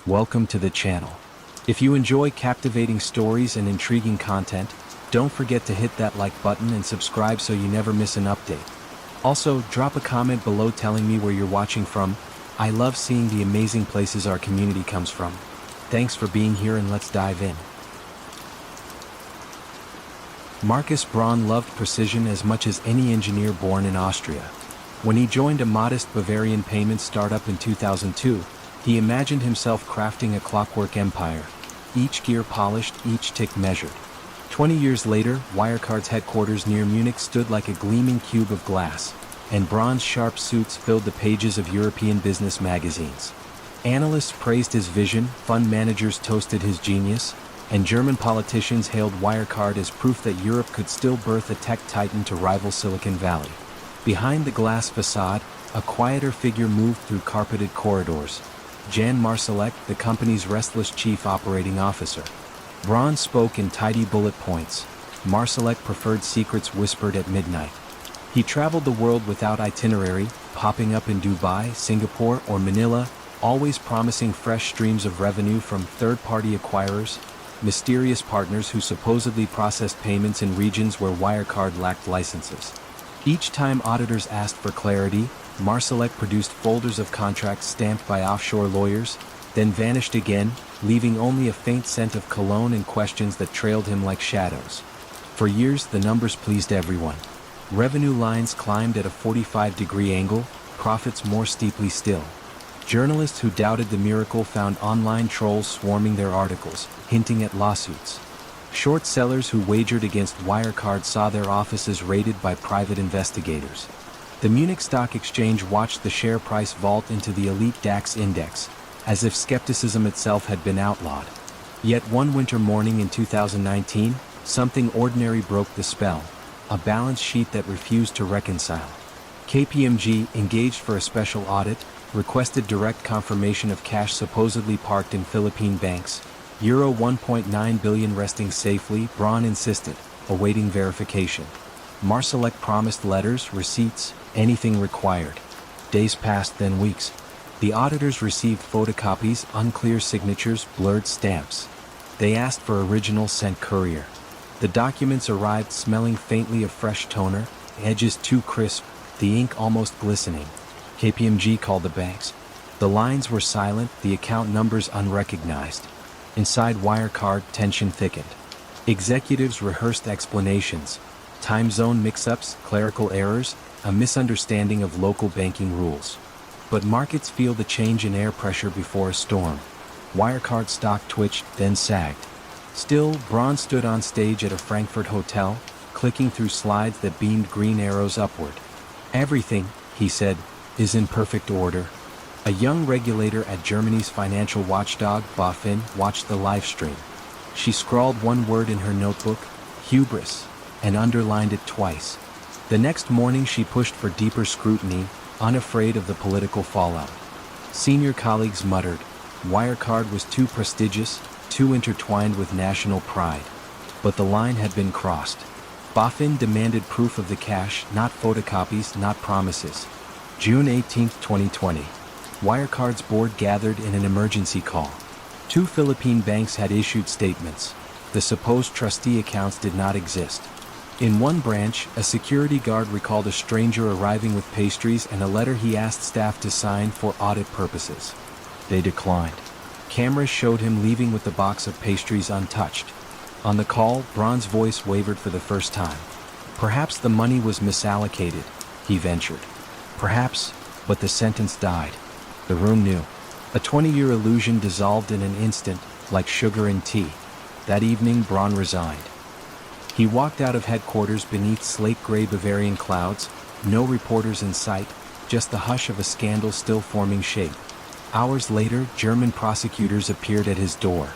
welcome to the channel. If you enjoy captivating stories and intriguing content, don't forget to hit that like button and subscribe so you never miss an update. Also, drop a comment below telling me where you're watching from. I love seeing the amazing places our community comes from. Thanks for being here, and let's dive in. Marcus Braun loved precision as much as any engineer born in Austria. When he joined a modest Bavarian payment startup in 2002, he imagined himself crafting a clockwork empire, each gear polished, each tick measured. 20 years later, Wirecard's headquarters near Munich stood like a gleaming cube of glass, and Braun's sharp suits filled the pages of European business magazines. Analysts praised his vision, fund managers toasted his genius, and German politicians hailed Wirecard as proof that Europe could still birth a tech titan to rival Silicon Valley. Behind the glass facade, a quieter figure moved through carpeted corridors. Jan Marsalek, the company's restless chief operating officer. Braun spoke in tidy bullet points. Marsalek preferred secrets whispered at midnight. He traveled the world without itinerary, popping up in Dubai, Singapore, or Manila, always promising fresh streams of revenue from third-party acquirers, mysterious partners who supposedly processed payments in regions where Wirecard lacked licenses. Each time auditors asked for clarity, Marsalek produced folders of contracts stamped by offshore lawyers, then vanished again, leaving only a faint scent of cologne and questions that trailed him like shadows. For years, the numbers pleased everyone. Revenue lines climbed at a 45-degree angle, profits more steeply still. Journalists who doubted the miracle found online trolls swarming their articles, hinting at lawsuits. Short sellers who wagered against Wirecard saw their offices raided by private investigators. The Munich Stock Exchange watched the share price vault into the elite DAX index, as if skepticism itself had been outlawed. Yet one winter morning in 2019, something ordinary broke the spell, a balance sheet that refused to reconcile. KPMG, engaged for a special audit, requested direct confirmation of cash supposedly parked in Philippine banks, Euro 1.9 billion resting safely. Braun insisted, awaiting verification. Marsalek promised letters, receipts, anything required. Days passed, then weeks. The auditors received photocopies, unclear signatures, blurred stamps. They asked for originals, sent courier. The documents arrived smelling faintly of fresh toner, edges too crisp, the ink almost glistening. KPMG called the banks. The lines were silent, the account numbers unrecognized. Inside Wirecard, tension thickened. Executives rehearsed explanations. Time zone mix-ups, clerical errors, a misunderstanding of local banking rules. But markets feel the change in air pressure before a storm. Wirecard stock twitched, then sagged. Still, Braun stood on stage at a Frankfurt hotel, clicking through slides that beamed green arrows upward. "Everything," he said, "is in perfect order." A young regulator at Germany's financial watchdog, BaFin, watched the live stream. She scrawled one word in her notebook, hubris, and underlined it twice. The next morning she pushed for deeper scrutiny, unafraid of the political fallout. Senior colleagues muttered, Wirecard was too prestigious, too intertwined with national pride. But the line had been crossed. BaFin demanded proof of the cash, not photocopies, not promises. June 18, 2020. Wirecard's board gathered in an emergency call. 2 Philippine banks had issued statements. The supposed trustee accounts did not exist. In one branch, a security guard recalled a stranger arriving with pastries and a letter he asked staff to sign for audit purposes. They declined. Cameras showed him leaving with the box of pastries untouched. On the call, Braun's voice wavered for the first time. Perhaps the money was misallocated, he ventured. Perhaps, but the sentence died. The room knew. A 20-year illusion dissolved in an instant, like sugar in tea. That evening, Braun resigned. He walked out of headquarters beneath slate-gray Bavarian clouds, no reporters in sight, just the hush of a scandal still forming shape. Hours later, German prosecutors appeared at his door.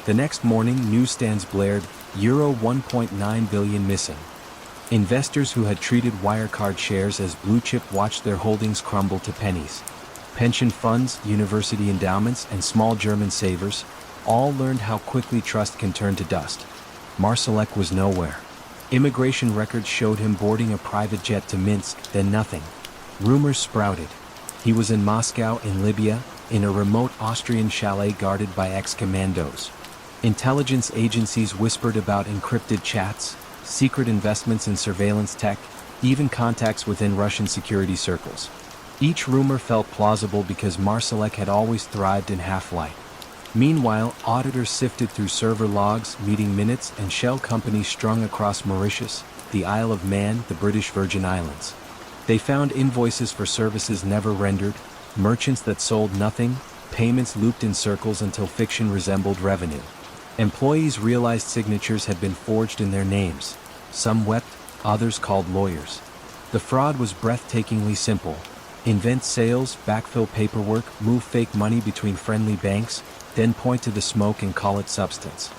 The next morning, newsstands blared, Euro 1.9 billion missing. Investors who had treated Wirecard shares as blue chip watched their holdings crumble to pennies. Pension funds, university endowments, and small German savers all learned how quickly trust can turn to dust. Marsalek was nowhere. Immigration records showed him boarding a private jet to Minsk, then nothing. Rumors sprouted. He was in Moscow, in Libya, in a remote Austrian chalet guarded by ex-commandos. Intelligence agencies whispered about encrypted chats, secret investments in surveillance tech, even contacts within Russian security circles. Each rumor felt plausible because Marsalek had always thrived in half-light. Meanwhile, auditors sifted through server logs, meeting minutes, and shell companies strung across Mauritius, the Isle of Man, the British Virgin Islands. They found invoices for services never rendered, merchants that sold nothing, payments looped in circles until fiction resembled revenue. Employees realized signatures had been forged in their names. Some wept, others called lawyers. The fraud was breathtakingly simple. Invent sales, backfill paperwork, move fake money between friendly banks, then point to the smoke and call it substance.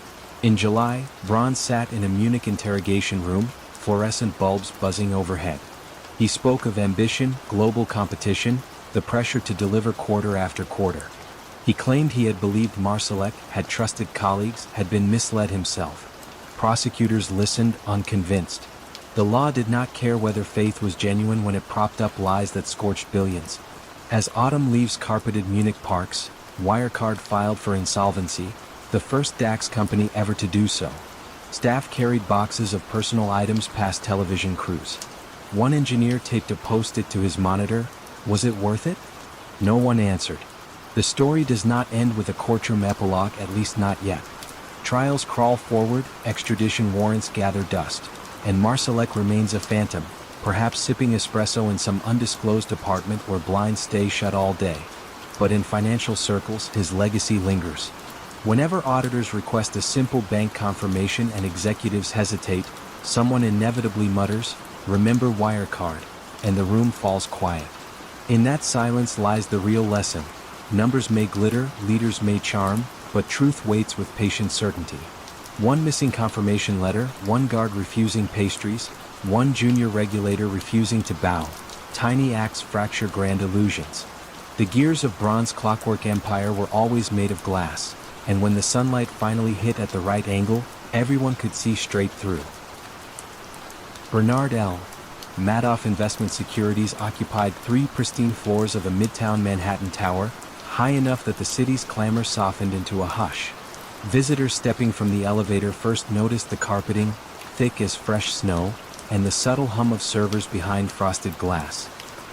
In July, Braun sat in a Munich interrogation room, fluorescent bulbs buzzing overhead. He spoke of ambition, global competition, the pressure to deliver quarter after quarter. He claimed he had believed Marsalek, had trusted colleagues, had been misled himself. Prosecutors listened, unconvinced. The law did not care whether faith was genuine when it propped up lies that scorched billions. As autumn leaves carpeted Munich parks, Wirecard filed for insolvency, the first DAX company ever to do so. Staff carried boxes of personal items past television crews. One engineer taped a post-it to his monitor. Was it worth it? No one answered. The story does not end with a courtroom epilogue, at least not yet. Trials crawl forward, extradition warrants gather dust, and Marsalek remains a phantom, perhaps sipping espresso in some undisclosed apartment where blinds stay shut all day. But in financial circles, his legacy lingers. Whenever auditors request a simple bank confirmation and executives hesitate, someone inevitably mutters, "Remember Wirecard," and the room falls quiet. In that silence lies the real lesson. Numbers may glitter, leaders may charm, but truth waits with patient certainty. One missing confirmation letter, one guard refusing pastries, one junior regulator refusing to bow. Tiny acts fracture grand illusions. The gears of Braun's clockwork empire were always made of glass, and when the sunlight finally hit at the right angle, everyone could see straight through. Bernard L. Madoff Investment Securities occupied 3 pristine floors of a midtown Manhattan tower, high enough that the city's clamor softened into a hush. Visitors stepping from the elevator first noticed the carpeting, thick as fresh snow, and the subtle hum of servers behind frosted glass.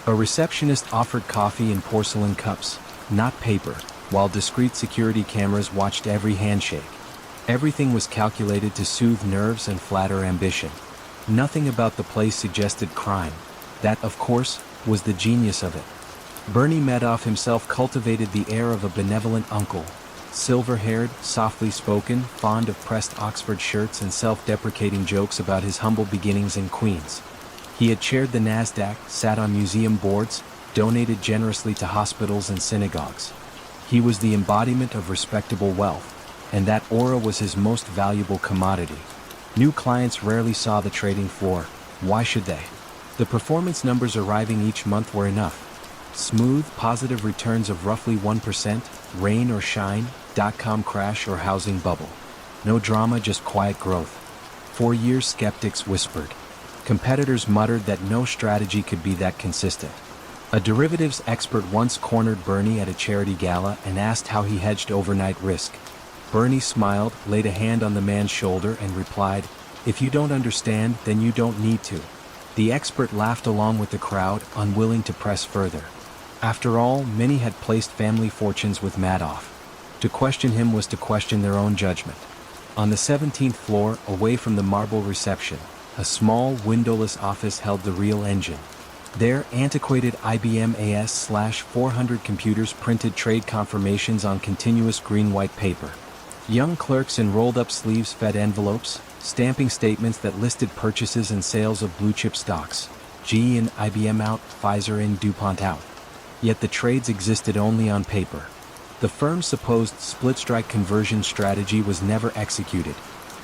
A receptionist offered coffee in porcelain cups, not paper, while discreet security cameras watched every handshake. Everything was calculated to soothe nerves and flatter ambition. Nothing about the place suggested crime. That, of course, was the genius of it. Bernie Madoff himself cultivated the air of a benevolent uncle. Silver-haired, softly spoken, fond of pressed Oxford shirts and self-deprecating jokes about his humble beginnings in Queens. He had chaired the NASDAQ, sat on museum boards, donated generously to hospitals and synagogues. He was the embodiment of respectable wealth, and that aura was his most valuable commodity. New clients rarely saw the trading floor. Why should they? The performance numbers arriving each month were enough. Smooth, positive returns of roughly 1%, rain or shine, dot-com crash or housing bubble. No drama, just quiet growth. For years, skeptics whispered. Competitors muttered that no strategy could be that consistent. A derivatives expert once cornered Bernie at a charity gala and asked how he hedged overnight risk. Bernie smiled, laid a hand on the man's shoulder, and replied, "If you don't understand, then you don't need to." The expert laughed along with the crowd, unwilling to press further. After all, many had placed family fortunes with Madoff. To question him was to question their own judgment. On the 17th floor, away from the marble reception, a small, windowless office held the real engine. There, antiquated IBM AS/400 computers printed trade confirmations on continuous green-white paper. Young clerks in rolled-up sleeves fed envelopes, stamping statements that listed purchases and sales of blue-chip stocks. GE in, IBM out, Pfizer in, DuPont out. Yet the trades existed only on paper. The firm's supposed split-strike conversion strategy was never executed.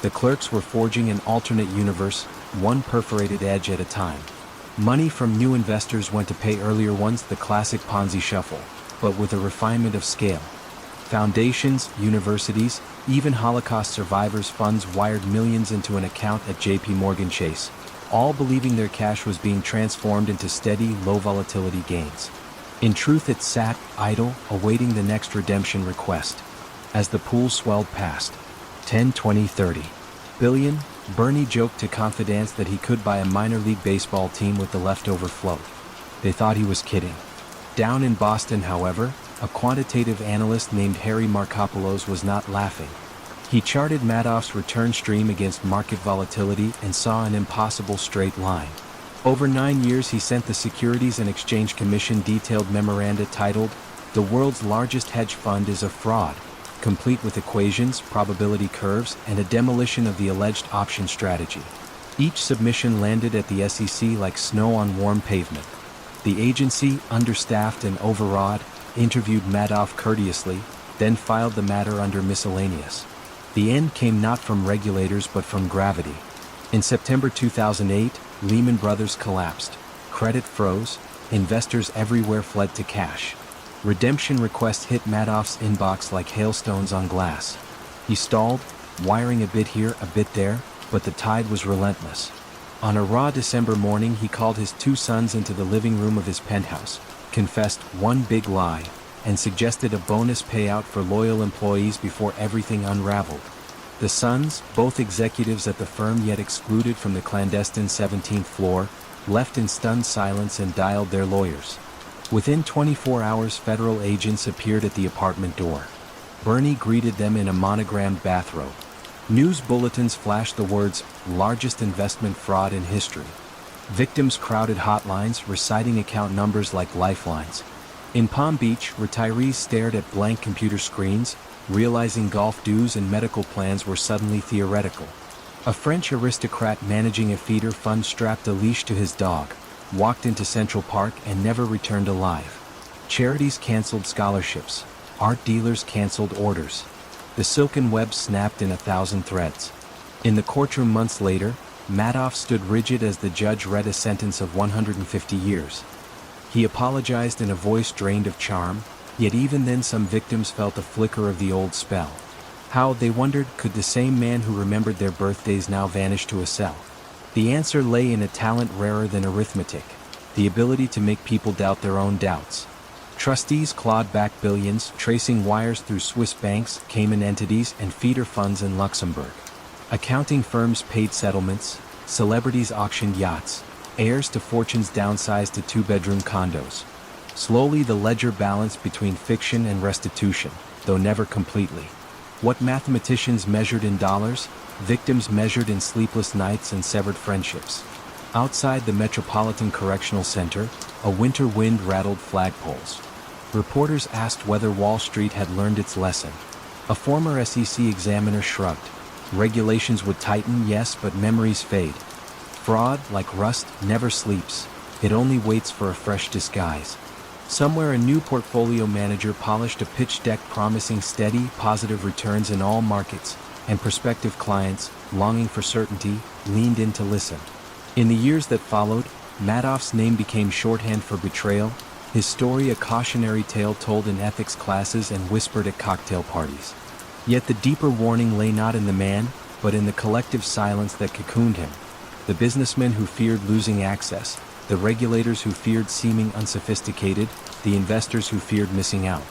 The clerks were forging an alternate universe, one perforated edge at a time. Money from new investors went to pay earlier ones, the classic Ponzi shuffle, but with a refinement of scale. Foundations, universities, even Holocaust survivors' funds wired millions into an account at JP Morgan Chase, all believing their cash was being transformed into steady, low-volatility gains. In truth, it sat, idle, awaiting the next redemption request. As the pool swelled past 10, 20, 30 billion, Bernie joked to confidants that he could buy a minor league baseball team with the leftover float. They thought he was kidding. Down in Boston, however, a quantitative analyst named Harry Markopoulos was not laughing. He charted Madoff's return stream against market volatility and saw an impossible straight line. Over 9 years, he sent the Securities and Exchange Commission detailed memoranda titled, "The World's Largest Hedge Fund is a Fraud," complete with equations, probability curves, and a demolition of the alleged option strategy. Each submission landed at the SEC like snow on warm pavement. The agency, understaffed and overawed, interviewed Madoff courteously, then filed the matter under miscellaneous. The end came not from regulators but from gravity. In September 2008, Lehman Brothers collapsed. Credit froze. Investors everywhere fled to cash. Redemption requests hit Madoff's inbox like hailstones on glass. He stalled, wiring a bit here, a bit there, but the tide was relentless. On a raw December morning, he called his 2 sons into the living room of his penthouse, confessed one big lie, and suggested a bonus payout for loyal employees before everything unraveled. The sons, both executives at the firm yet excluded from the clandestine 17th floor, left in stunned silence and dialed their lawyers. Within 24 hours, federal agents appeared at the apartment door. Bernie greeted them in a monogrammed bathrobe. News bulletins flashed the words, "Largest investment fraud in history." Victims crowded hotlines, reciting account numbers like lifelines. In Palm Beach, retirees stared at blank computer screens, realizing golf dues and medical plans were suddenly theoretical. A French aristocrat managing a feeder fund strapped a leash to his dog, walked into Central Park and never returned alive. Charities canceled scholarships. Art dealers canceled orders. The silken web snapped in 1,000 threads. In the courtroom months later, Madoff stood rigid as the judge read a sentence of 150 years. He apologized in a voice drained of charm, yet even then some victims felt a flicker of the old spell. How, they wondered, could the same man who remembered their birthdays now vanish to a cell? The answer lay in a talent rarer than arithmetic, the ability to make people doubt their own doubts. Trustees clawed back billions, tracing wires through Swiss banks, Cayman entities, and feeder funds in Luxembourg. Accounting firms paid settlements, celebrities auctioned yachts, heirs to fortunes downsized to 2-bedroom condos. Slowly the ledger balanced between fiction and restitution, though never completely. What mathematicians measured in dollars, victims measured in sleepless nights and severed friendships. Outside the Metropolitan Correctional Center, a winter wind rattled flagpoles. Reporters asked whether Wall Street had learned its lesson. A former SEC examiner shrugged. Regulations would tighten, yes, but memories fade. Fraud, like rust, never sleeps. It only waits for a fresh disguise. Somewhere a new portfolio manager polished a pitch deck promising steady, positive returns in all markets, and prospective clients, longing for certainty, leaned in to listen. In the years that followed, Madoff's name became shorthand for betrayal, his story a cautionary tale told in ethics classes and whispered at cocktail parties. Yet the deeper warning lay not in the man, but in the collective silence that cocooned him. The businessmen who feared losing access, the regulators who feared seeming unsophisticated, the investors who feared missing out.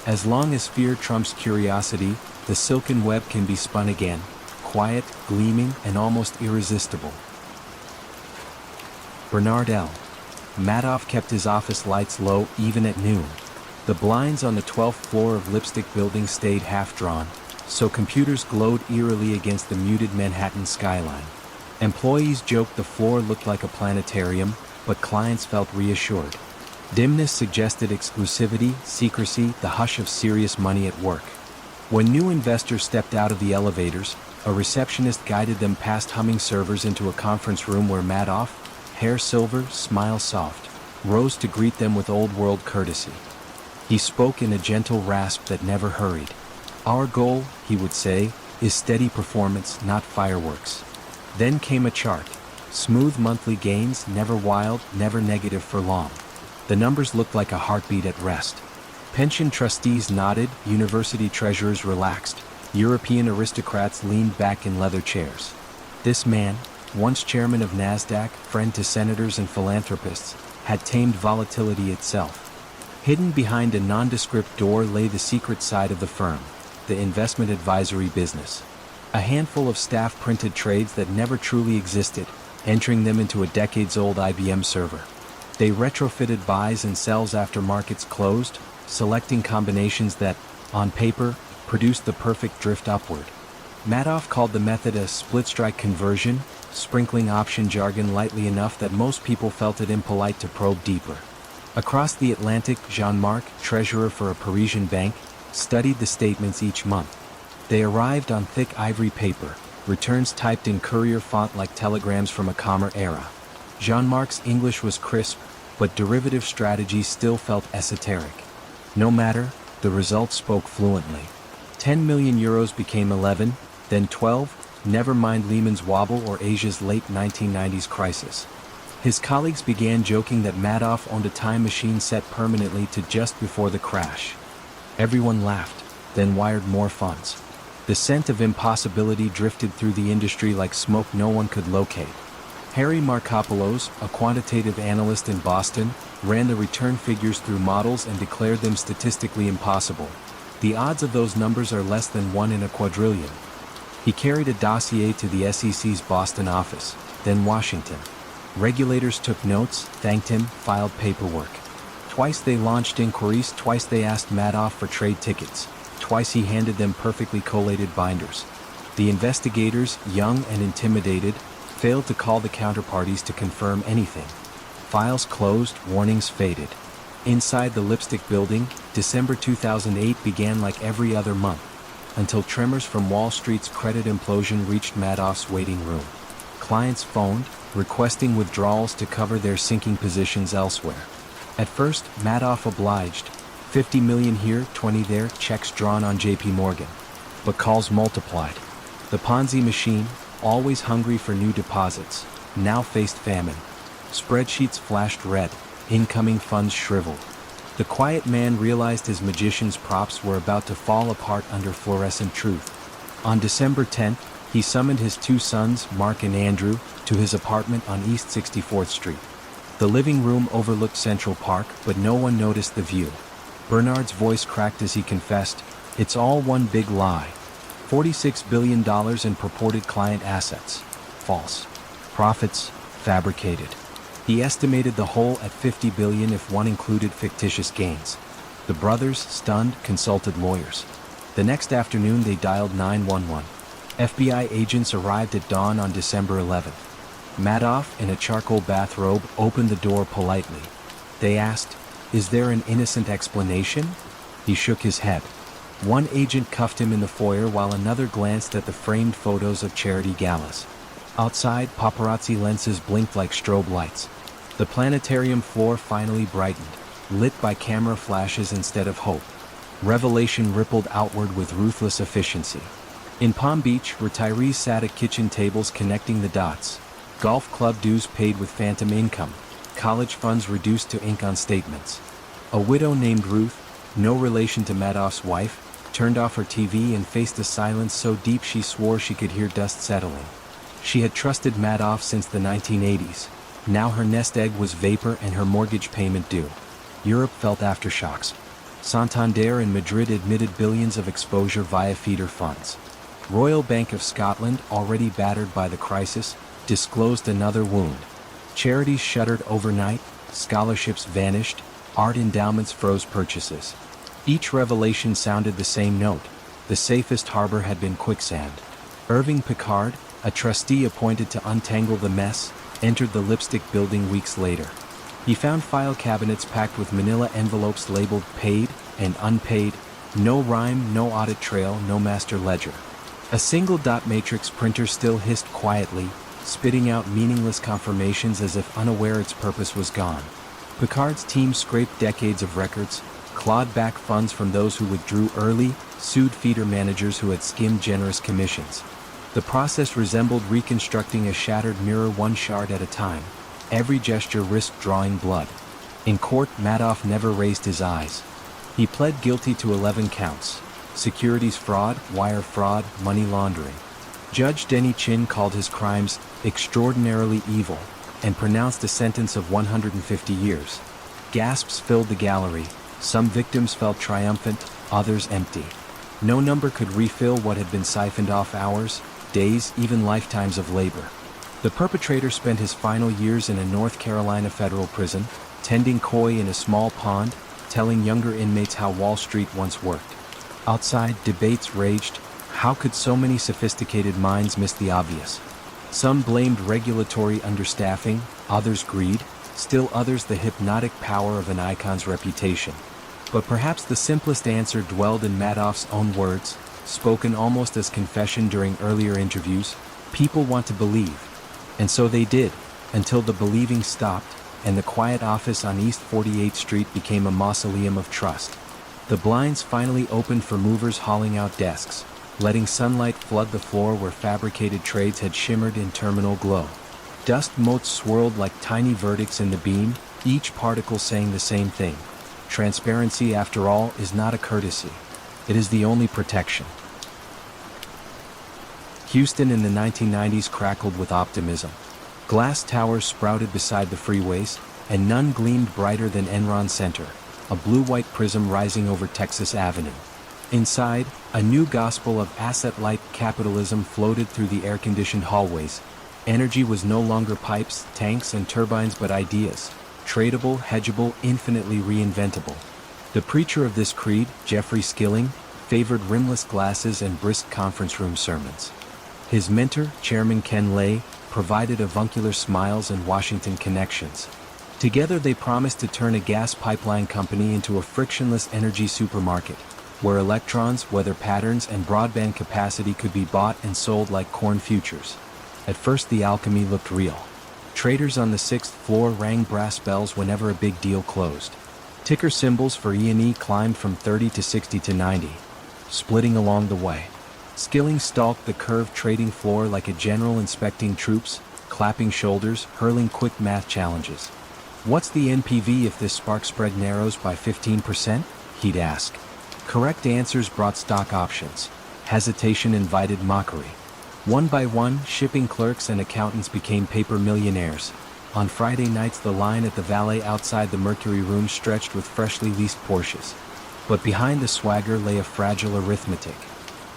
As long as fear trumps curiosity, the silken web can be spun again, quiet, gleaming, and almost irresistible. Bernard L. Madoff kept his office lights low even at noon. The blinds on the 12th floor of Lipstick Building stayed half-drawn, so computers glowed eerily against the muted Manhattan skyline. Employees joked the floor looked like a planetarium, but clients felt reassured. Dimness suggested exclusivity, secrecy, the hush of serious money at work. When new investors stepped out of the elevators, a receptionist guided them past humming servers into a conference room where Madoff, hair silver, smile soft, rose to greet them with old-world courtesy. He spoke in a gentle rasp that never hurried. "Our goal," he would say, "is steady performance, not fireworks." Then came a chart. Smooth monthly gains, never wild, never negative for long. The numbers looked like a heartbeat at rest. Pension trustees nodded, university treasurers relaxed, European aristocrats leaned back in leather chairs. This man, once chairman of NASDAQ, friend to senators and philanthropists, had tamed volatility itself. Hidden behind a nondescript door lay the secret side of the firm, the investment advisory business. A handful of staff-printed trades that never truly existed, entering them into a decades-old IBM server. They retrofitted buys and sells after markets closed, selecting combinations that, on paper, produced the perfect drift upward. Madoff called the method a split-strike conversion, sprinkling option jargon lightly enough that most people felt it impolite to probe deeper. Across the Atlantic, Jean-Marc, treasurer for a Parisian bank, studied the statements each month. They arrived on thick ivory paper, returns typed in courier font like telegrams from a calmer era. Jean-Marc's English was crisp, but derivative strategies still felt esoteric. No matter, the results spoke fluently. 10 million euros became 11, then 12, never mind Lehman's wobble or Asia's late 1990s crisis. His colleagues began joking that Madoff owned a time machine set permanently to just before the crash. Everyone laughed, then wired more funds. The scent of impossibility drifted through the industry like smoke no one could locate. Harry Markopoulos, a quantitative analyst in Boston, ran the return figures through models and declared them statistically impossible. The odds of those numbers are less than 1 in a quadrillion. He carried a dossier to the SEC's Boston office, then Washington. Regulators took notes, thanked him, filed paperwork. Twice they launched inquiries, twice they asked Madoff for trade tickets, twice he handed them perfectly collated binders. The investigators, young and intimidated, failed to call the counterparties to confirm anything. Files closed, warnings faded. Inside the Lipstick Building, December 2008 began like every other month, until tremors from Wall Street's credit implosion reached Madoff's waiting room. Clients phoned, requesting withdrawals to cover their sinking positions elsewhere. At first, Madoff obliged. 50 million here, 20 there, checks drawn on JP Morgan. But calls multiplied. The Ponzi machine, always hungry for new deposits, now faced famine. Spreadsheets flashed red, incoming funds shriveled. The quiet man realized his magician's props were about to fall apart under fluorescent truth. On December 10th, he summoned his 2 sons, Mark and Andrew, to his apartment on East 64th Street. The living room overlooked Central Park, but no one noticed the view. Bernard's voice cracked as he confessed, "It's all one big lie. $46 billion in purported client assets. False. Profits, fabricated." He estimated the whole at $50 billion if one included fictitious gains. The brothers, stunned, consulted lawyers. The next afternoon they dialed 911. FBI agents arrived at dawn on December 11th. Madoff, in a charcoal bathrobe, opened the door politely. They asked, "Is there an innocent explanation?" He shook his head. One agent cuffed him in the foyer while another glanced at the framed photos of charity galas. Outside, paparazzi lenses blinked like strobe lights. The planetarium floor finally brightened, lit by camera flashes instead of hope. Revelation rippled outward with ruthless efficiency. In Palm Beach, retirees sat at kitchen tables connecting the dots. Golf club dues paid with phantom income. College funds reduced to ink on statements. A widow named Ruth, no relation to Madoff's wife, turned off her TV and faced a silence so deep she swore she could hear dust settling. She had trusted Madoff since the 1980s. Now her nest egg was vapor and her mortgage payment due. Europe felt aftershocks. Santander and Madrid admitted billions of exposure via feeder funds. Royal Bank of Scotland, already battered by the crisis, disclosed another wound. Charities shuttered overnight, scholarships vanished, art endowments froze purchases. Each revelation sounded the same note. The safest harbor had been quicksand. Irving Picard, a trustee appointed to untangle the mess, entered the Lipstick Building weeks later. He found file cabinets packed with manila envelopes labeled paid and unpaid, no rhyme, no audit trail, no master ledger. A single dot matrix printer still hissed quietly, spitting out meaningless confirmations as if unaware its purpose was gone. Picard's team scraped decades of records, clawed back funds from those who withdrew early, sued feeder managers who had skimmed generous commissions. The process resembled reconstructing a shattered mirror one shard at a time. Every gesture risked drawing blood. In court, Madoff never raised his eyes. He pled guilty to 11 counts: securities fraud, wire fraud, money laundering. Judge Denny Chin called his crimes extraordinarily evil and pronounced a sentence of 150 years. Gasps filled the gallery. Some victims felt triumphant, others empty. No number could refill what had been siphoned off hours, days, even lifetimes of labor. The perpetrator spent his final years in a North Carolina federal prison, tending koi in a small pond, telling younger inmates how Wall Street once worked. Outside, debates raged. How could so many sophisticated minds miss the obvious? Some blamed regulatory understaffing, others greed, still others the hypnotic power of an icon's reputation. But perhaps the simplest answer dwelled in Madoff's own words, spoken almost as confession during earlier interviews: people want to believe. And so they did, until the believing stopped, and the quiet office on East 48th Street became a mausoleum of trust. The blinds finally opened for movers hauling out desks, letting sunlight flood the floor where fabricated trades had shimmered in terminal glow. Dust motes swirled like tiny verdicts in the beam, each particle saying the same thing. Transparency, after all, is not a courtesy. It is the only protection. Houston in the 1990s crackled with optimism. Glass towers sprouted beside the freeways, and none gleamed brighter than Enron Center, a blue-white prism rising over Texas Avenue. Inside, a new gospel of asset-light capitalism floated through the air-conditioned hallways. Energy was no longer pipes, tanks, and turbines but ideas, tradable, hedgeable, infinitely reinventable. The preacher of this creed, Jeffrey Skilling, favored rimless glasses and brisk conference room sermons. His mentor, Chairman Ken Lay, provided avuncular smiles and Washington connections. Together they promised to turn a gas pipeline company into a frictionless energy supermarket, where electrons, weather patterns, and broadband capacity could be bought and sold like corn futures. At first the alchemy looked real. Traders on the 6th floor rang brass bells whenever a big deal closed. Ticker symbols for E&E climbed from 30 to 60 to 90, splitting along the way. Skilling stalked the curved trading floor like a general inspecting troops, clapping shoulders, hurling quick math challenges. "What's the NPV if this spark spread narrows by 15%? He'd ask. Correct answers brought stock options. Hesitation invited mockery. One by one, shipping clerks and accountants became paper millionaires. On Friday nights the line at the valet outside the Mercury Room stretched with freshly leased Porsches. But behind the swagger lay a fragile arithmetic.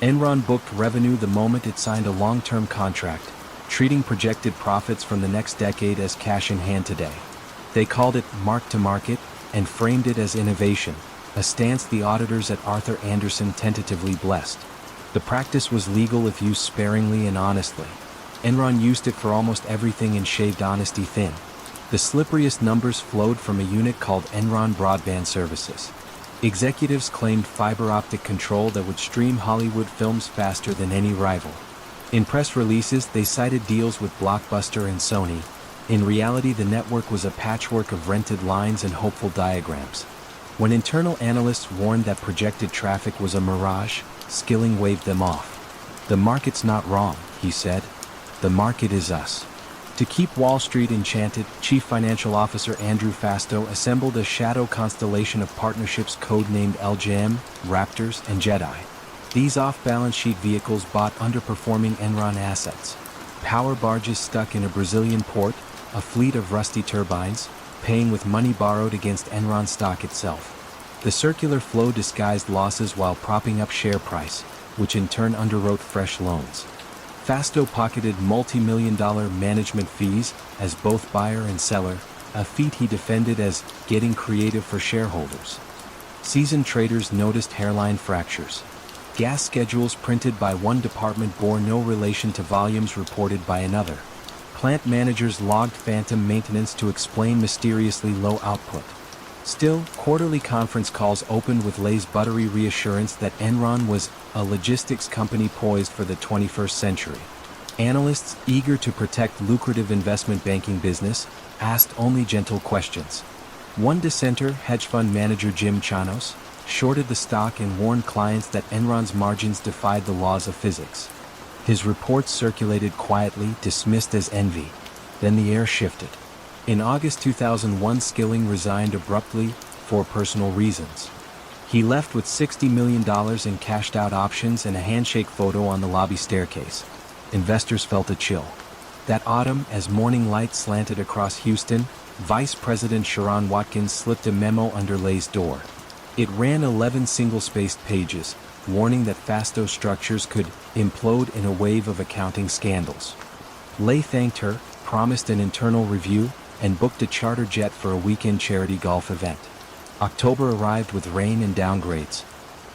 Enron booked revenue the moment it signed a long-term contract, treating projected profits from the next decade as cash in hand today. They called it mark-to-market and framed it as innovation, a stance the auditors at Arthur Andersen tentatively blessed. The practice was legal if used sparingly and honestly. Enron used it for almost everything and shaved honesty thin. The slipperiest numbers flowed from a unit called Enron Broadband Services. Executives claimed fiber optic control that would stream Hollywood films faster than any rival. In press releases they cited deals with Blockbuster and Sony. In reality the network was a patchwork of rented lines and hopeful diagrams. When internal analysts warned that projected traffic was a mirage, Skilling waved them off. "The market's not wrong," he said. "The market is us." To keep Wall Street enchanted, Chief Financial Officer Andrew Fastow assembled a shadow constellation of partnerships codenamed LJM, Raptors, and Jedi. These off-balance sheet vehicles bought underperforming Enron assets. Power barges stuck in a Brazilian port, a fleet of rusty turbines, paying with money borrowed against Enron stock itself. The circular flow disguised losses while propping up share price, which in turn underwrote fresh loans. Fastow pocketed multi-million-dollar management fees as both buyer and seller, a feat he defended as getting creative for shareholders. Seasoned traders noticed hairline fractures. Gas schedules printed by one department bore no relation to volumes reported by another. Plant managers logged phantom maintenance to explain mysteriously low output. Still, quarterly conference calls opened with Lay's buttery reassurance that Enron was a logistics company poised for the 21st century. Analysts, eager to protect lucrative investment banking business, asked only gentle questions. One dissenter, hedge fund manager Jim Chanos, shorted the stock and warned clients that Enron's margins defied the laws of physics. His reports circulated quietly, dismissed as envy. Then the air shifted. In August 2001, Skilling resigned abruptly for personal reasons. He left with $60 million in cashed-out options and a handshake photo on the lobby staircase. Investors felt a chill. That autumn, as morning light slanted across Houston, Vice President Sharon Watkins slipped a memo under Lay's door. It ran 11 single-spaced pages, warning that Fasto structures could implode in a wave of accounting scandals. Lay thanked her, promised an internal review, and booked a charter jet for a weekend charity golf event. October arrived with rain and downgrades.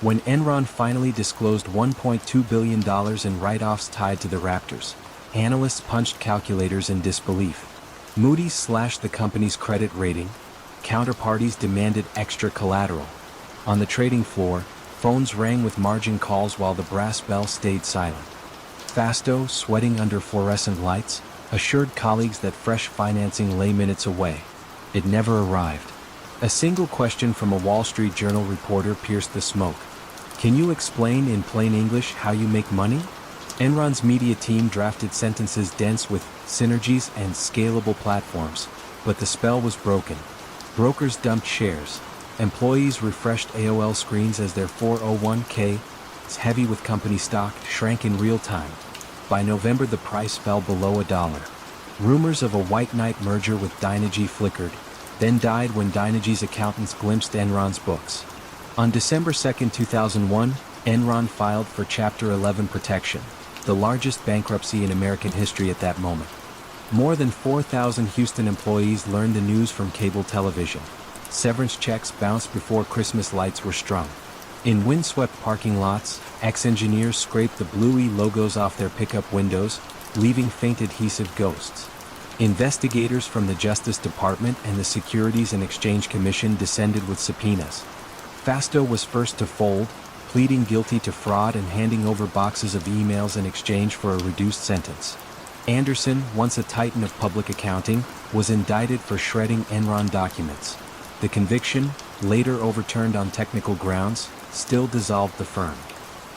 When Enron finally disclosed $1.2 billion in write-offs tied to the Raptors, analysts punched calculators in disbelief. Moody's slashed the company's credit rating. Counterparties demanded extra collateral. On the trading floor, phones rang with margin calls while the brass bell stayed silent. Fasto, sweating under fluorescent lights, assured colleagues that fresh financing lay minutes away. It never arrived. A single question from a Wall Street Journal reporter pierced the smoke. "Can you explain in plain English how you make money?" Enron's media team drafted sentences dense with synergies and scalable platforms, but the spell was broken. Brokers dumped shares. Employees refreshed AOL screens as their 401k, heavy with company stock, shrank in real time. By November the price fell below $1. Rumors of a white knight merger with Dynegy flickered, then died when Dynegy's accountants glimpsed Enron's books. On December 2, 2001, Enron filed for Chapter 11 protection, the largest bankruptcy in American history at that moment. More than 4,000 Houston employees learned the news from cable television. Severance checks bounced before Christmas lights were strung. In windswept parking lots, ex-engineers scraped the bluey logos off their pickup windows, leaving faint adhesive ghosts. Investigators from the Justice Department and the Securities and Exchange Commission descended with subpoenas. Fasto was first to fold, pleading guilty to fraud and handing over boxes of emails in exchange for a reduced sentence. Anderson, once a titan of public accounting, was indicted for shredding Enron documents. The conviction, later overturned on technical grounds, still dissolved the firm.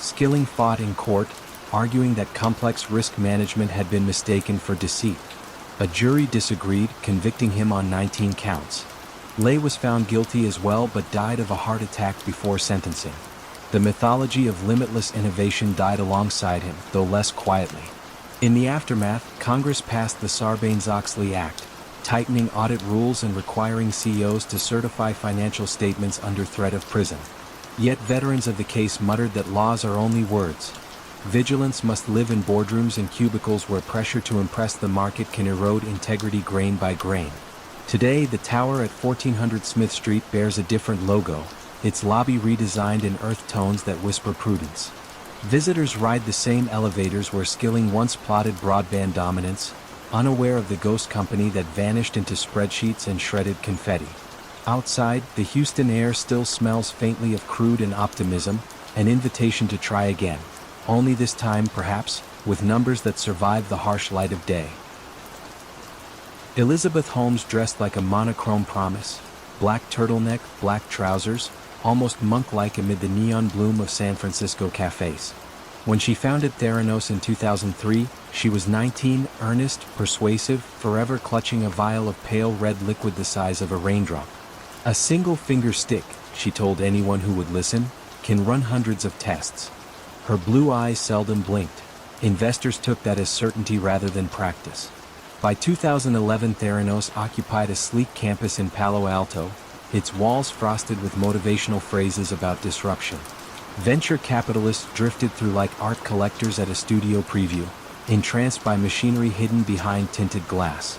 Skilling fought in court, arguing that complex risk management had been mistaken for deceit. A jury disagreed, convicting him on 19 counts. Lay was found guilty as well but died of a heart attack before sentencing. The mythology of limitless innovation died alongside him, though less quietly. In the aftermath, Congress passed the Sarbanes-Oxley Act, tightening audit rules and requiring CEOs to certify financial statements under threat of prison. Yet veterans of the case muttered that laws are only words. Vigilance must live in boardrooms and cubicles where pressure to impress the market can erode integrity grain by grain. Today, the tower at 1400 Smith Street bears a different logo, its lobby redesigned in earth tones that whisper prudence. Visitors ride the same elevators where Skilling once plotted broadband dominance, unaware of the ghost company that vanished into spreadsheets and shredded confetti. Outside, the Houston air still smells faintly of crude and optimism, an invitation to try again, only this time, perhaps, with numbers that survive the harsh light of day. Elizabeth Holmes dressed like a monochrome promise, black turtleneck, black trousers, almost monk-like amid the neon bloom of San Francisco cafes. When she founded Theranos in 2003, she was 19, earnest, persuasive, forever clutching a vial of pale red liquid the size of a raindrop. "A single finger stick," she told anyone who would listen, "can run hundreds of tests." Her blue eyes seldom blinked. Investors took that as certainty rather than practice. By 2011, Theranos occupied a sleek campus in Palo Alto, its walls frosted with motivational phrases about disruption. Venture capitalists drifted through like art collectors at a studio preview, entranced by machinery hidden behind tinted glass.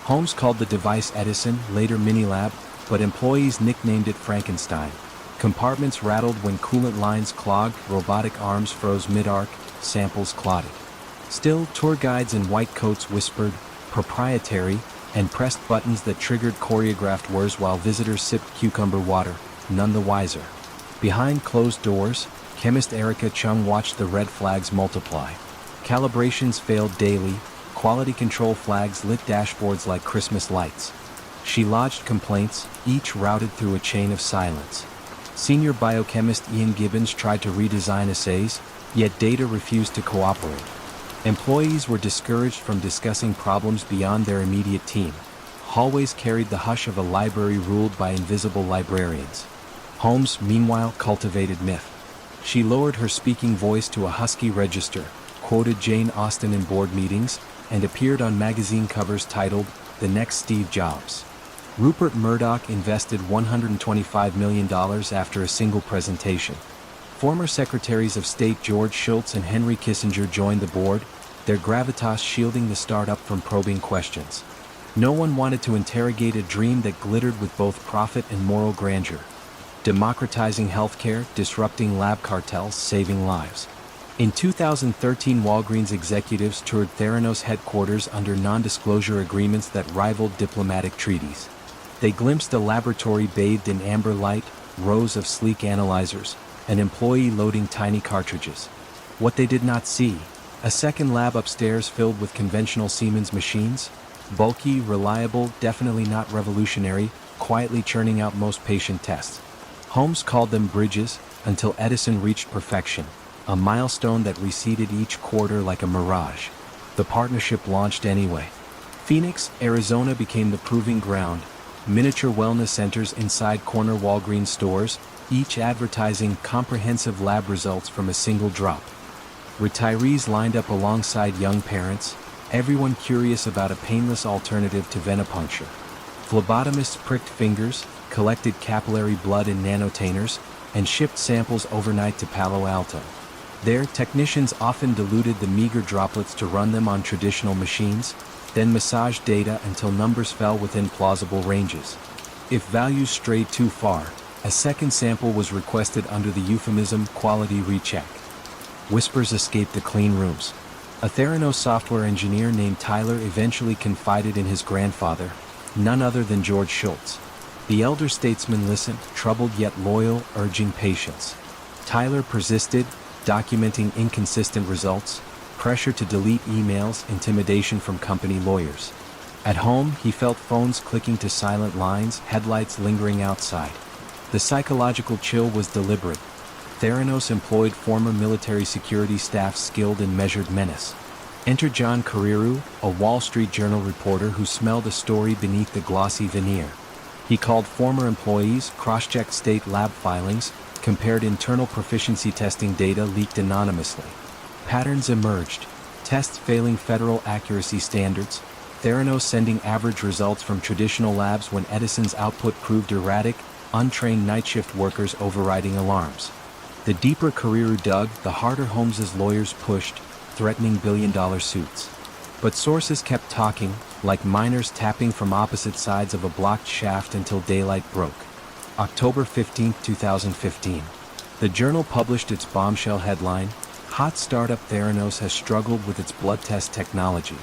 Holmes called the device Edison, later Minilab, but employees nicknamed it Frankenstein. Compartments rattled when coolant lines clogged, robotic arms froze mid-arc, samples clotted. Still, tour guides in white coats whispered, "proprietary," and pressed buttons that triggered choreographed whirs while visitors sipped cucumber water, none the wiser. Behind closed doors, chemist Erica Chung watched the red flags multiply. Calibrations failed daily, quality control flags lit dashboards like Christmas lights. She lodged complaints, each routed through a chain of silence. Senior biochemist Ian Gibbons tried to redesign assays, yet data refused to cooperate. Employees were discouraged from discussing problems beyond their immediate team. Hallways carried the hush of a library ruled by invisible librarians. Holmes, meanwhile, cultivated myth. She lowered her speaking voice to a husky register, quoted Jane Austen in board meetings, and appeared on magazine covers titled, "The Next Steve Jobs." Rupert Murdoch invested $125 million after a single presentation. Former Secretaries of State George Shultz and Henry Kissinger joined the board, their gravitas shielding the startup from probing questions. No one wanted to interrogate a dream that glittered with both profit and moral grandeur. Democratizing healthcare, disrupting lab cartels, saving lives. In 2013, Walgreens executives toured Theranos headquarters under non-disclosure agreements that rivaled diplomatic treaties. They glimpsed a laboratory bathed in amber light, rows of sleek analyzers, an employee loading tiny cartridges. What they did not see: a second lab upstairs filled with conventional Siemens machines, bulky, reliable, definitely not revolutionary, quietly churning out most patient tests. Holmes called them bridges, until Edison reached perfection, a milestone that receded each quarter like a mirage. The partnership launched anyway. Phoenix, Arizona became the proving ground, miniature wellness centers inside corner Walgreens stores, each advertising comprehensive lab results from a single drop. Retirees lined up alongside young parents, everyone curious about a painless alternative to venipuncture. Phlebotomists pricked fingers, collected capillary blood in nanotainers, and shipped samples overnight to Palo Alto. There, technicians often diluted the meager droplets to run them on traditional machines, then massaged data until numbers fell within plausible ranges. If values strayed too far, a second sample was requested under the euphemism quality recheck. Whispers escaped the clean rooms. A Theranos software engineer named Tyler eventually confided in his grandfather, none other than George Shultz. The elder statesman listened, troubled yet loyal, urging patience. Tyler persisted, documenting inconsistent results, pressure to delete emails, intimidation from company lawyers. At home, he felt phones clicking to silent lines, headlights lingering outside. The psychological chill was deliberate. Theranos employed former military security staff skilled in measured menace. Enter John Carreyrou, a Wall Street Journal reporter who smelled a story beneath the glossy veneer. He called former employees, cross-checked state lab filings, compared internal proficiency testing data leaked anonymously. Patterns emerged. Tests failing federal accuracy standards, Theranos sending average results from traditional labs when Edison's output proved erratic, untrained night shift workers overriding alarms. The deeper Carreyrou dug, the harder Holmes's lawyers pushed, threatening billion-dollar suits. But sources kept talking, like miners tapping from opposite sides of a blocked shaft until daylight broke. October 15, 2015. The Journal published its bombshell headline, "Hot Startup Theranos Has Struggled with Its Blood Test Technology."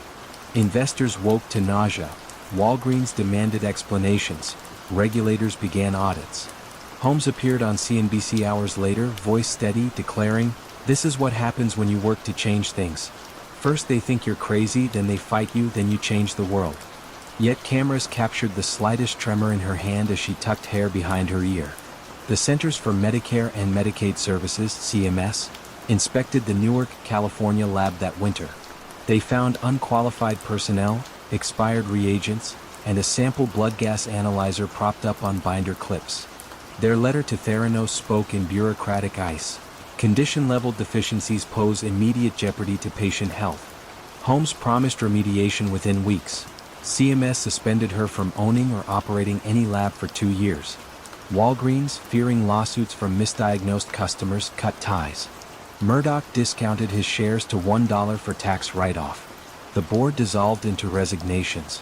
Investors woke to nausea. Walgreens demanded explanations. Regulators began audits. Holmes appeared on CNBC hours later, voice steady, declaring, "This is what happens when you work to change things. First they think you're crazy, then they fight you, then you change the world." Yet cameras captured the slightest tremor in her hand as she tucked hair behind her ear. The Centers for Medicare and Medicaid Services, CMS, inspected the Newark, California lab that winter. They found unqualified personnel, expired reagents, and a sample blood gas analyzer propped up on binder clips. Their letter to Theranos spoke in bureaucratic ice. Condition-level deficiencies pose immediate jeopardy to patient health. Holmes promised remediation within weeks. CMS suspended her from owning or operating any lab for 2 years. Walgreens, fearing lawsuits from misdiagnosed customers, cut ties. Murdoch discounted his shares to $1 for tax write-off. The board dissolved into resignations.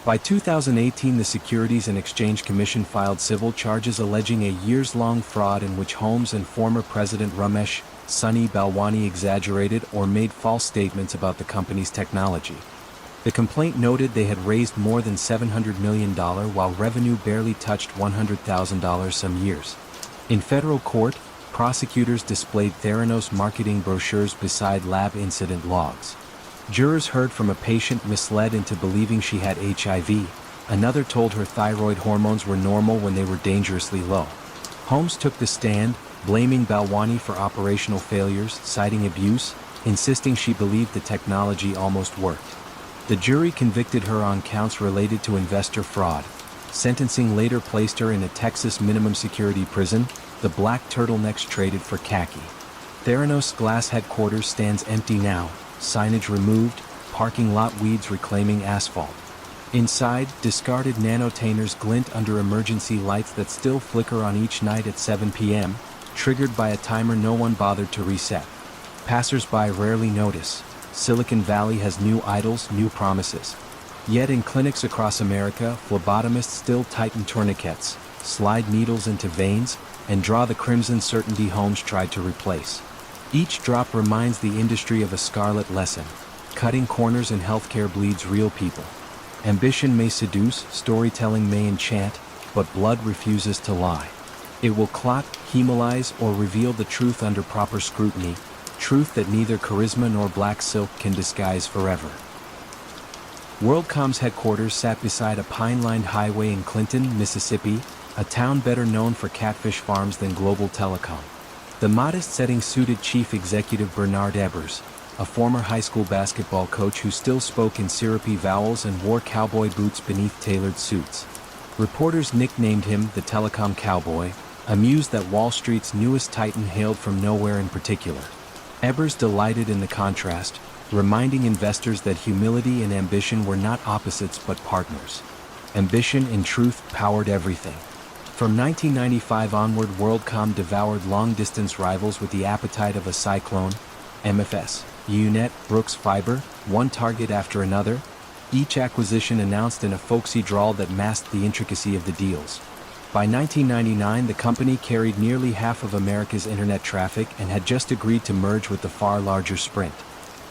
By 2018, the Securities and Exchange Commission filed civil charges alleging a years-long fraud in which Holmes and former President Ramesh Sunny Balwani exaggerated or made false statements about the company's technology. The complaint noted they had raised more than $700 million while revenue barely touched $100,000 some years. In federal court, prosecutors displayed Theranos marketing brochures beside lab incident logs. Jurors heard from a patient misled into believing she had HIV. Another told her thyroid hormones were normal when they were dangerously low. Holmes took the stand, blaming Balwani for operational failures, citing abuse, insisting she believed the technology almost worked. The jury convicted her on counts related to investor fraud. Sentencing later placed her in a Texas minimum security prison. The black turtlenecks traded for khaki. Theranos Glass headquarters stands empty now, signage removed, parking lot weeds reclaiming asphalt. Inside, discarded nanotainers glint under emergency lights that still flicker on each night at 7 p.m., triggered by a timer no one bothered to reset. Passers-by rarely notice. Silicon Valley has new idols, new promises. Yet in clinics across America, phlebotomists still tighten tourniquets, slide needles into veins, and draw the crimson certainty homes tried to replace. Each drop reminds the industry of a scarlet lesson. Cutting corners in healthcare bleeds real people. Ambition may seduce, storytelling may enchant, but blood refuses to lie. It will clot, hemolyze, or reveal the truth under proper scrutiny, truth that neither charisma nor black silk can disguise forever. WorldCom's headquarters sat beside a pine-lined highway in Clinton, Mississippi, a town better known for catfish farms than global telecom. The modest setting suited Chief Executive Bernard Ebbers, a former high school basketball coach who still spoke in syrupy vowels and wore cowboy boots beneath tailored suits. Reporters nicknamed him the Telecom Cowboy, amused that Wall Street's newest titan hailed from nowhere in particular. Ebbers delighted in the contrast, reminding investors that humility and ambition were not opposites but partners. Ambition, in truth, powered everything. From 1995 onward, WorldCom devoured long-distance rivals with the appetite of a cyclone. MFS, UNet, Brooks Fiber, one target after another, each acquisition announced in a folksy drawl that masked the intricacy of the deals. By 1999, the company carried nearly half of America's internet traffic and had just agreed to merge with the far larger Sprint.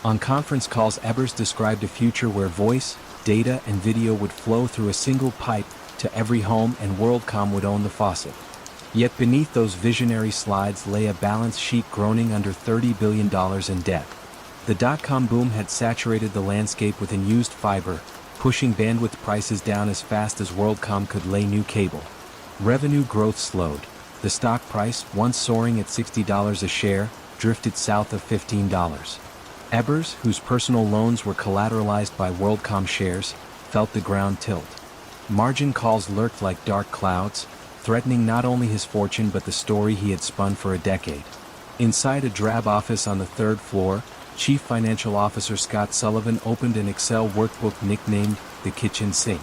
On conference calls, Ebbers described a future where voice, data, and video would flow through a single pipe to every home and WorldCom would own the faucet. Yet beneath those visionary slides lay a balance sheet groaning under $30 billion in debt. The dot-com boom had saturated the landscape with unused fiber, pushing bandwidth prices down as fast as WorldCom could lay new cable. Revenue growth slowed. The stock price, once soaring at $60 a share, drifted south of $15. Ebbers, whose personal loans were collateralized by WorldCom shares, felt the ground tilt. Margin calls lurked like dark clouds, threatening not only his fortune but the story he had spun for a decade. Inside a drab office on the third floor, Chief Financial Officer Scott Sullivan opened an Excel workbook nicknamed the Kitchen Sink.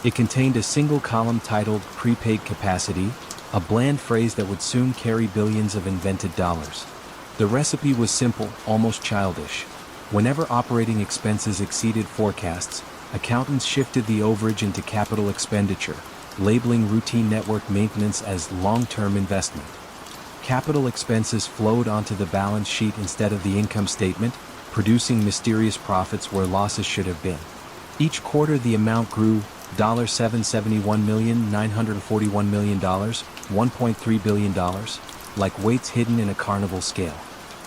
It contained a single column titled Prepaid Capacity, a bland phrase that would soon carry billions of invented dollars. The recipe was simple, almost childish. Whenever operating expenses exceeded forecasts, accountants shifted the overage into capital expenditure, labeling routine network maintenance as long-term investment. Capital expenses flowed onto the balance sheet instead of the income statement, producing mysterious profits where losses should have been. Each quarter the amount grew, $771,941,000, $1.3 billion, like weights hidden in a carnival scale.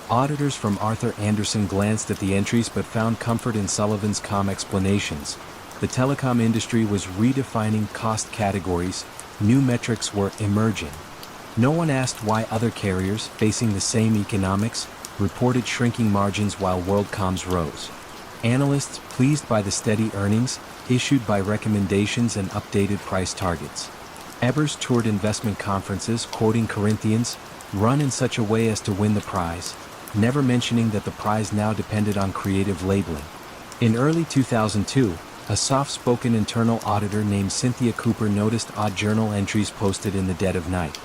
Auditors from Arthur Andersen glanced at the entries but found comfort in Sullivan's calm explanations. The telecom industry was redefining cost categories, new metrics were emerging. No one asked why other carriers, facing the same economics, reported shrinking margins while WorldCom's rose. Analysts, pleased by the steady earnings, issued by recommendations and updated price targets. Ebbers toured investment conferences, quoting Corinthians, "Run in such a way as to win the prize," never mentioning that the prize now depended on creative labeling. In early 2002, a soft-spoken internal auditor named Cynthia Cooper noticed odd journal entries posted in the dead of night.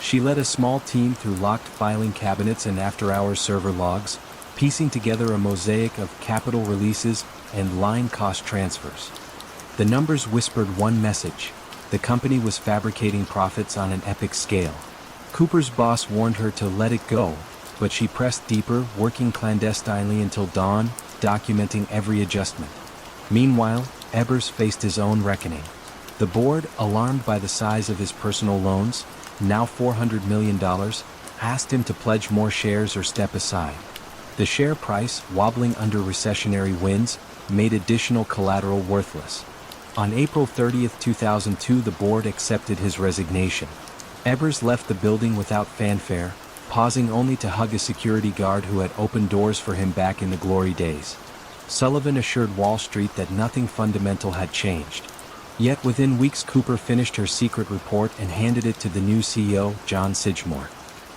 She led a small team through locked filing cabinets and after-hours server logs, piecing together a mosaic of capital releases and line cost transfers. The numbers whispered one message: the company was fabricating profits on an epic scale. Cooper's boss warned her to let it go, but she pressed deeper, working clandestinely until dawn, documenting every adjustment. Meanwhile, Ebbers faced his own reckoning. The board, alarmed by the size of his personal loans, now $400 million, asked him to pledge more shares or step aside. The share price, wobbling under recessionary winds, made additional collateral worthless. On April 30, 2002, the board accepted his resignation. Ebbers left the building without fanfare, pausing only to hug a security guard who had opened doors for him back in the glory days. Sullivan assured Wall Street that nothing fundamental had changed. Yet within weeks, Cooper finished her secret report and handed it to the new CEO, John Sidgmore.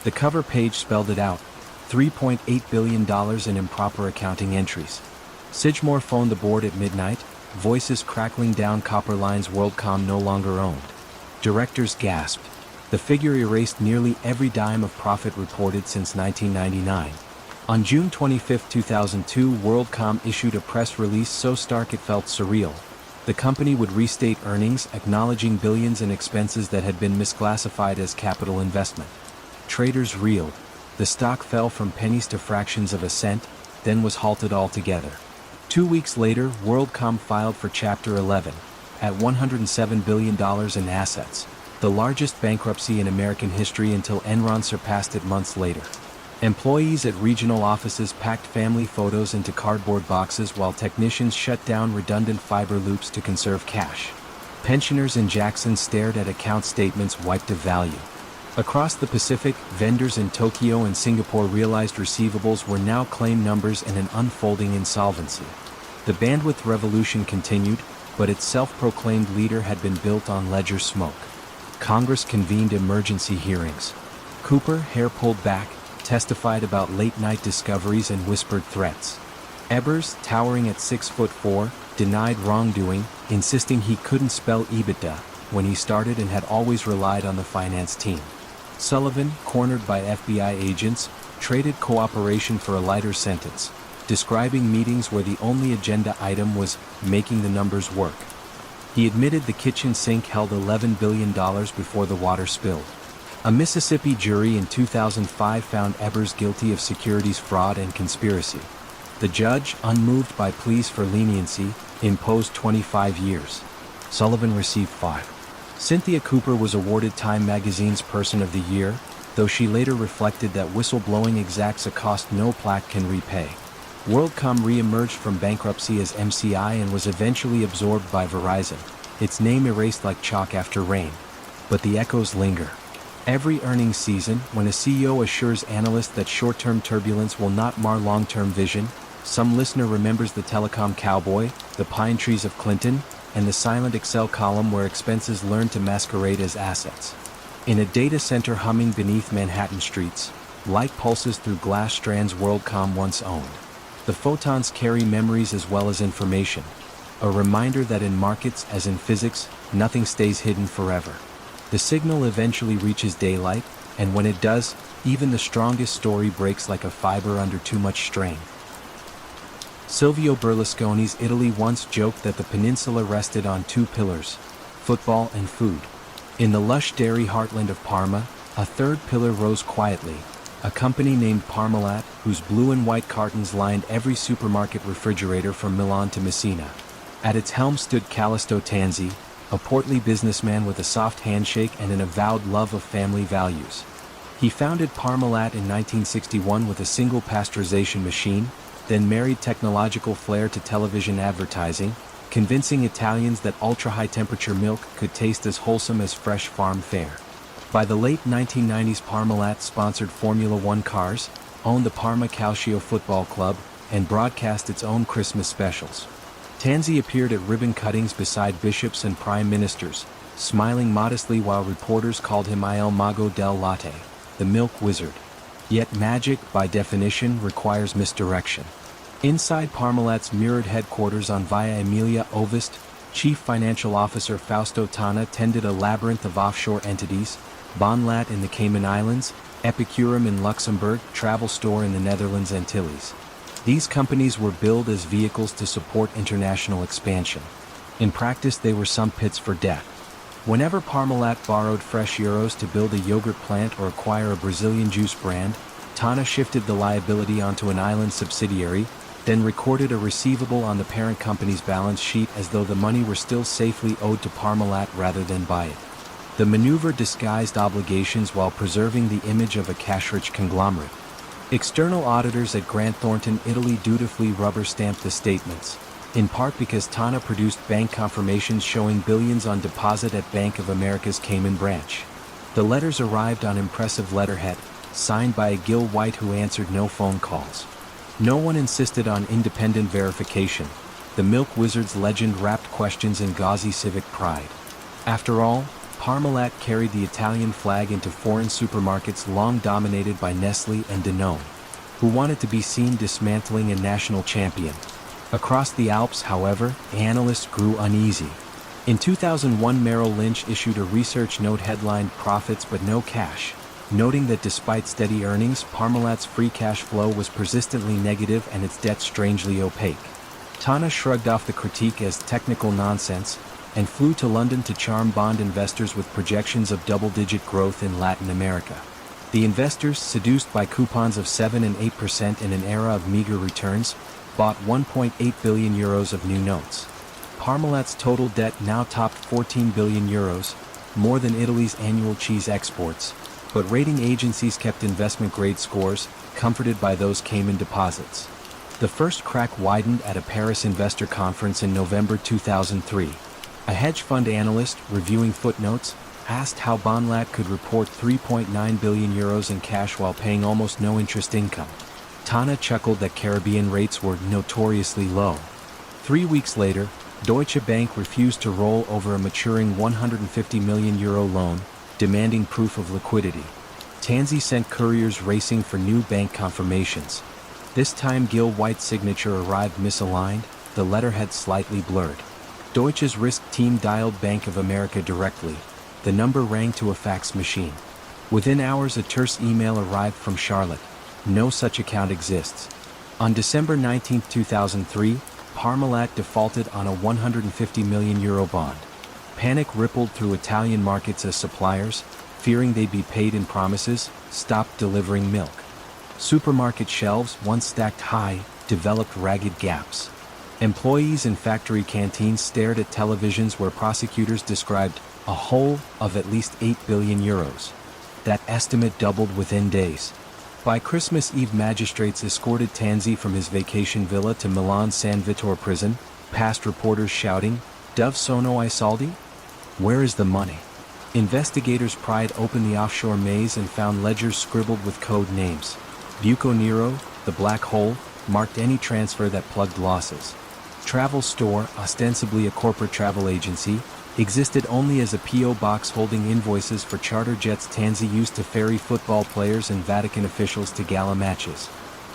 The cover page spelled it out: $3.8 billion in improper accounting entries. Sidgmore phoned the board at midnight, voices crackling down copper lines WorldCom no longer owned. Directors gasped. The figure erased nearly every dime of profit reported since 1999. On June 25, 2002, WorldCom issued a press release so stark it felt surreal. The company would restate earnings, acknowledging billions in expenses that had been misclassified as capital investment. Traders reeled. The stock fell from pennies to fractions of a cent, then was halted altogether. 2 weeks later, WorldCom filed for Chapter 11, at $107 billion in assets, the largest bankruptcy in American history until Enron surpassed it months later. Employees at regional offices packed family photos into cardboard boxes while technicians shut down redundant fiber loops to conserve cash. Pensioners in Jackson stared at account statements wiped of value. Across the Pacific, vendors in Tokyo and Singapore realized receivables were now claim numbers in an unfolding insolvency. The bandwidth revolution continued, but its self-proclaimed leader had been built on ledger smoke. Congress convened emergency hearings. Cooper, hair pulled back, testified about late-night discoveries and whispered threats. Ebers, towering at 6'4", denied wrongdoing, insisting he couldn't spell EBITDA when he started and had always relied on the finance team. Sullivan, cornered by FBI agents, traded cooperation for a lighter sentence, describing meetings where the only agenda item was making the numbers work. He admitted the kitchen sink held $11 billion before the water spilled. A Mississippi jury in 2005 found Ebers guilty of securities fraud and conspiracy. The judge, unmoved by pleas for leniency, imposed 25 years. Sullivan received 5. Cynthia Cooper was awarded Time magazine's Person of the Year, though she later reflected that whistleblowing exacts a cost no plaque can repay. WorldCom re-emerged from bankruptcy as MCI and was eventually absorbed by Verizon, its name erased like chalk after rain. But the echoes linger. Every earnings season, when a CEO assures analysts that short-term turbulence will not mar long-term vision, some listener remembers the telecom cowboy, the pine trees of Clinton, and the silent Excel column where expenses learned to masquerade as assets. In a data center humming beneath Manhattan streets, light pulses through glass strands WorldCom once owned. The photons carry memories as well as information, a reminder that in markets, as in physics, nothing stays hidden forever. The signal eventually reaches daylight, and when it does, even the strongest story breaks like a fiber under too much strain. Silvio Berlusconi's Italy once joked that the peninsula rested on 2 pillars: football and food. In the lush dairy heartland of Parma, a third pillar rose quietly, a company named Parmalat, whose blue and white cartons lined every supermarket refrigerator from Milan to Messina. At its helm stood Callisto Tanzi, a portly businessman with a soft handshake and an avowed love of family values. He founded Parmalat in 1961 with a single pasteurization machine, then married technological flair to television advertising, convincing Italians that ultra-high temperature milk could taste as wholesome as fresh farm fare. By the late 1990s, Parmalat sponsored Formula One cars, owned the Parma Calcio football club, and broadcast its own Christmas specials. Tanzi appeared at ribbon cuttings beside bishops and prime ministers, smiling modestly while reporters called him Il Mago del Latte, the milk wizard. Yet magic, by definition, requires misdirection. Inside Parmalat's mirrored headquarters on Via Emilia Ovest, Chief Financial Officer Fausto Tana tended a labyrinth of offshore entities: Bonlat in the Cayman Islands, Epicurum in Luxembourg, Travel Store in the Netherlands Antilles. These companies were billed as vehicles to support international expansion. In practice, they were some pits for death. Whenever Parmalat borrowed fresh euros to build a yogurt plant or acquire a Brazilian juice brand, Tana shifted the liability onto an island subsidiary, then recorded a receivable on the parent company's balance sheet as though the money were still safely owed to Parmalat rather than by it. The maneuver disguised obligations while preserving the image of a cash-rich conglomerate. External auditors at Grant Thornton, Italy dutifully rubber-stamped the statements, in part because Tana produced bank confirmations showing billions on deposit at Bank of America's Cayman branch. The letters arrived on impressive letterhead, signed by a Gil White who answered no phone calls. No one insisted on independent verification. The milk wizard's legend wrapped questions in gauzy civic pride. After all, Parmalat carried the Italian flag into foreign supermarkets long dominated by Nestlé and Danone, who wanted to be seen dismantling a national champion. Across the Alps, however, analysts grew uneasy. In 2001, Merrill Lynch issued a research note headlined "Profits but no cash," noting that despite steady earnings, Parmalat's free cash flow was persistently negative and its debt strangely opaque. Tana shrugged off the critique as technical nonsense and flew to London to charm bond investors with projections of double-digit growth in Latin America. The investors, seduced by coupons of 7 and 8% in an era of meager returns, bought 1.8 billion euros of new notes. Parmalat's total debt now topped 14 billion euros, more than Italy's annual cheese exports, but rating agencies kept investment-grade scores, comforted by those Cayman deposits. The first crack widened at a Paris investor conference in November 2003. A hedge fund analyst, reviewing footnotes, asked how Parmalat could report 3.9 billion euros in cash while paying almost no interest income. Tana chuckled that Caribbean rates were notoriously low. 3 weeks later, Deutsche Bank refused to roll over a maturing 150 million euro loan, demanding proof of liquidity. Tanzi sent couriers racing for new bank confirmations. This time Gil White's signature arrived misaligned, the letterhead slightly blurred. Deutsche's risk team dialed Bank of America directly. The number rang to a fax machine. Within hours, a terse email arrived from Charlotte. No such account exists. On December 19, 2003, Parmalat defaulted on a 150 million euro bond. Panic rippled through Italian markets as suppliers, fearing they'd be paid in promises, stopped delivering milk. Supermarket shelves, once stacked high, developed ragged gaps. Employees in factory canteens stared at televisions where prosecutors described a hole of at least 8 billion euros. That estimate doubled within days. By Christmas Eve, magistrates escorted Tanzi from his vacation villa to Milan's San Vittore prison, past reporters shouting, "Dove sono I soldi?" Where is the money? Investigators pried open the offshore maze and found ledgers scribbled with code names. Buco Nero, the black hole, marked any transfer that plugged losses. Travel Store, ostensibly a corporate travel agency, existed only as a P.O. box holding invoices for charter jets Tanzi used to ferry football players and Vatican officials to gala matches.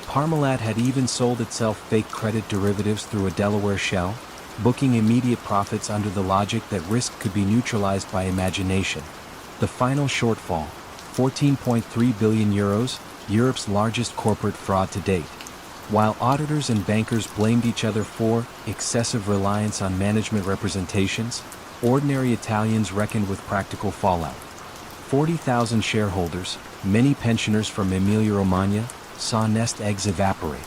Parmalat had even sold itself fake credit derivatives through a Delaware shell, booking immediate profits under the logic that risk could be neutralized by imagination. The final shortfall, 14.3 billion euros, Europe's largest corporate fraud to date. While auditors and bankers blamed each other for excessive reliance on management representations, ordinary Italians reckoned with practical fallout. 40,000 shareholders, many pensioners from Emilia-Romagna, saw nest eggs evaporate.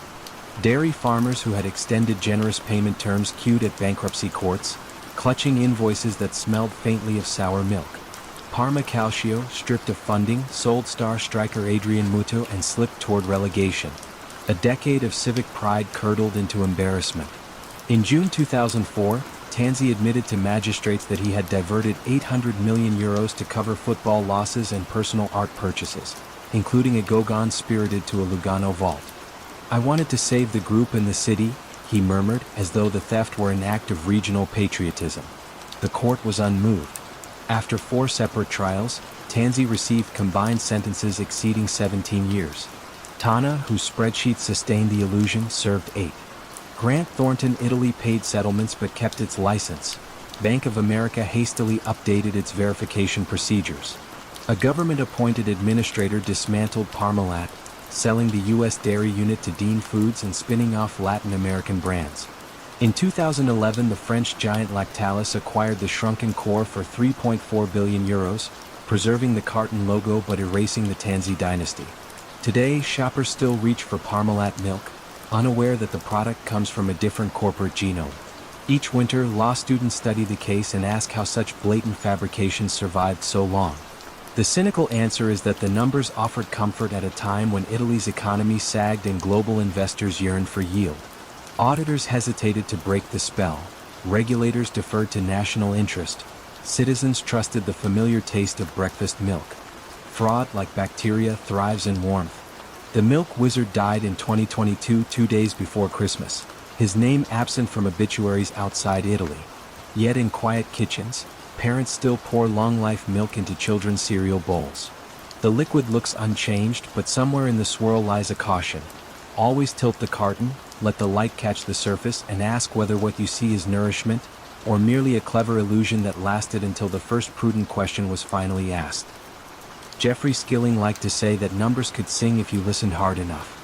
Dairy farmers who had extended generous payment terms queued at bankruptcy courts, clutching invoices that smelled faintly of sour milk. Parma Calcio, stripped of funding, sold star striker Adrian Muto and slipped toward relegation. A decade of civic pride curdled into embarrassment. In June 2004, Tanzi admitted to magistrates that he had diverted 800 million euros to cover football losses and personal art purchases, including a Gauguin spirited to a Lugano vault. "I wanted to save the group and the city," he murmured, as though the theft were an act of regional patriotism. The court was unmoved. After 4 separate trials, Tanzi received combined sentences exceeding 17 years. Tana, whose spreadsheet sustained the illusion, served 8. Grant Thornton, Italy paid settlements but kept its license. Bank of America hastily updated its verification procedures. A government-appointed administrator dismantled Parmalat, selling the U.S. dairy unit to Dean Foods and spinning off Latin American brands. In 2011, the French giant Lactalis acquired the shrunken core for 3.4 billion euros, preserving the carton logo but erasing the Tanzi dynasty. Today, shoppers still reach for Parmalat milk, unaware that the product comes from a different corporate genome. Each winter, law students study the case and ask how such blatant fabrications survived so long. The cynical answer is that the numbers offered comfort at a time when Italy's economy sagged and global investors yearned for yield. Auditors hesitated to break the spell, regulators deferred to national interest, citizens trusted the familiar taste of breakfast milk. Fraud, like bacteria, thrives in warmth. The milk wizard died in 2022, 2 days before Christmas, his name absent from obituaries outside Italy. Yet in quiet kitchens, parents still pour long-life milk into children's cereal bowls. The liquid looks unchanged, but somewhere in the swirl lies a caution. Always tilt the carton, let the light catch the surface, and ask whether what you see is nourishment, or merely a clever illusion that lasted until the first prudent question was finally asked. Jeffrey Skilling liked to say that numbers could sing if you listened hard enough.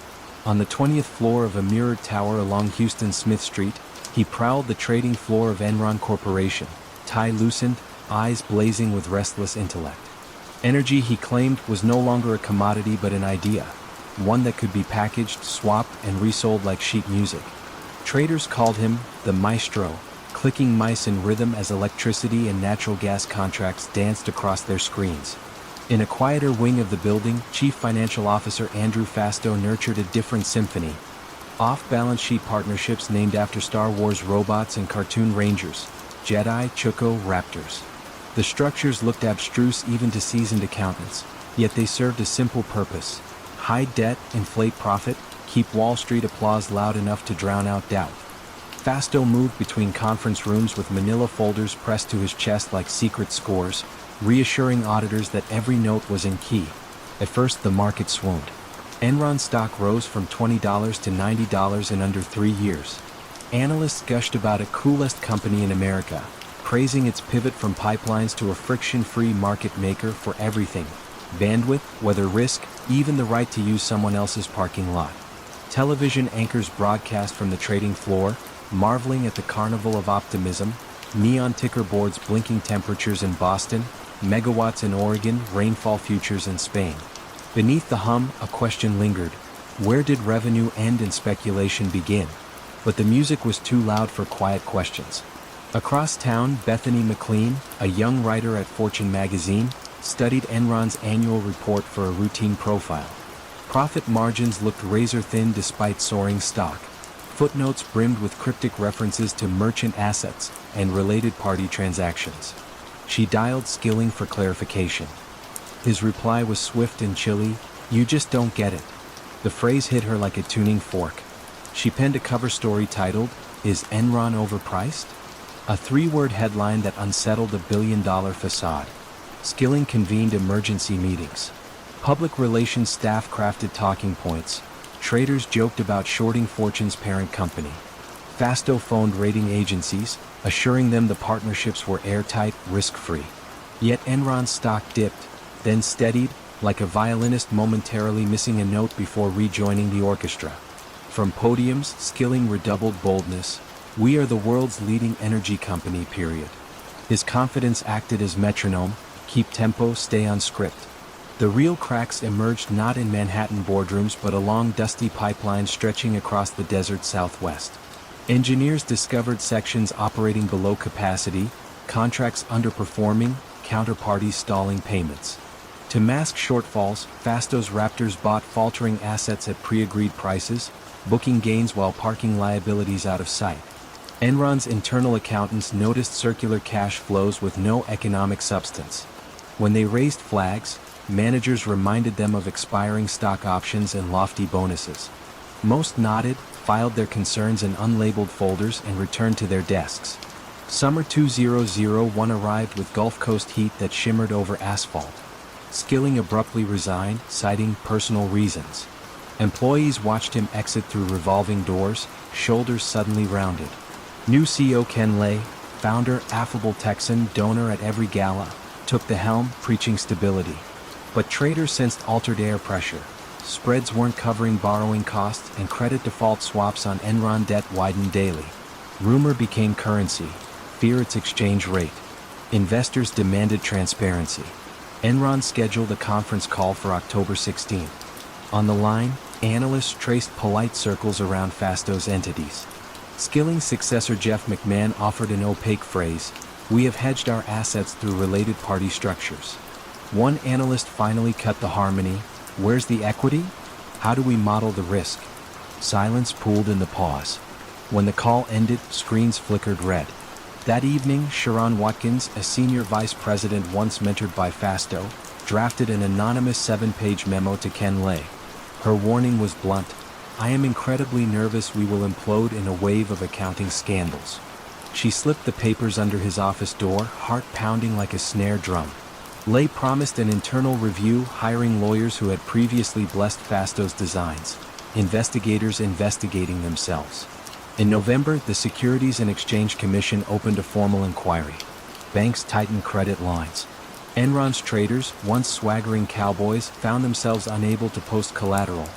On the 20th floor of a mirrored tower along Houston Smith Street, he prowled the trading floor of Enron Corporation, tie loosened, eyes blazing with restless intellect. Energy, he claimed, was no longer a commodity but an idea, one that could be packaged, swapped, and resold like sheet music. Traders called him the maestro, clicking mice in rhythm as electricity and natural gas contracts danced across their screens. In a quieter wing of the building, Chief Financial Officer Andrew Fastow nurtured a different symphony. Off-balance sheet partnerships named after Star Wars robots and cartoon rangers, Jedi, Choco, Raptors. The structures looked abstruse even to seasoned accountants, yet they served a simple purpose: hide debt, inflate profit, keep Wall Street applause loud enough to drown out doubt. Fastow moved between conference rooms with manila folders pressed to his chest like secret scores, reassuring auditors that every note was in key. At first the market swooned. Enron stock rose from $20 to $90 in under 3 years. Analysts gushed about a coolest company in America, praising its pivot from pipelines to a friction-free market maker for everything: bandwidth, weather risk, even the right to use someone else's parking lot. Television anchors broadcast from the trading floor, marveling at the carnival of optimism, neon ticker boards blinking temperatures in Boston, megawatts in Oregon, rainfall futures in Spain. Beneath the hum, a question lingered: where did revenue end and speculation begin? But the music was too loud for quiet questions. Across town, Bethany McLean, a young writer at Fortune magazine, studied Enron's annual report for a routine profile. Profit margins looked razor-thin despite soaring stock. Footnotes brimmed with cryptic references to merchant assets and related party transactions. She dialed Skilling for clarification. His reply was swift and chilly: "You just don't get it." The phrase hit her like a tuning fork. She penned a cover story titled, "Is Enron Overpriced?" A 3-word headline that unsettled a billion-dollar facade. Skilling convened emergency meetings. Public relations staff crafted talking points. Traders joked about shorting Fortune's parent company. Fastow phoned rating agencies, assuring them the partnerships were airtight, risk-free. Yet Enron's stock dipped, then steadied, like a violinist momentarily missing a note before rejoining the orchestra. From podiums, Skilling redoubled boldness: "We are the world's leading energy company, period." His confidence acted as metronome: keep tempo, stay on script. The real cracks emerged not in Manhattan boardrooms but along dusty pipelines stretching across the desert Southwest. Engineers discovered sections operating below capacity, contracts underperforming, counterparties stalling payments. To mask shortfalls, Fastow's Raptors bought faltering assets at pre-agreed prices, booking gains while parking liabilities out of sight. Enron's internal accountants noticed circular cash flows with no economic substance. When they raised flags, managers reminded them of expiring stock options and lofty bonuses. Most nodded, filed their concerns in unlabeled folders, and returned to their desks. Summer 2001 arrived with Gulf Coast heat that shimmered over asphalt. Skilling abruptly resigned, citing personal reasons. Employees watched him exit through revolving doors, shoulders suddenly rounded. New CEO Ken Lay, founder, affable Texan, donor at every gala, took the helm, preaching stability. But traders sensed altered air pressure. Spreads weren't covering borrowing costs, and credit default swaps on Enron debt widened daily. Rumor became currency, fear its exchange rate. Investors demanded transparency. Enron scheduled a conference call for October 16. On the line, analysts traced polite circles around Fastow's entities. Skilling's successor Jeff McMahon offered an opaque phrase: "We have hedged our assets through related party structures." One analyst finally cut the harmony: "Where's the equity? How do we model the risk?" Silence pooled in the pause. When the call ended, screens flickered red. That evening, Sharon Watkins, a senior vice president once mentored by Fastow, drafted an anonymous 7-page memo to Ken Lay. Her warning was blunt: "I am incredibly nervous we will implode in a wave of accounting scandals." She slipped the papers under his office door, heart pounding like a snare drum. Lay promised an internal review, hiring lawyers who had previously blessed Fastow's designs. investigators investigating themselves. In November, the Securities and Exchange Commission opened a formal inquiry. Banks tightened credit lines. Enron's traders, once swaggering cowboys, found themselves unable to post collateral.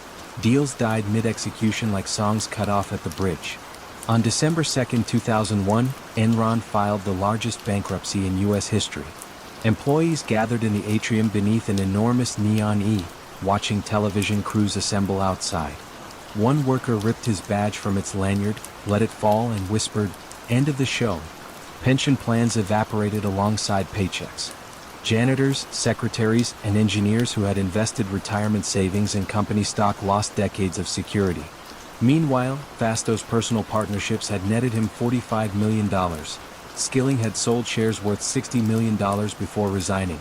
Deals died mid-execution like songs cut off at the bridge. On December 2, 2001, Enron filed the largest bankruptcy in U.S. history. Employees gathered in the atrium beneath an enormous neon E, watching television crews assemble outside. One worker ripped his badge from its lanyard, let it fall, and whispered, "End of the show." Pension plans evaporated alongside paychecks. Janitors, secretaries, and engineers who had invested retirement savings in company stock lost decades of security. Meanwhile, Fasto's personal partnerships had netted him $45 million. Skilling had sold shares worth $60 million before resigning.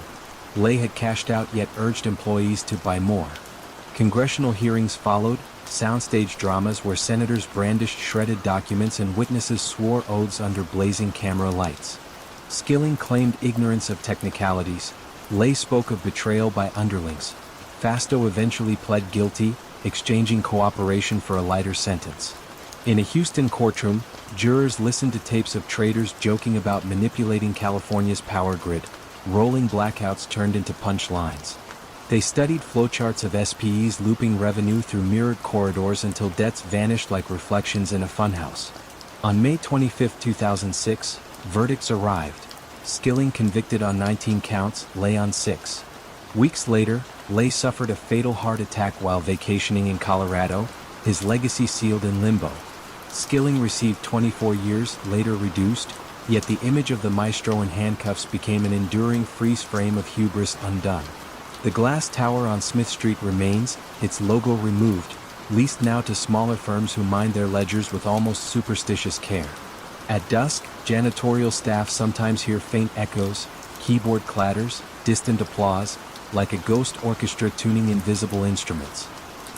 Lay had cashed out yet urged employees to buy more. Congressional hearings followed, soundstage dramas where senators brandished shredded documents and witnesses swore oaths under blazing camera lights. Skilling claimed ignorance of technicalities. Lay spoke of betrayal by underlings. Fasto eventually pled guilty, exchanging cooperation for a lighter sentence. In a Houston courtroom, jurors listened to tapes of traders joking about manipulating California's power grid. Rolling blackouts turned into punchlines. They studied flowcharts of SPEs looping revenue through mirrored corridors until debts vanished like reflections in a funhouse. On May 25, 2006, verdicts arrived. Skilling convicted on 19 counts, Lay on 6. Weeks later, Lay suffered a fatal heart attack while vacationing in Colorado, his legacy sealed in limbo. Skilling received 24 years, later reduced, yet the image of the maestro in handcuffs became an enduring freeze frame of hubris undone. The glass tower on Smith Street remains, its logo removed, leased now to smaller firms who mind their ledgers with almost superstitious care. At dusk, janitorial staff sometimes hear faint echoes, keyboard clatters, distant applause, like a ghost orchestra tuning invisible instruments.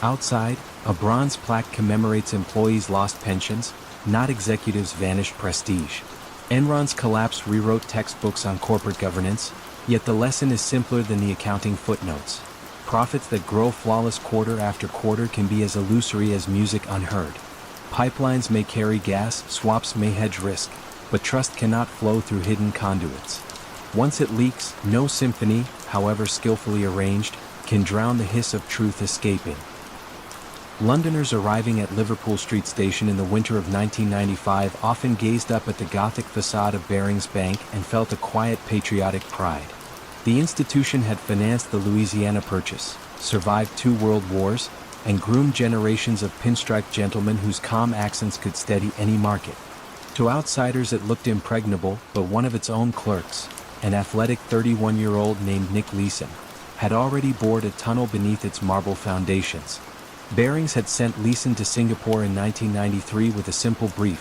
Outside, a bronze plaque commemorates employees' lost pensions, not executives' vanished prestige. Enron's collapse rewrote textbooks on corporate governance, yet the lesson is simpler than the accounting footnotes. Profits that grow flawless quarter after quarter can be as illusory as music unheard. Pipelines may carry gas, swaps may hedge risk, but trust cannot flow through hidden conduits. Once it leaks, no symphony, however skillfully arranged, can drown the hiss of truth escaping. Londoners arriving at Liverpool Street Station in the winter of 1995 often gazed up at the Gothic facade of Barings Bank and felt a quiet patriotic pride. The institution had financed the Louisiana Purchase, survived 2 world wars, and groomed generations of pinstripe gentlemen whose calm accents could steady any market. To outsiders it looked impregnable, but one of its own clerks, an athletic 31-year-old named Nick Leeson, had already bored a tunnel beneath its marble foundations. Barings had sent Leeson to Singapore in 1993 with a simple brief: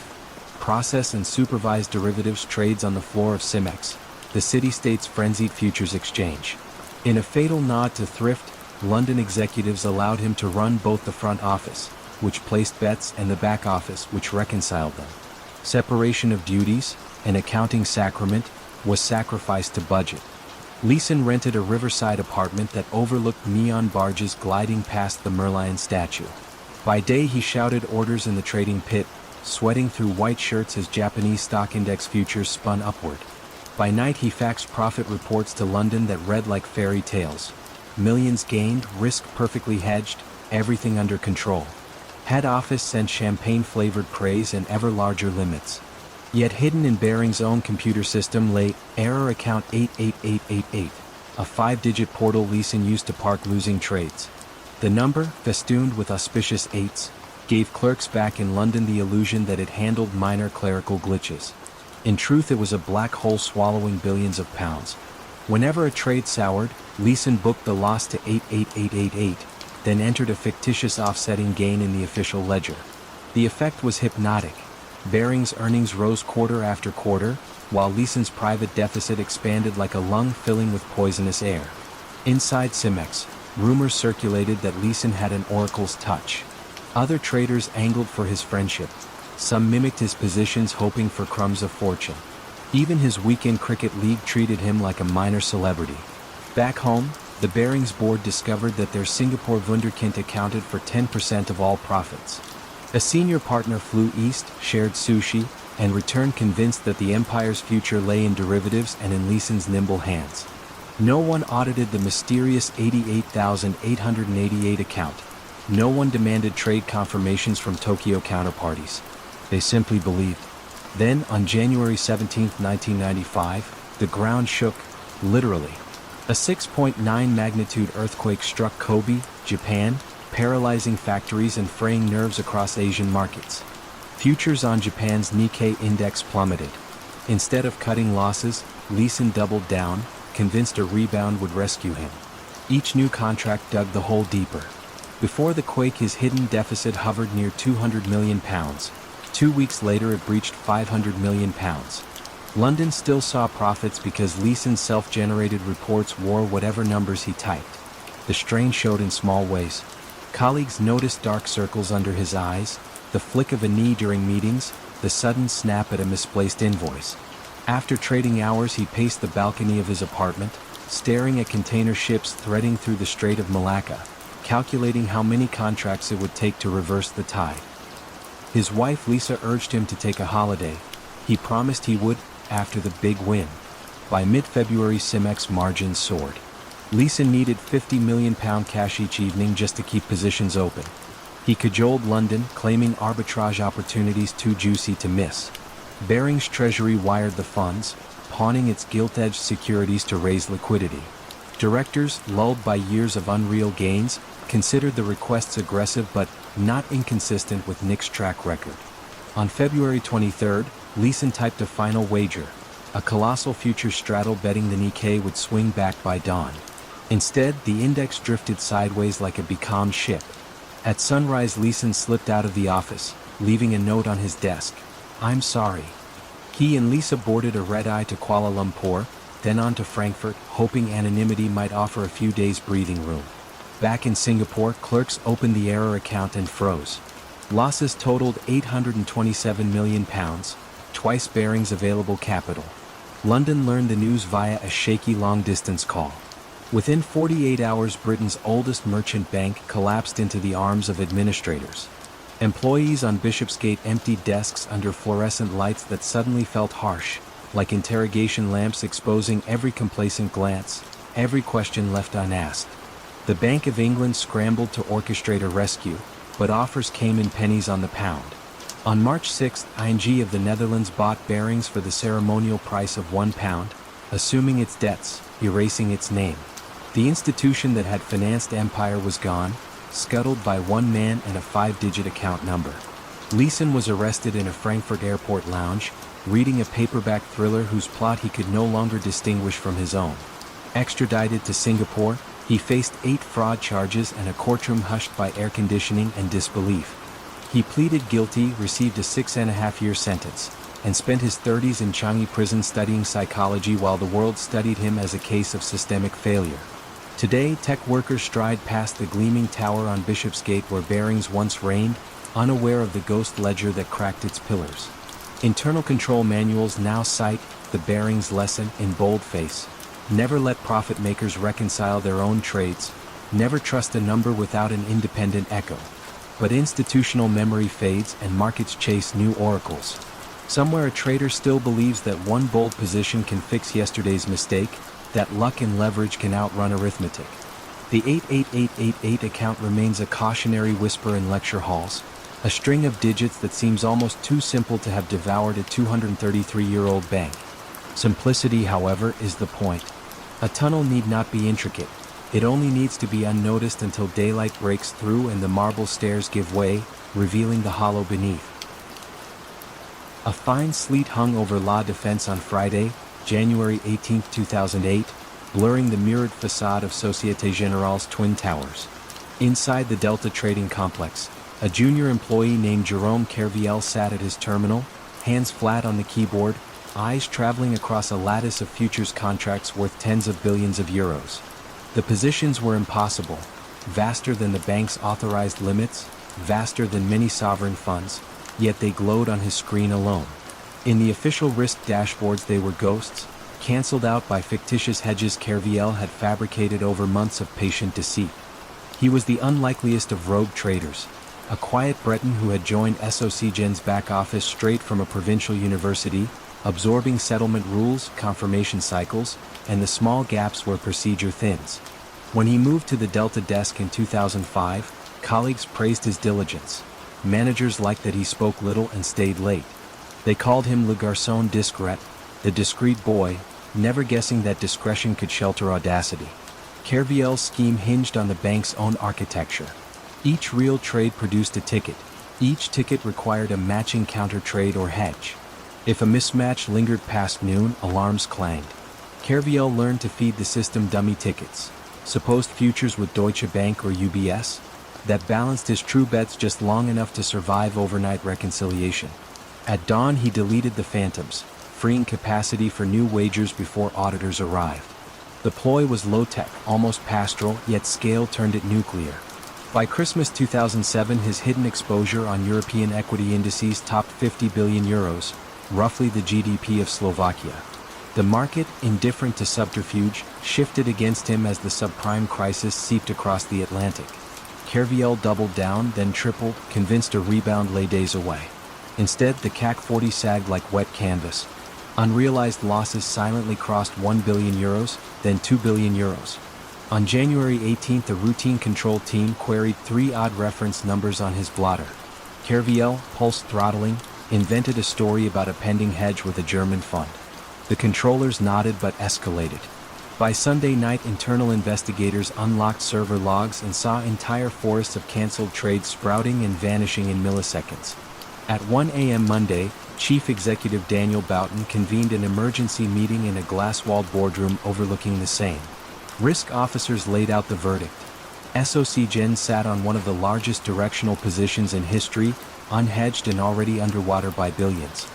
process and supervise derivatives trades on the floor of Cimex, the city-state's frenzied futures exchange. In a fatal nod to thrift, London executives allowed him to run both the front office, which placed bets, and the back office, which reconciled them. Separation of duties, an accounting sacrament, was sacrificed to budget. Leeson rented a riverside apartment that overlooked neon barges gliding past the Merlion statue. By day he shouted orders in the trading pit, sweating through white shirts as Japanese stock index futures spun upward. By night he faxed profit reports to London that read like fairy tales. Millions gained, risk perfectly hedged, everything under control. Head office sent champagne-flavored praise and ever larger limits. Yet hidden in Barings' own computer system lay error account 88888, a 5-digit portal Leeson used to park losing trades. The number, festooned with auspicious 8s, gave clerks back in London the illusion that it handled minor clerical glitches. In truth it was a black hole swallowing billions of pounds. Whenever a trade soured, Leeson booked the loss to 88888, then entered a fictitious offsetting gain in the official ledger. The effect was hypnotic. Barings' earnings rose quarter after quarter, while Leeson's private deficit expanded like a lung filling with poisonous air. Inside Cimex, rumors circulated that Leeson had an oracle's touch. Other traders angled for his friendship. Some mimicked his positions hoping for crumbs of fortune. Even his weekend cricket league treated him like a minor celebrity. Back home, The Barings board discovered that their Singapore wunderkind accounted for 10% of all profits. A senior partner flew east, shared sushi, and returned convinced that the empire's future lay in derivatives and in Leeson's nimble hands. No one audited the mysterious 88,888 account. No one demanded trade confirmations from Tokyo counterparties. They simply believed. Then, on January 17, 1995, the ground shook, literally. A 6.9 magnitude earthquake struck Kobe, Japan, paralyzing factories and fraying nerves across Asian markets. Futures on Japan's Nikkei index plummeted. Instead of cutting losses, Leeson doubled down, convinced a rebound would rescue him. Each new contract dug the hole deeper. Before the quake, his hidden deficit hovered near £200 million. 2 weeks later it breached £500 million. London still saw profits because Leeson's self-generated reports wore whatever numbers he typed. The strain showed in small ways. Colleagues noticed dark circles under his eyes, the flick of a knee during meetings, the sudden snap at a misplaced invoice. After trading hours he paced the balcony of his apartment, staring at container ships threading through the Strait of Malacca, calculating how many contracts it would take to reverse the tide. His wife Lisa urged him to take a holiday. He promised he would, after the big win. By mid-February Cimex margins soared. Leeson needed £50 million cash each evening just to keep positions open. He cajoled London, claiming arbitrage opportunities too juicy to miss. Barings Treasury wired the funds, pawning its gilt-edged securities to raise liquidity. Directors, lulled by years of unreal gains, considered the requests aggressive but not inconsistent with Nick's track record. On February 23, Leeson typed a final wager. A colossal future straddle betting the Nikkei would swing back by dawn. Instead, the index drifted sideways like a becalmed ship. At sunrise, Leeson slipped out of the office, leaving a note on his desk. "I'm sorry." He and Lisa boarded a red-eye to Kuala Lumpur, then on to Frankfurt, hoping anonymity might offer a few days' breathing room. Back in Singapore, clerks opened the error account and froze. Losses totaled £827 million, twice Barings' available capital. London learned the news via a shaky long-distance call. Within 48 hours, Britain's oldest merchant bank collapsed into the arms of administrators. Employees on Bishopsgate emptied desks under fluorescent lights that suddenly felt harsh, like interrogation lamps exposing every complacent glance, every question left unasked. The Bank of England scrambled to orchestrate a rescue, but offers came in pennies on the pound. On March 6, ING of the Netherlands bought Barings for the ceremonial price of £1, assuming its debts, erasing its name. The institution that had financed Empire was gone, scuttled by one man and a 5-digit account number. Leeson was arrested in a Frankfurt airport lounge, reading a paperback thriller whose plot he could no longer distinguish from his own. Extradited to Singapore, he faced 8 fraud charges and a courtroom hushed by air conditioning and disbelief. He pleaded guilty, received a 6.5-year sentence, and spent his 30s in Changi prison studying psychology while the world studied him as a case of systemic failure. Today, tech workers stride past the gleaming tower on Bishopsgate where Barings once reigned, unaware of the ghost ledger that cracked its pillars. Internal control manuals now cite the Barings lesson in boldface. Never let profit makers reconcile their own trades. Never trust a number without an independent echo. But institutional memory fades and markets chase new oracles. Somewhere a trader still believes that one bold position can fix yesterday's mistake, that luck and leverage can outrun arithmetic. The 88888 account remains a cautionary whisper in lecture halls, a string of digits that seems almost too simple to have devoured a 233-year-old bank. Simplicity, however, is the point. A tunnel need not be intricate. It only needs to be unnoticed until daylight breaks through and the marble stairs give way, revealing the hollow beneath. A fine sleet hung over La Défense on Friday, January 18, 2008, blurring the mirrored facade of Société Générale's twin towers. Inside the Delta Trading Complex, a junior employee named Jerome Kerviel sat at his terminal, hands flat on the keyboard, eyes traveling across a lattice of futures contracts worth tens of billions of euros. The positions were impossible, vaster than the bank's authorized limits, vaster than many sovereign funds, yet they glowed on his screen alone. In the official risk dashboards they were ghosts, cancelled out by fictitious hedges Kerviel had fabricated over months of patient deceit. He was the unlikeliest of rogue traders, a quiet Breton who had joined SOCGen's back office straight from a provincial university, absorbing settlement rules, confirmation cycles, and the small gaps where procedure thins. When he moved to the Delta desk in 2005, colleagues praised his diligence. Managers liked that he spoke little and stayed late. They called him le garçon discret, the discreet boy, never guessing that discretion could shelter audacity. Kerviel's scheme hinged on the bank's own architecture. Each real trade produced a ticket. Each ticket required a matching counter trade or hedge. If a mismatch lingered past noon, alarms clanged. Kerviel learned to feed the system dummy tickets. Supposed futures with Deutsche Bank or UBS? That balanced his true bets just long enough to survive overnight reconciliation. At dawn he deleted the phantoms, freeing capacity for new wagers before auditors arrived. The ploy was low-tech, almost pastoral, yet scale turned it nuclear. By Christmas 2007 his hidden exposure on European equity indices topped 50 billion euros, roughly the GDP of Slovakia. The market, indifferent to subterfuge, shifted against him as the subprime crisis seeped across the Atlantic. Kerviel doubled down, then tripled, convinced a rebound lay days away. Instead, the CAC 40 sagged like wet canvas. Unrealized losses silently crossed 1 billion euros, then 2 billion euros. On January 18, a routine control team queried 3 odd reference numbers on his blotter. Kerviel, pulse throttling, invented a story about a pending hedge with a German fund. The controllers nodded but escalated. By Sunday night, internal investigators unlocked server logs and saw entire forests of cancelled trades sprouting and vanishing in milliseconds. At 1 a.m. Monday, Chief Executive Daniel Boughton convened an emergency meeting in a glass-walled boardroom overlooking the Seine. Risk officers laid out the verdict. SOCGen sat on one of the largest directional positions in history, unhedged and already underwater by billions.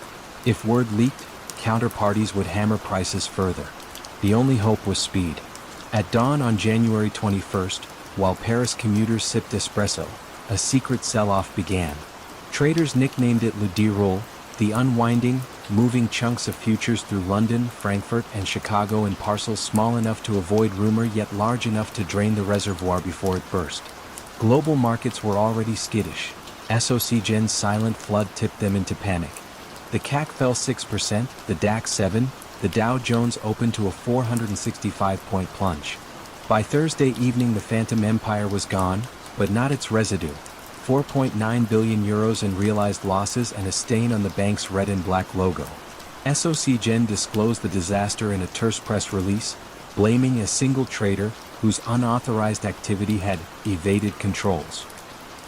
If word leaked, counterparties would hammer prices further. The only hope was speed. At dawn on January 21st, while Paris commuters sipped espresso, a secret sell-off began. Traders nicknamed it le déroulé, the unwinding, moving chunks of futures through London, Frankfurt, and Chicago in parcels small enough to avoid rumor yet large enough to drain the reservoir before it burst. Global markets were already skittish. SOCGen's silent flood tipped them into panic. The CAC fell 6%, the DAX 7%, the Dow Jones opened to a 465-point plunge. By Thursday evening the Phantom Empire was gone, but not its residue. 4.9 billion euros in realized losses and a stain on the bank's red and black logo. SOCGen disclosed the disaster in a terse press release, blaming a single trader whose unauthorized activity had evaded controls.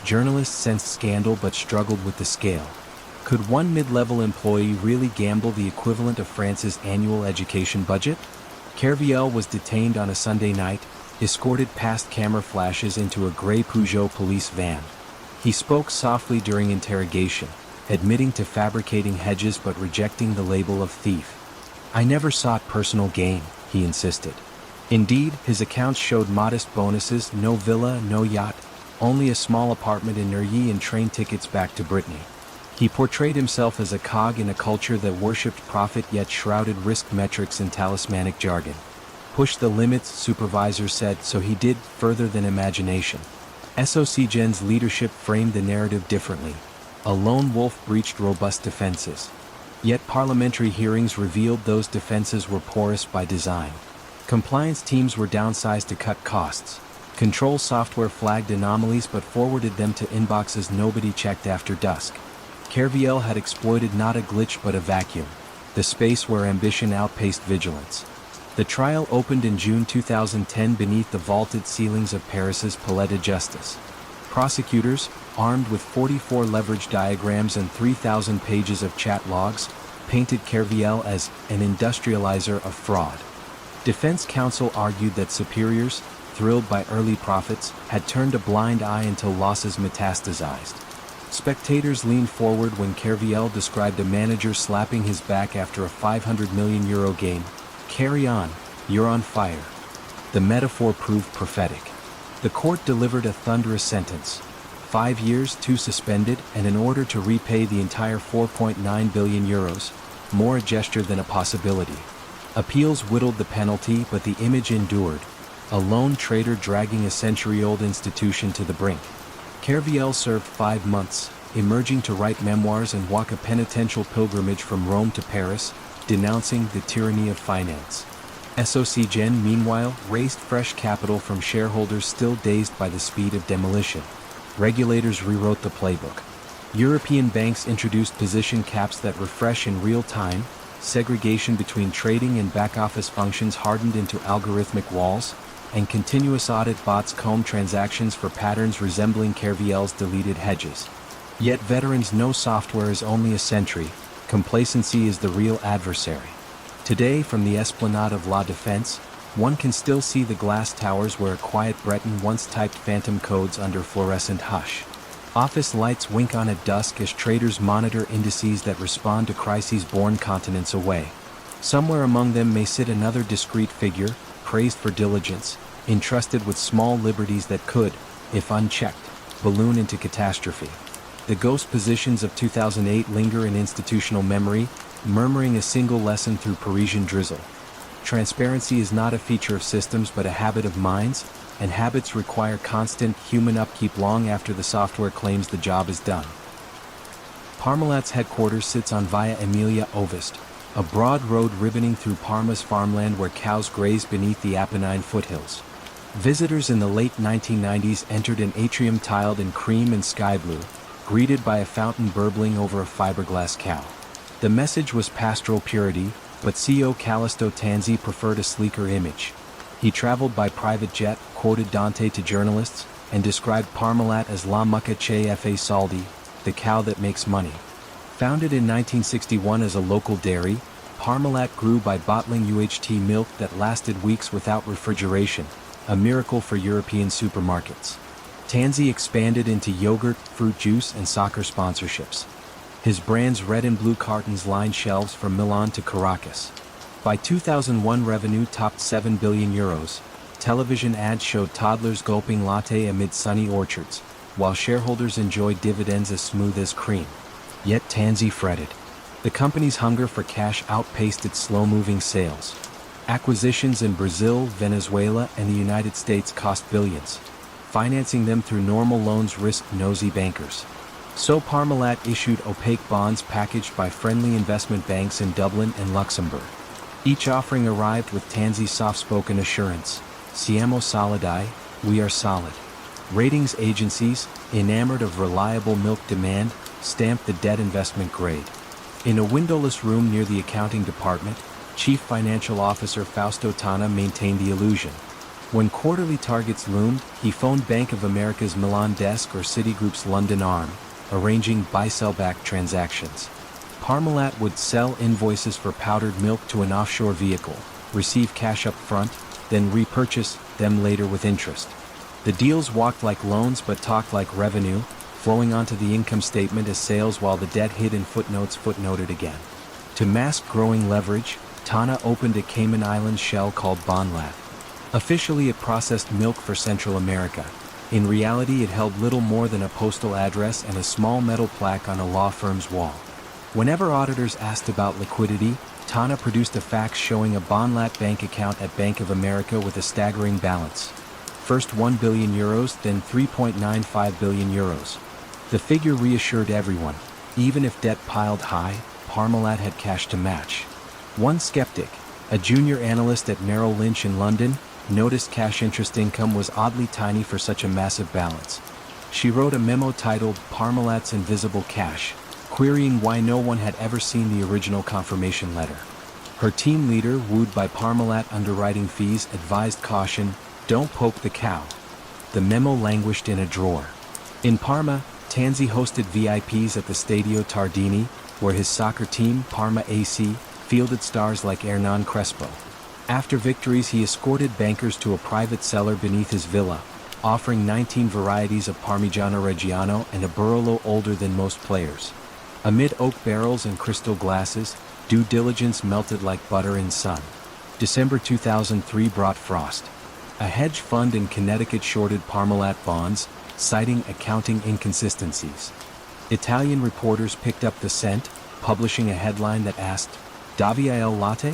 Journalists sensed scandal but struggled with the scale. Could one mid-level employee really gamble the equivalent of France's annual education budget? Kerviel was detained on a Sunday night, escorted past camera flashes into a gray Peugeot police van. He spoke softly during interrogation, admitting to fabricating hedges but rejecting the label of thief. "I never sought personal gain," he insisted. Indeed, his accounts showed modest bonuses, no villa, no yacht, only a small apartment in Neuilly and train tickets back to Brittany. He portrayed himself as a cog in a culture that worshipped profit yet shrouded risk metrics in talismanic jargon. Push the limits, supervisors said, so he did, further than imagination. SOCGen's leadership framed the narrative differently. A lone wolf breached robust defenses. Yet parliamentary hearings revealed those defenses were porous by design. Compliance teams were downsized to cut costs. Control software flagged anomalies but forwarded them to inboxes nobody checked after dusk. Kerviel had exploited not a glitch but a vacuum, the space where ambition outpaced vigilance. The trial opened in June 2010 beneath the vaulted ceilings of Paris's Palais de Justice. Prosecutors, armed with 44 leverage diagrams and 3,000 pages of chat logs, painted Kerviel as an industrializer of fraud. Defense counsel argued that superiors, thrilled by early profits, had turned a blind eye until losses metastasized. Spectators leaned forward when Kerviel described a manager slapping his back after a €500 million game. "Carry on, you're on fire." The metaphor proved prophetic. The court delivered a thunderous sentence. 5 years, 2 suspended, and an order to repay the entire €4.9 billion, more a gesture than a possibility. Appeals whittled the penalty, but the image endured, a lone trader dragging a century-old institution to the brink. Kerviel served 5 months, emerging to write memoirs and walk a penitential pilgrimage from Rome to Paris, denouncing the tyranny of finance. SOCGen, meanwhile, raised fresh capital from shareholders still dazed by the speed of demolition. Regulators rewrote the playbook. European banks introduced position caps that refresh in real time, segregation between trading and back-office functions hardened into algorithmic walls, and continuous audit bots combed transactions for patterns resembling Kerviel's deleted hedges. Yet veterans know software is only a sentry, complacency is the real adversary. Today, from the esplanade of La Défense, one can still see the glass towers where a quiet Breton once typed phantom codes under fluorescent hush. Office lights wink on at dusk as traders monitor indices that respond to crises born continents away. Somewhere among them may sit another discreet figure, praised for diligence, entrusted with small liberties that could, if unchecked, balloon into catastrophe. The ghost positions of 2008 linger in institutional memory, murmuring a single lesson through Parisian drizzle. Transparency is not a feature of systems but a habit of minds, and habits require constant human upkeep long after the software claims the job is done. Parmalat's headquarters sits on Via Emilia Ovest, a broad road ribboning through Parma's farmland where cows graze beneath the Apennine foothills. Visitors in the late 1990s entered an atrium tiled in cream and sky blue, greeted by a fountain burbling over a fiberglass cow. The message was pastoral purity, but CEO Callisto Tanzi preferred a sleeker image. He traveled by private jet, quoted Dante to journalists, and described Parmalat as La Mucca che fa soldi, the cow that makes money. Founded in 1961 as a local dairy, Parmalat grew by bottling UHT milk that lasted weeks without refrigeration, a miracle for European supermarkets. Tanzi expanded into yogurt, fruit juice, and soccer sponsorships. His brand's red and blue cartons lined shelves from Milan to Caracas. By 2001, revenue topped €7 billion. Television ads showed toddlers gulping latte amid sunny orchards, while shareholders enjoyed dividends as smooth as cream. Yet Tanzi fretted. The company's hunger for cash outpaced its slow-moving sales. Acquisitions in Brazil, Venezuela, and the United States cost billions. Financing them through normal loans risked nosy bankers. So Parmalat issued opaque bonds packaged by friendly investment banks in Dublin and Luxembourg. Each offering arrived with Tanzi's soft-spoken assurance, "Siamo solidi, we are solid." Ratings agencies, enamored of reliable milk demand, stamped the debt investment grade. In a windowless room near the accounting department, Chief Financial Officer Fausto Tana maintained the illusion. When quarterly targets loomed, he phoned Bank of America's Milan desk or Citigroup's London arm, arranging buy-sell-back transactions. Parmalat would sell invoices for powdered milk to an offshore vehicle, receive cash up front, then repurchase them later with interest. The deals walked like loans but talked like revenue, flowing onto the income statement as sales while the debt hid in footnotes footnoted again. To mask growing leverage, Tana opened a Cayman Islands shell called Bonlat. Officially it processed milk for Central America. In reality it held little more than a postal address and a small metal plaque on a law firm's wall. Whenever auditors asked about liquidity, Tana produced a fax showing a Bonlat bank account at Bank of America with a staggering balance. First €1 billion, then €3.95 billion. The figure reassured everyone. Even if debt piled high, Parmalat had cash to match. One skeptic, a junior analyst at Merrill Lynch in London, noticed cash interest income was oddly tiny for such a massive balance. She wrote a memo titled "Parmalat's Invisible Cash," querying why no one had ever seen the original confirmation letter. Her team leader, wooed by Parmalat underwriting fees, advised caution, "Don't poke the cow." The memo languished in a drawer. In Parma, Tanzi hosted VIPs at the Stadio Tardini, where his soccer team, Parma AC, fielded stars like Hernan Crespo. After victories he escorted bankers to a private cellar beneath his villa, offering 19 varieties of Parmigiano Reggiano and a Barolo older than most players. Amid oak barrels and crystal glasses, due diligence melted like butter in sun. December 2003 brought frost. A hedge fund in Connecticut shorted Parmalat bonds, citing accounting inconsistencies. Italian reporters picked up the scent, publishing a headline that asked, "Davvia il latte?"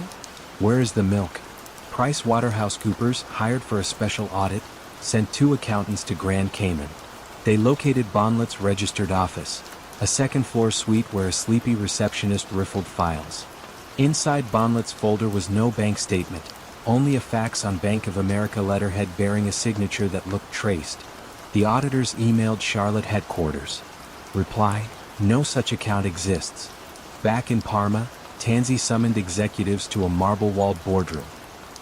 Where is the milk? PricewaterhouseCoopers, hired for a special audit, sent 2 accountants to Grand Cayman. They located Bonlet's registered office, a second-floor suite where a sleepy receptionist riffled files. Inside Bonlet's folder was no bank statement, only a fax on Bank of America letterhead bearing a signature that looked traced. The auditors emailed Charlotte headquarters. Reply: no such account exists. Back in Parma, Tanzi summoned executives to a marble-walled boardroom.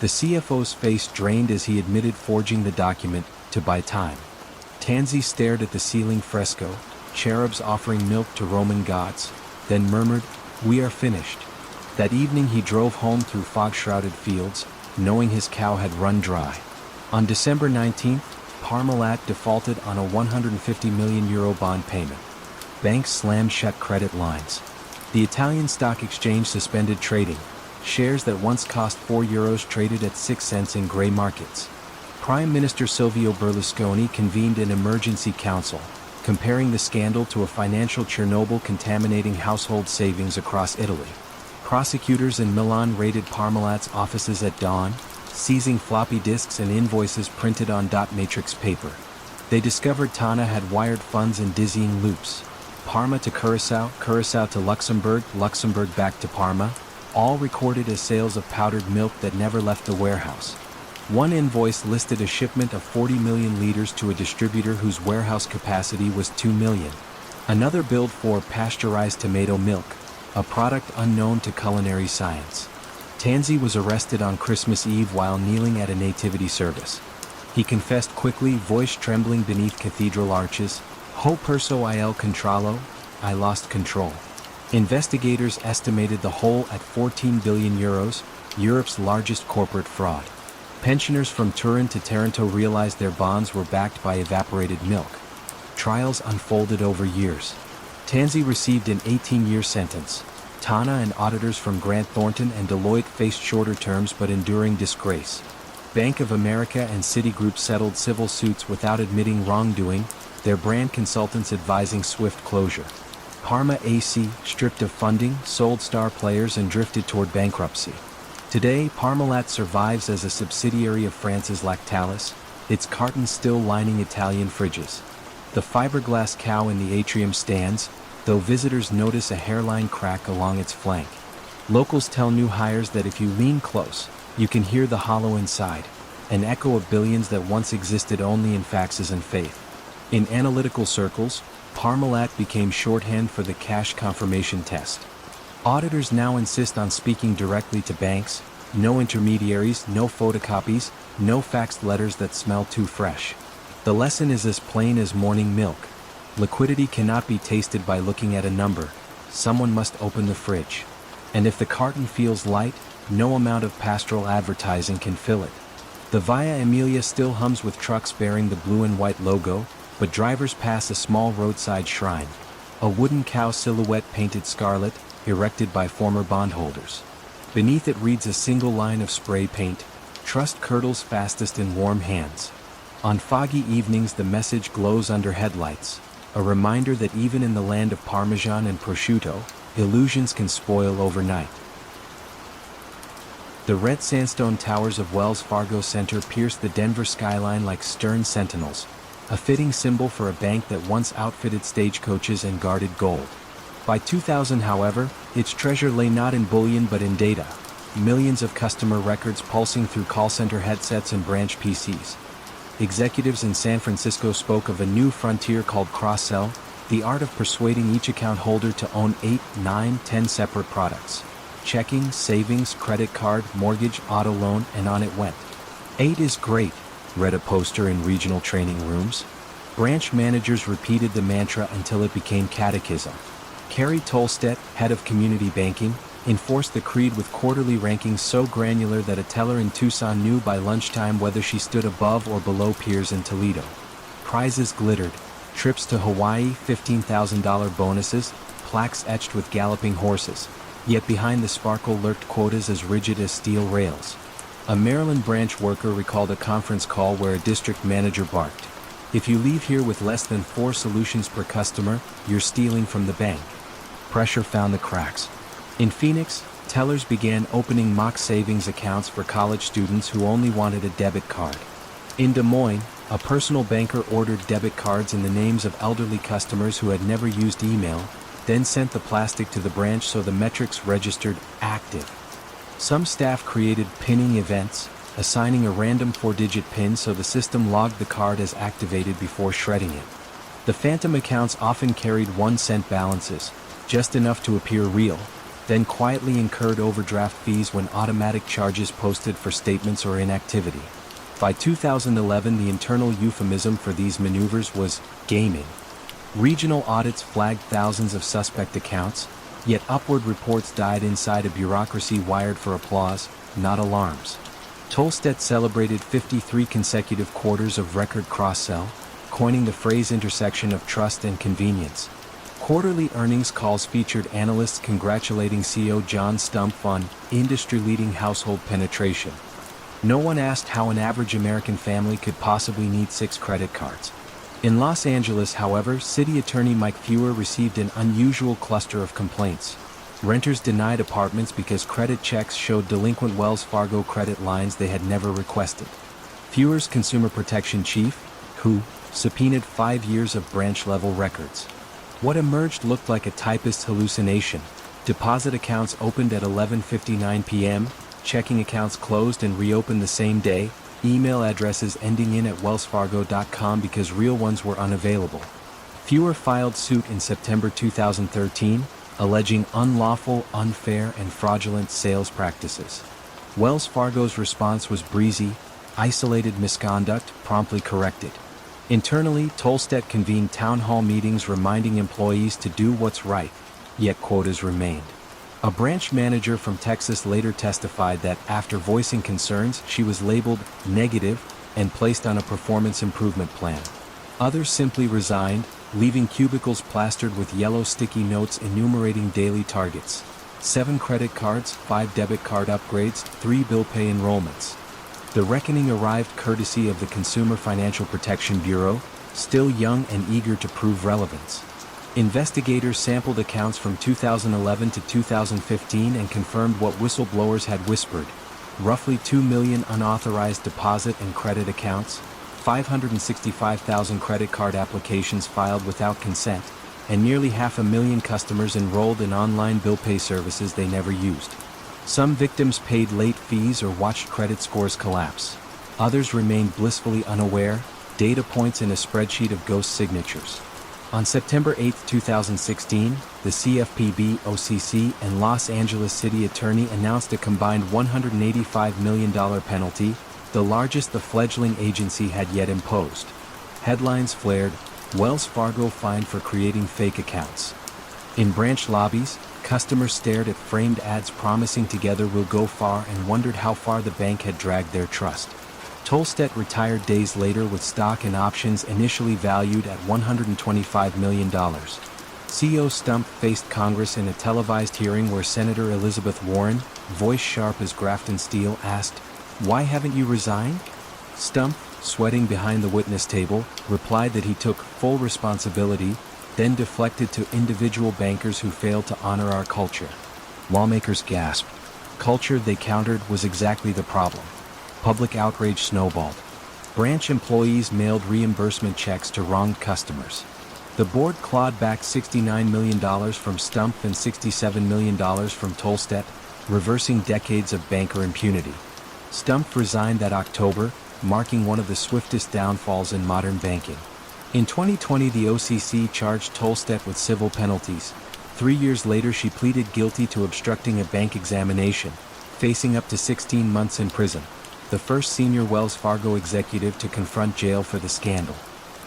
The CFO's face drained as he admitted forging the document to buy time. Tanzi stared at the ceiling fresco, cherubs offering milk to Roman gods, then murmured, "We are finished." That evening he drove home through fog-shrouded fields, knowing his cow had run dry. On December 19th, Parmalat defaulted on a €150 million bond payment. Banks slammed shut credit lines. The Italian stock exchange suspended trading. Shares that once cost €4 traded at 6 cents in gray markets. Prime Minister Silvio Berlusconi convened an emergency council, comparing the scandal to a financial Chernobyl contaminating household savings across Italy. Prosecutors in Milan raided Parmalat's offices at dawn, seizing floppy disks and invoices printed on dot matrix paper. They discovered Tana had wired funds in dizzying loops. Parma to Curaçao, Curaçao to Luxembourg, Luxembourg back to Parma, all recorded as sales of powdered milk that never left the warehouse. One invoice listed a shipment of 40 million liters to a distributor whose warehouse capacity was 2 million. Another billed for pasteurized tomato milk, a product unknown to culinary science. Tanzi was arrested on Christmas Eve while kneeling at a nativity service. He confessed quickly, voice trembling beneath cathedral arches, "Ho perso il controllo, I lost control." Investigators estimated the whole at €14 billion, Europe's largest corporate fraud. Pensioners from Turin to Taranto realized their bonds were backed by evaporated milk. Trials unfolded over years. Tanzi received an 18-year sentence. Tana and auditors from Grant Thornton and Deloitte faced shorter terms but enduring disgrace. Bank of America and Citigroup settled civil suits without admitting wrongdoing, their brand consultants advising swift closure. Parma AC, stripped of funding, sold star players and drifted toward bankruptcy. Today, Parmalat survives as a subsidiary of France's Lactalis, its cartons still lining Italian fridges. The fiberglass cow in the atrium stands, though visitors notice a hairline crack along its flank. Locals tell new hires that if you lean close, you can hear the hollow inside, an echo of billions that once existed only in faxes and faith. In analytical circles, Parmalat became shorthand for the cash confirmation test. Auditors now insist on speaking directly to banks, no intermediaries, no photocopies, no faxed letters that smell too fresh. The lesson is as plain as morning milk. Liquidity cannot be tasted by looking at a number. Someone must open the fridge. And if the carton feels light, no amount of pastoral advertising can fill it. The Via Emilia still hums with trucks bearing the blue and white logo, but drivers pass a small roadside shrine, a wooden cow silhouette painted scarlet, erected by former bondholders. Beneath it reads a single line of spray paint, "Trust curdles fastest in warm hands." On foggy evenings the message glows under headlights, a reminder that even in the land of Parmesan and prosciutto, illusions can spoil overnight. The red sandstone towers of Wells Fargo Center pierce the Denver skyline like stern sentinels, a fitting symbol for a bank that once outfitted stagecoaches and guarded gold. By 2000, however, its treasure lay not in bullion but in data, millions of customer records pulsing through call center headsets and branch PCs. Executives in San Francisco spoke of a new frontier called cross-sell, the art of persuading each account holder to own 8, 9, 10 separate products. Checking, savings, credit card, mortgage, auto loan, and on it went. 8 is great, read a poster in regional training rooms. Branch managers repeated the mantra until it became catechism. Carrie Tolstedt, head of community banking, enforced the creed with quarterly rankings so granular that a teller in Tucson knew by lunchtime whether she stood above or below peers in Toledo. Prizes glittered, trips to Hawaii, $15,000 bonuses, plaques etched with galloping horses. Yet behind the sparkle lurked quotas as rigid as steel rails. A Maryland branch worker recalled a conference call where a district manager barked, "If you leave here with less than 4 solutions per customer, you're stealing from the bank." Pressure found the cracks. In Phoenix, tellers began opening mock savings accounts for college students who only wanted a debit card. In Des Moines, a personal banker ordered debit cards in the names of elderly customers who had never used email, then sent the plastic to the branch so the metrics registered active. Some staff created pinning events, assigning a random 4-digit PIN so the system logged the card as activated before shredding it. The phantom accounts often carried 1-cent balances, just enough to appear real, then quietly incurred overdraft fees when automatic charges posted for statements or inactivity. By 2011, the internal euphemism for these maneuvers was gaming. Regional audits flagged thousands of suspect accounts, yet upward reports died inside a bureaucracy wired for applause, not alarms. Tolstedt celebrated 53 consecutive quarters of record cross-sell, coining the phrase intersection of trust and convenience. Quarterly earnings calls featured analysts congratulating CEO John Stumpf on industry-leading household penetration. No one asked how an average American family could possibly need 6 credit cards. In Los Angeles, however, City Attorney Mike Feuer received an unusual cluster of complaints. Renters denied apartments because credit checks showed delinquent Wells Fargo credit lines they had never requested. Feuer's consumer protection chief, who subpoenaed 5 years of branch-level records. What emerged looked like a typist's hallucination. Deposit accounts opened at 11:59 p.m., checking accounts closed and reopened the same day, email addresses ending in at wellsfargo.com because real ones were unavailable. Feuer filed suit in September 2013, alleging unlawful, unfair, and fraudulent sales practices. Wells Fargo's response was breezy: isolated misconduct, promptly corrected. Internally, Tolstedt convened town hall meetings reminding employees to do what's right, yet quotas remained. A branch manager from Texas later testified that after voicing concerns, she was labeled negative and placed on a performance improvement plan. Others simply resigned, leaving cubicles plastered with yellow sticky notes enumerating daily targets: 7 credit cards, 5 debit card upgrades, 3 bill pay enrollments. The reckoning arrived courtesy of the Consumer Financial Protection Bureau, still young and eager to prove relevance. Investigators sampled accounts from 2011 to 2015 and confirmed what whistleblowers had whispered: roughly 2 million unauthorized deposit and credit accounts, 565,000 credit card applications filed without consent, and nearly 500,000 customers enrolled in online bill pay services they never used. Some victims paid late fees or watched credit scores collapse. Others remained blissfully unaware, data points in a spreadsheet of ghost signatures. On September 8, 2016, the CFPB, OCC, and Los Angeles City Attorney announced a combined $185 million penalty, the largest the fledgling agency had yet imposed. Headlines flared: Wells Fargo fined for creating fake accounts. In branch lobbies, customers stared at framed ads promising "together we'll go far" and wondered how far the bank had dragged their trust. Tolstedt retired days later with stock and options initially valued at $125 million. CEO Stumpf faced Congress in a televised hearing where Senator Elizabeth Warren, voice sharp as Grafton steel, asked, "Why haven't you resigned?" Stumpf, sweating behind the witness table, replied that he took full responsibility, then deflected to individual bankers who failed to honor our culture. Lawmakers gasped. Culture, they countered, was exactly the problem. Public outrage snowballed. Branch employees mailed reimbursement checks to wronged customers. The board clawed back $69 million from Stumpf and $67 million from Tolstedt, reversing decades of banker impunity. Stumpf resigned that October, marking one of the swiftest downfalls in modern banking. In 2020, the OCC charged Tolstedt with civil penalties. 3 years later, she pleaded guilty to obstructing a bank examination, facing up to 16 months in prison. The first senior Wells Fargo executive to confront jail for the scandal.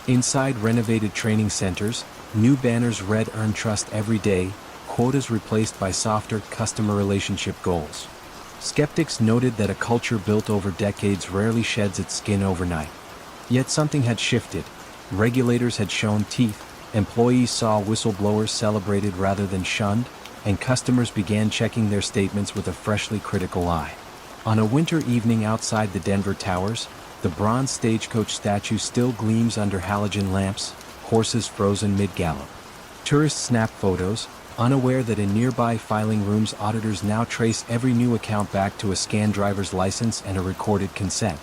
Inside renovated training centers, new banners read "Earn Trust Every Day," quotas replaced by softer customer relationship goals. Skeptics noted that a culture built over decades rarely sheds its skin overnight. Yet something had shifted. Regulators had shown teeth, employees saw whistleblowers celebrated rather than shunned, and customers began checking their statements with a freshly critical eye. On a winter evening outside the Denver Towers, the bronze stagecoach statue still gleams under halogen lamps, horses frozen mid-gallop. Tourists snap photos, unaware that in nearby filing rooms auditors now trace every new account back to a scanned driver's license and a recorded consent.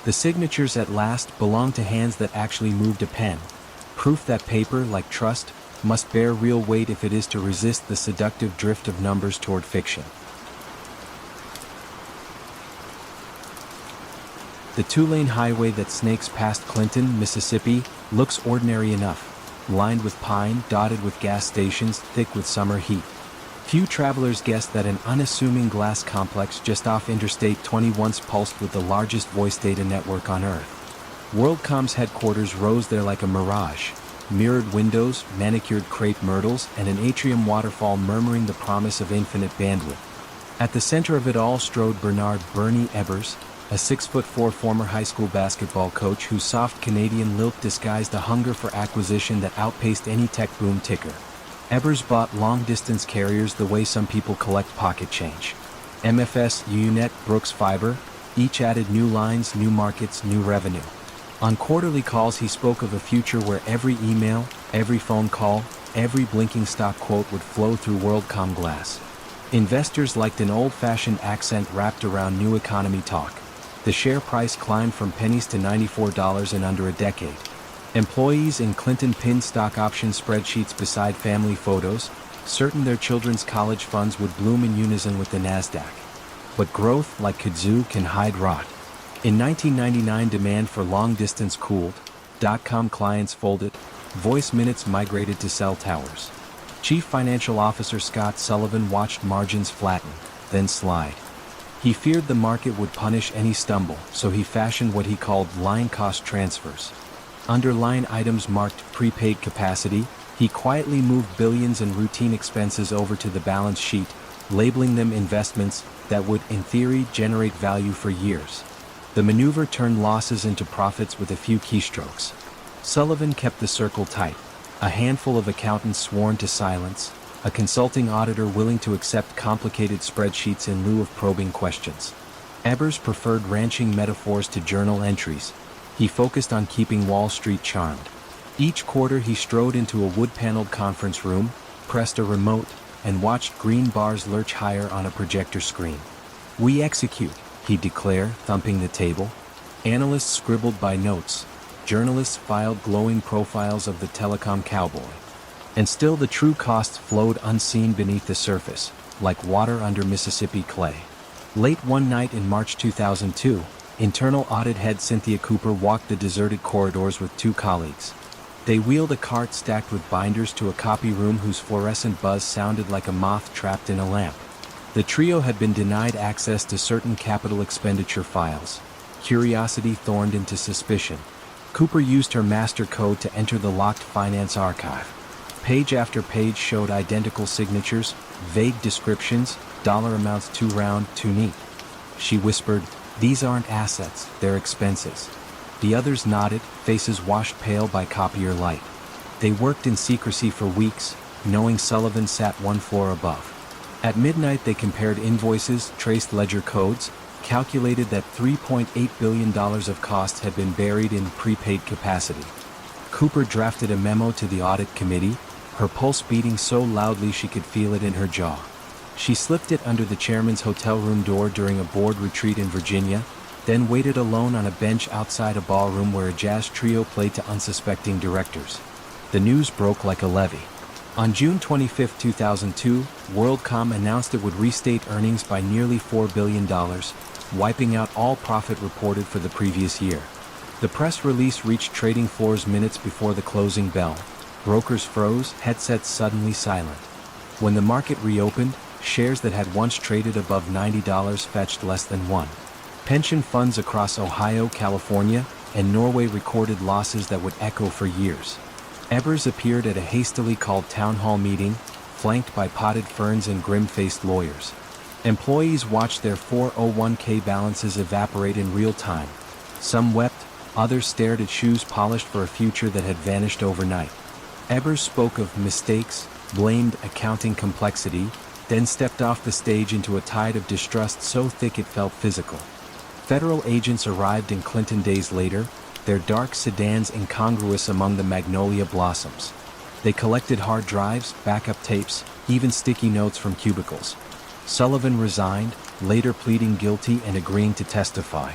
The signatures at last belong to hands that actually moved a pen. Proof that paper, like trust, must bear real weight if it is to resist the seductive drift of numbers toward fiction. The two-lane highway that snakes past Clinton, Mississippi, looks ordinary enough, lined with pine, dotted with gas stations, thick with summer heat. Few travelers guessed that an unassuming glass complex just off Interstate 20 once pulsed with the largest voice data network on Earth. WorldCom's headquarters rose there like a mirage, mirrored windows, manicured crepe myrtles, and an atrium waterfall murmuring the promise of infinite bandwidth. At the center of it all strode Bernard "Bernie" Ebbers, a 6'4" former high school basketball coach whose soft Canadian lilt disguised a hunger for acquisition that outpaced any tech boom ticker. Ebbers bought long-distance carriers the way some people collect pocket change. MFS, UUNet, Brooks Fiber, each added new lines, new markets, new revenue. On quarterly calls he spoke of a future where every email, every phone call, every blinking stock quote would flow through WorldCom glass. Investors liked an old-fashioned accent wrapped around new economy talk. The share price climbed from pennies to $94 in under a decade. Employees in Clinton pinned stock option spreadsheets beside family photos, certain their children's college funds would bloom in unison with the NASDAQ. But growth, like kudzu, can hide rot. In 1999, demand for long-distance cooled. .com clients folded, voice minutes migrated to cell towers. Chief Financial Officer Scott Sullivan watched margins flatten, then slide. He feared the market would punish any stumble, so he fashioned what he called line cost transfers. Under line items marked prepaid capacity, he quietly moved billions in routine expenses over to the balance sheet, labeling them investments that would, in theory, generate value for years. The maneuver turned losses into profits with a few keystrokes. Sullivan kept the circle tight, a handful of accountants sworn to silence, a consulting auditor willing to accept complicated spreadsheets in lieu of probing questions. Ebbers preferred ranching metaphors to journal entries. He focused on keeping Wall Street charmed. Each quarter he strode into a wood-paneled conference room, pressed a remote, and watched green bars lurch higher on a projector screen. "We execute," he declared, thumping the table. Analysts scribbled by notes. Journalists filed glowing profiles of the telecom cowboy. And still the true costs flowed unseen beneath the surface, like water under Mississippi clay. Late one night in March 2002, internal audit head Cynthia Cooper walked the deserted corridors with two colleagues. They wheeled a cart stacked with binders to a copy room whose fluorescent buzz sounded like a moth trapped in a lamp. The trio had been denied access to certain capital expenditure files. Curiosity thorned into suspicion. Cooper used her master code to enter the locked finance archive. Page after page showed identical signatures, vague descriptions, dollar amounts too round, too neat. She whispered, "These aren't assets, they're expenses." The others nodded, faces washed pale by copier light. They worked in secrecy for weeks, knowing Sullivan sat one floor above. At midnight they compared invoices, traced ledger codes, calculated that $3.8 billion of costs had been buried in prepaid capacity. Cooper drafted a memo to the audit committee, her pulse beating so loudly she could feel it in her jaw. She slipped it under the chairman's hotel room door during a board retreat in Virginia, then waited alone on a bench outside a ballroom where a jazz trio played to unsuspecting directors. The news broke like a levee. On June 25, 2002, WorldCom announced it would restate earnings by nearly $4 billion, wiping out all profit reported for the previous year. The press release reached trading floors minutes before the closing bell. Brokers froze, headsets suddenly silent. When the market reopened, shares that had once traded above $90 fetched less than one. Pension funds across Ohio, California, and Norway recorded losses that would echo for years. Ebbers appeared at a hastily called town hall meeting, flanked by potted ferns and grim-faced lawyers. Employees watched their 401k balances evaporate in real time. Some wept, others stared at shoes polished for a future that had vanished overnight. Ebbers spoke of mistakes, blamed accounting complexity, then stepped off the stage into a tide of distrust so thick it felt physical. Federal agents arrived in Clinton days later, their dark sedans incongruous among the magnolia blossoms. They collected hard drives, backup tapes, even sticky notes from cubicles. Sullivan resigned, later pleading guilty and agreeing to testify.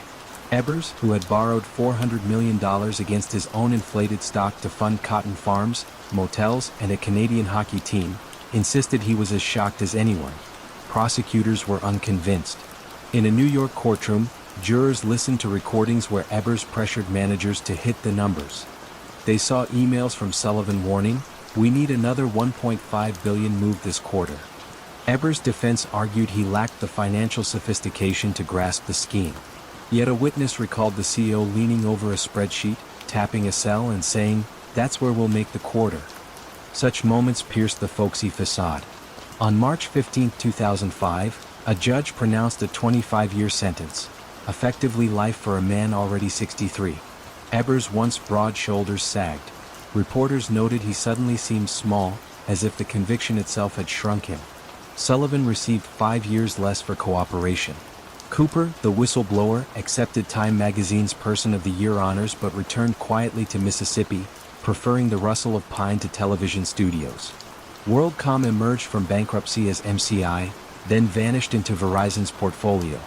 Ebers, who had borrowed $400 million against his own inflated stock to fund cotton farms, motels, and a Canadian hockey team, insisted he was as shocked as anyone. Prosecutors were unconvinced. In a New York courtroom, jurors listened to recordings where Ebers pressured managers to hit the numbers. They saw emails from Sullivan warning, "We need another $1.5 billion moved this quarter." Ebers' defense argued he lacked the financial sophistication to grasp the scheme. Yet a witness recalled the CEO leaning over a spreadsheet, tapping a cell and saying, "That's where we'll make the quarter." Such moments pierced the folksy facade. On March 15, 2005, a judge pronounced a 25-year sentence, effectively life for a man already 63. Ebers' once broad shoulders sagged. Reporters noted he suddenly seemed small, as if the conviction itself had shrunk him. Sullivan received 5 years less for cooperation. Cooper, the whistleblower, accepted Time magazine's Person of the Year honors but returned quietly to Mississippi, preferring the rustle of pine to television studios. WorldCom emerged from bankruptcy as MCI, then vanished into Verizon's portfolio.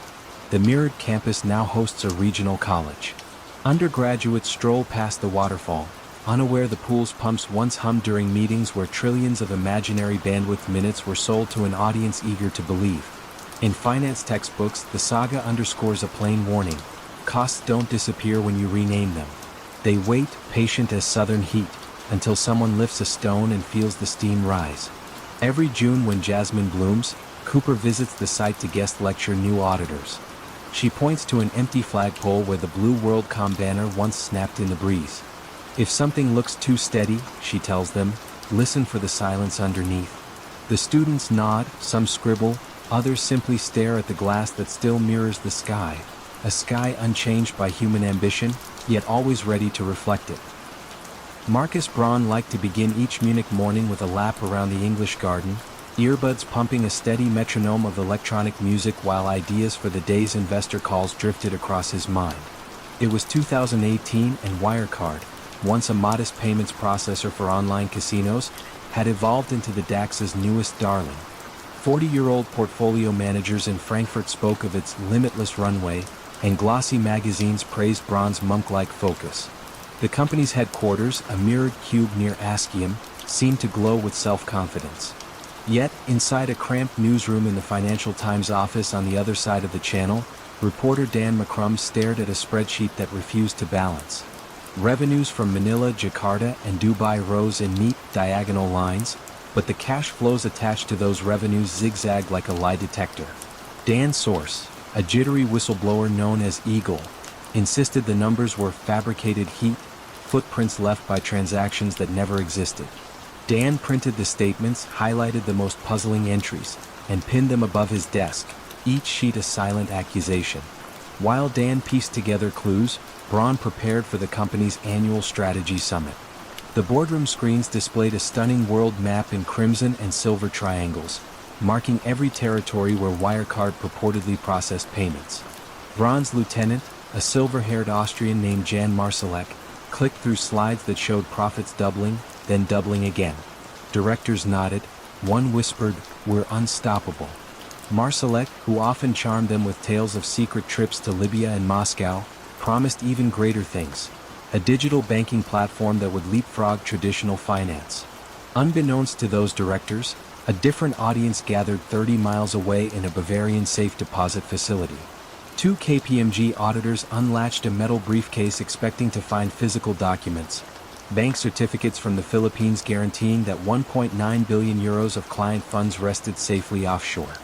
The mirrored campus now hosts a regional college. Undergraduates stroll past the waterfall, unaware the pool's pumps once hummed during meetings where trillions of imaginary bandwidth minutes were sold to an audience eager to believe. In finance textbooks, the saga underscores a plain warning: costs don't disappear when you rename them. They wait, patient as southern heat, until someone lifts a stone and feels the steam rise. Every June when jasmine blooms, Cooper visits the site to guest lecture new auditors. She points to an empty flagpole where the blue WorldCom banner once snapped in the breeze. If something looks too steady, she tells them, listen for the silence underneath. The students nod, some scribble, others simply stare at the glass that still mirrors the sky, a sky unchanged by human ambition, yet always ready to reflect it. Marcus Braun liked to begin each Munich morning with a lap around the English garden, earbuds pumping a steady metronome of electronic music while ideas for the day's investor calls drifted across his mind. It was 2018 and Wirecard, once a modest payments processor for online casinos, had evolved into the DAX's newest darling. 40-year-old portfolio managers in Frankfurt spoke of its limitless runway, and glossy magazines praised Braun's monk-like focus. The company's headquarters, a mirrored cube near Ascium, seemed to glow with self-confidence. Yet, inside a cramped newsroom in the Financial Times office on the other side of the channel, reporter Dan McCrum stared at a spreadsheet that refused to balance. Revenues from Manila, Jakarta, and Dubai rose in neat, diagonal lines, but the cash flows attached to those revenues zigzagged like a lie detector. Dan's source, a jittery whistleblower known as Eagle, insisted the numbers were fabricated heat, footprints left by transactions that never existed. Dan printed the statements, highlighted the most puzzling entries, and pinned them above his desk, each sheet a silent accusation. While Dan pieced together clues, Braun prepared for the company's annual strategy summit. The boardroom screens displayed a stunning world map in crimson and silver triangles, marking every territory where Wirecard purportedly processed payments. Braun's lieutenant, a silver-haired Austrian named Jan Marsalek, clicked through slides that showed profits doubling, then doubling again. Directors nodded, one whispered, "We're unstoppable." Marsalek, who often charmed them with tales of secret trips to Libya and Moscow, promised even greater things: a digital banking platform that would leapfrog traditional finance. Unbeknownst to those directors, a different audience gathered 30 miles away in a Bavarian safe deposit facility. Two KPMG auditors unlatched a metal briefcase expecting to find physical documents, bank certificates from the Philippines guaranteeing that 1.9 billion euros of client funds rested safely offshore.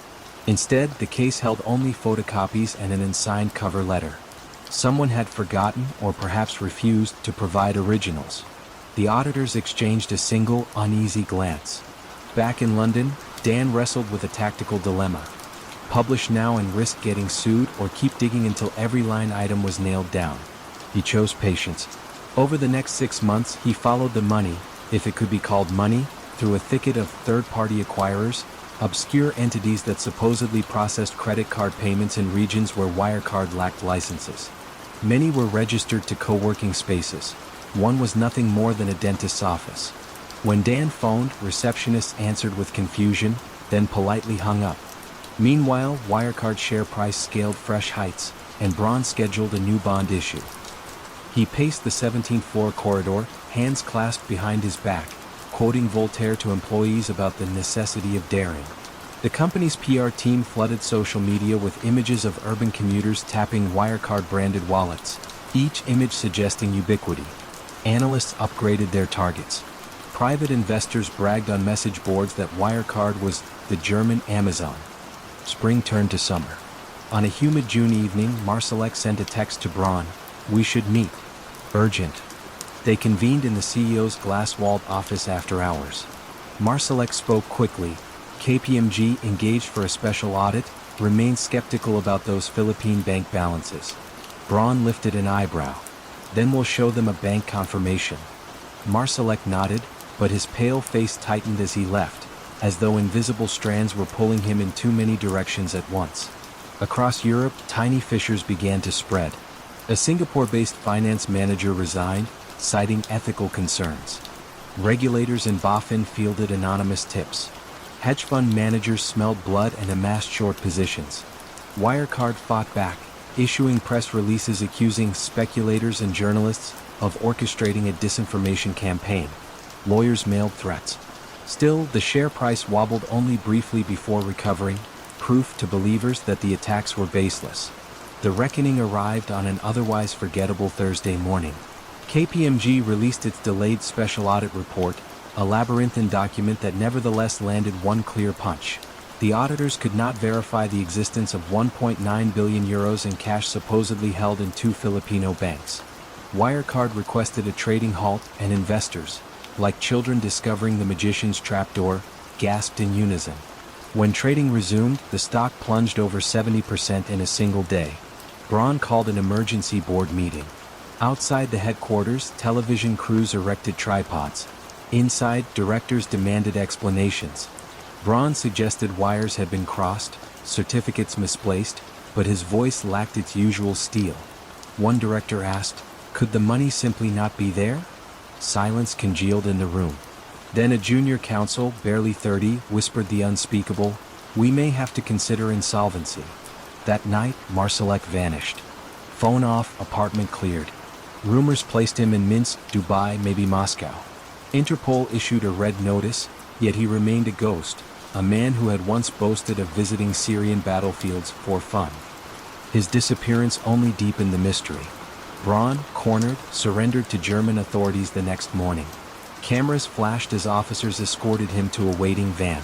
Instead, the case held only photocopies and an unsigned cover letter. Someone had forgotten, or perhaps refused, to provide originals. The auditors exchanged a single, uneasy glance. Back in London, Dan wrestled with a tactical dilemma: publish now and risk getting sued, or keep digging until every line item was nailed down. He chose patience. Over the next 6 months, he followed the money, if it could be called money, through a thicket of third-party acquirers, obscure entities that supposedly processed credit card payments in regions where Wirecard lacked licenses. Many were registered to co-working spaces. One was nothing more than a dentist's office. When Dan phoned, receptionists answered with confusion, then politely hung up. Meanwhile, Wirecard share price scaled fresh heights, and Braun scheduled a new bond issue. He paced the 17th floor corridor, hands clasped behind his back, quoting Voltaire to employees about the necessity of daring. The company's PR team flooded social media with images of urban commuters tapping Wirecard-branded wallets, each image suggesting ubiquity. Analysts upgraded their targets. Private investors bragged on message boards that Wirecard was the German Amazon. Spring turned to summer. On a humid June evening, Marsalek sent a text to Braun, "We should meet. Urgent." They convened in the CEO's glass-walled office after hours. Marsalek spoke quickly. KPMG, engaged for a special audit, remained skeptical about those Philippine bank balances. Braun lifted an eyebrow. "Then we'll show them a bank confirmation." Marsalek nodded, but his pale face tightened as he left, as though invisible strands were pulling him in too many directions at once. Across Europe, tiny fissures began to spread. A Singapore-based finance manager resigned, citing ethical concerns. Regulators in BaFin fielded anonymous tips. Hedge fund managers smelled blood and amassed short positions. Wirecard fought back, issuing press releases accusing speculators and journalists of orchestrating a disinformation campaign. Lawyers mailed threats. Still, the share price wobbled only briefly before recovering, proof to believers that the attacks were baseless. The reckoning arrived on an otherwise forgettable Thursday morning. KPMG released its delayed special audit report, a labyrinthine document that nevertheless landed one clear punch. The auditors could not verify the existence of 1.9 billion euros in cash supposedly held in two Filipino banks. Wirecard requested a trading halt, and investors, like children discovering the magician's trapdoor, gasped in unison. When trading resumed, the stock plunged over 70% in a single day. Braun called an emergency board meeting. Outside the headquarters, television crews erected tripods. Inside, directors demanded explanations. Braun suggested wires had been crossed, certificates misplaced, but his voice lacked its usual steel. One director asked, "Could the money simply not be there?" Silence congealed in the room. Then a junior counsel, barely 30, whispered the unspeakable, "We may have to consider insolvency." That night, Marsalek vanished. Phone off, apartment cleared. Rumors placed him in Minsk, Dubai, maybe Moscow. Interpol issued a red notice, yet he remained a ghost, a man who had once boasted of visiting Syrian battlefields for fun. His disappearance only deepened the mystery. Braun, cornered, surrendered to German authorities the next morning. Cameras flashed as officers escorted him to a waiting van.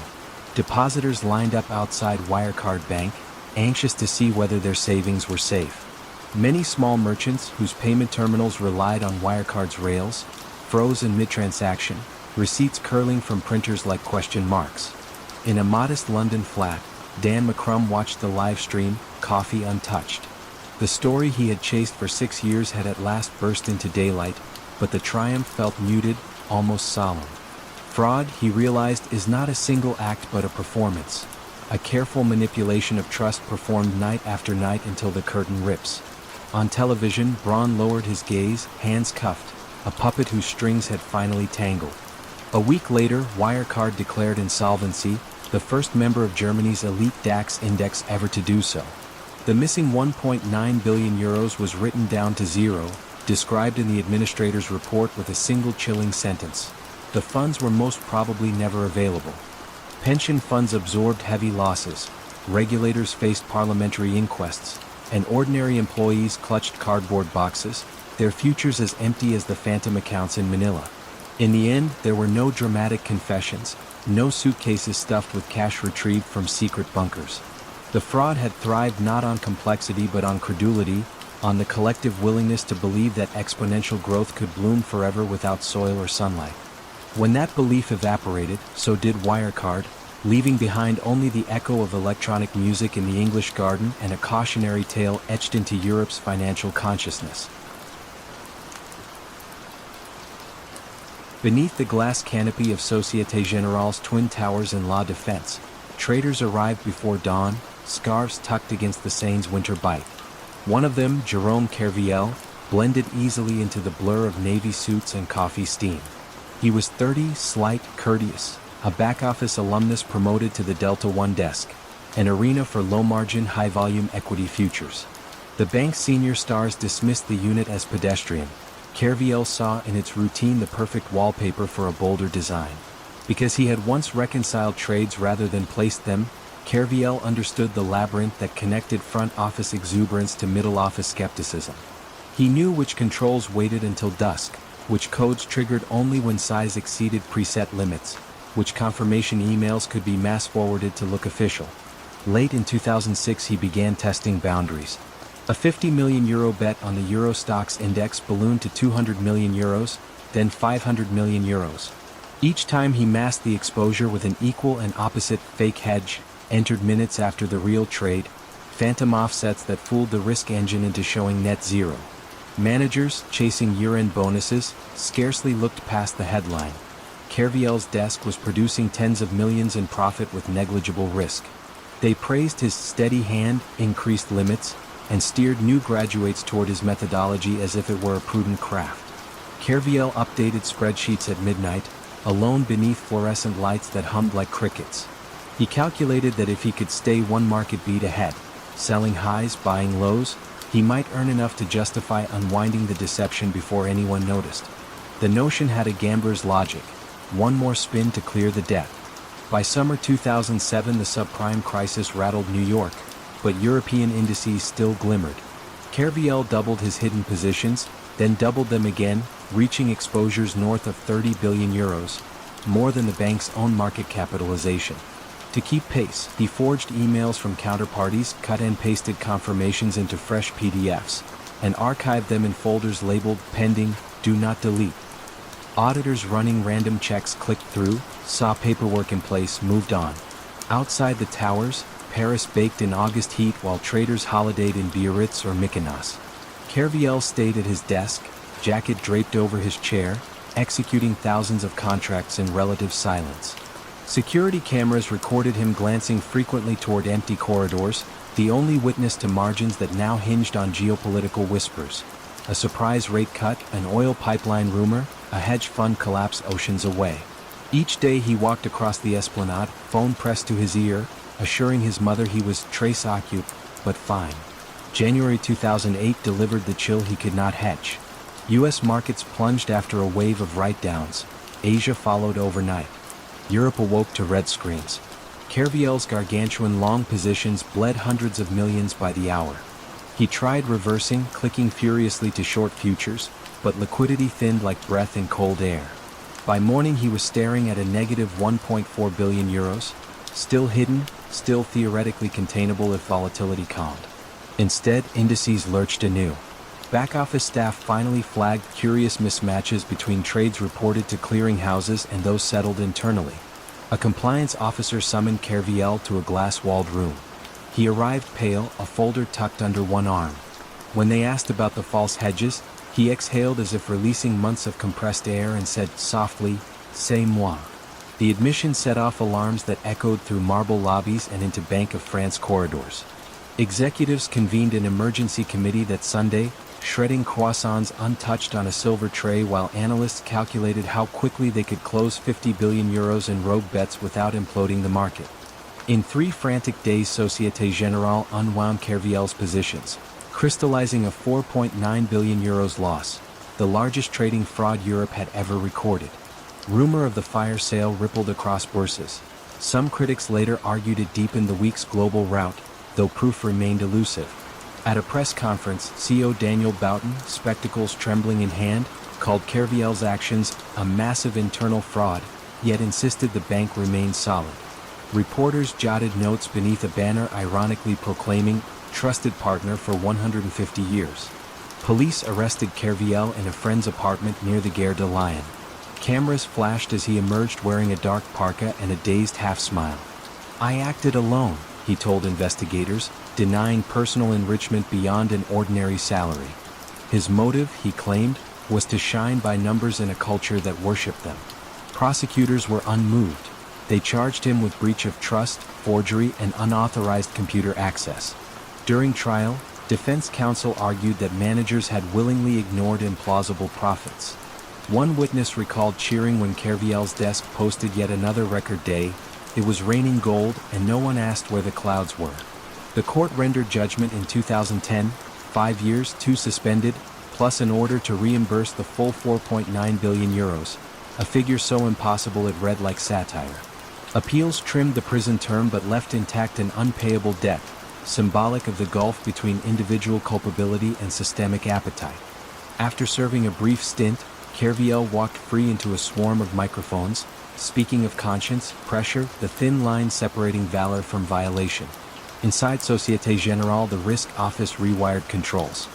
Depositors lined up outside Wirecard Bank, anxious to see whether their savings were safe. Many small merchants, whose payment terminals relied on Wirecard's rails, froze in mid-transaction, receipts curling from printers like question marks. In a modest London flat, Dan McCrum watched the live stream, coffee untouched. The story he had chased for 6 years had at last burst into daylight, but the triumph felt muted, almost solemn. Fraud, he realized, is not a single act but a performance. A careful manipulation of trust performed night after night until the curtain rips. On television, Braun lowered his gaze, hands cuffed, a puppet whose strings had finally tangled. A week later, Wirecard declared insolvency, the first member of Germany's elite DAX index ever to do so. The missing 1.9 billion euros was written down to zero, described in the administrator's report with a single chilling sentence. The funds were most probably never available. Pension funds absorbed heavy losses, regulators faced parliamentary inquests, and ordinary employees clutched cardboard boxes, their futures as empty as the phantom accounts in Manila. In the end, there were no dramatic confessions, no suitcases stuffed with cash retrieved from secret bunkers. The fraud had thrived not on complexity but on credulity, on the collective willingness to believe that exponential growth could bloom forever without soil or sunlight. When that belief evaporated, so did Wirecard, leaving behind only the echo of electronic music in the English garden and a cautionary tale etched into Europe's financial consciousness. Beneath the glass canopy of Société Générale's twin towers in La Défense, traders arrived before dawn, scarves tucked against the Seine's winter bite. One of them, Jérôme Kerviel, blended easily into the blur of navy suits and coffee steam. He was 30, slight, courteous, a back-office alumnus promoted to the Delta One desk, an arena for low-margin, high-volume equity futures. The bank's senior stars dismissed the unit as pedestrian. Kerviel saw in its routine the perfect wallpaper for a bolder design. Because he had once reconciled trades rather than placed them, Kerviel understood the labyrinth that connected front office exuberance to middle office skepticism. He knew which controls waited until dusk, which codes triggered only when size exceeded preset limits, which confirmation emails could be mass-forwarded to look official. Late in 2006 he began testing boundaries. A €50 million bet on the Euro Stoxx index ballooned to €200 million, then €500 million. Each time he masked the exposure with an equal and opposite fake hedge, entered minutes after the real trade, phantom offsets that fooled the risk engine into showing net zero. Managers, chasing year-end bonuses, scarcely looked past the headline. Kerviel's desk was producing tens of millions in profit with negligible risk. They praised his steady hand, increased limits, and steered new graduates toward his methodology as if it were a prudent craft. Kerviel updated spreadsheets at midnight, alone beneath fluorescent lights that hummed like crickets. He calculated that if he could stay one market beat ahead, selling highs, buying lows, he might earn enough to justify unwinding the deception before anyone noticed. The notion had a gambler's logic: one more spin to clear the debt. By summer 2007 the subprime crisis rattled New York, but European indices still glimmered. Kerviel doubled his hidden positions, then doubled them again, reaching exposures north of €30 billion, more than the bank's own market capitalization. To keep pace, he forged emails from counterparties, cut and pasted confirmations into fresh PDFs, and archived them in folders labeled pending, do not delete. Auditors running random checks clicked through, saw paperwork in place, moved on. Outside the towers, Paris baked in August heat while traders holidayed in Biarritz or Mykonos. Kerviel stayed at his desk, jacket draped over his chair, executing thousands of contracts in relative silence. Security cameras recorded him glancing frequently toward empty corridors, the only witness to margins that now hinged on geopolitical whispers. A surprise rate cut, an oil pipeline rumor, a hedge fund collapse oceans away. Each day he walked across the esplanade, phone pressed to his ear, assuring his mother he was très occupé, but fine. January 2008 delivered the chill he could not hedge. U.S. markets plunged after a wave of write-downs. Asia followed overnight. Europe awoke to red screens. Kerviel's gargantuan long positions bled hundreds of millions by the hour. He tried reversing, clicking furiously to short futures, but liquidity thinned like breath in cold air. By morning he was staring at a negative €1.4 billion, still hidden, still theoretically containable if volatility calmed. Instead, indices lurched anew. Back-office staff finally flagged curious mismatches between trades reported to clearinghouses and those settled internally. A compliance officer summoned Kerviel to a glass-walled room. He arrived pale, a folder tucked under one arm. When they asked about the false hedges, he exhaled as if releasing months of compressed air and said softly, "C'est moi." The admission set off alarms that echoed through marble lobbies and into Bank of France corridors. Executives convened an emergency committee that Sunday, shredding croissants untouched on a silver tray while analysts calculated how quickly they could close €50 billion in rogue bets without imploding the market. In 3 frantic days Société Générale unwound Kerviel's positions, crystallizing a €4.9 billion loss, the largest trading fraud Europe had ever recorded. Rumor of the fire sale rippled across bourses. Some critics later argued it deepened the week's global rout, though proof remained elusive. At a press conference, CEO Daniel Boughton, spectacles trembling in hand, called Kerviel's actions a massive internal fraud, yet insisted the bank remained solid. Reporters jotted notes beneath a banner ironically proclaiming, "Trusted partner for 150 years." Police arrested Kerviel in a friend's apartment near the Gare de Lyon. Cameras flashed as he emerged wearing a dark parka and a dazed half-smile. "I acted alone," he told investigators, denying personal enrichment beyond an ordinary salary. His motive, he claimed, was to shine by numbers in a culture that worshipped them. Prosecutors were unmoved. They charged him with breach of trust, forgery, and unauthorized computer access. During trial, defense counsel argued that managers had willingly ignored implausible profits. One witness recalled cheering when Kerviel's desk posted yet another record day. It was raining gold, and no one asked where the clouds were. The court rendered judgment in 2010, 5 years, 2 suspended, plus an order to reimburse the full €4.9 billion, a figure so impossible it read like satire. Appeals trimmed the prison term but left intact an unpayable debt, symbolic of the gulf between individual culpability and systemic appetite. After serving a brief stint, Kerviel walked free into a swarm of microphones, speaking of conscience, pressure, the thin line separating valor from violation. Inside Société Générale, the risk office rewired controls.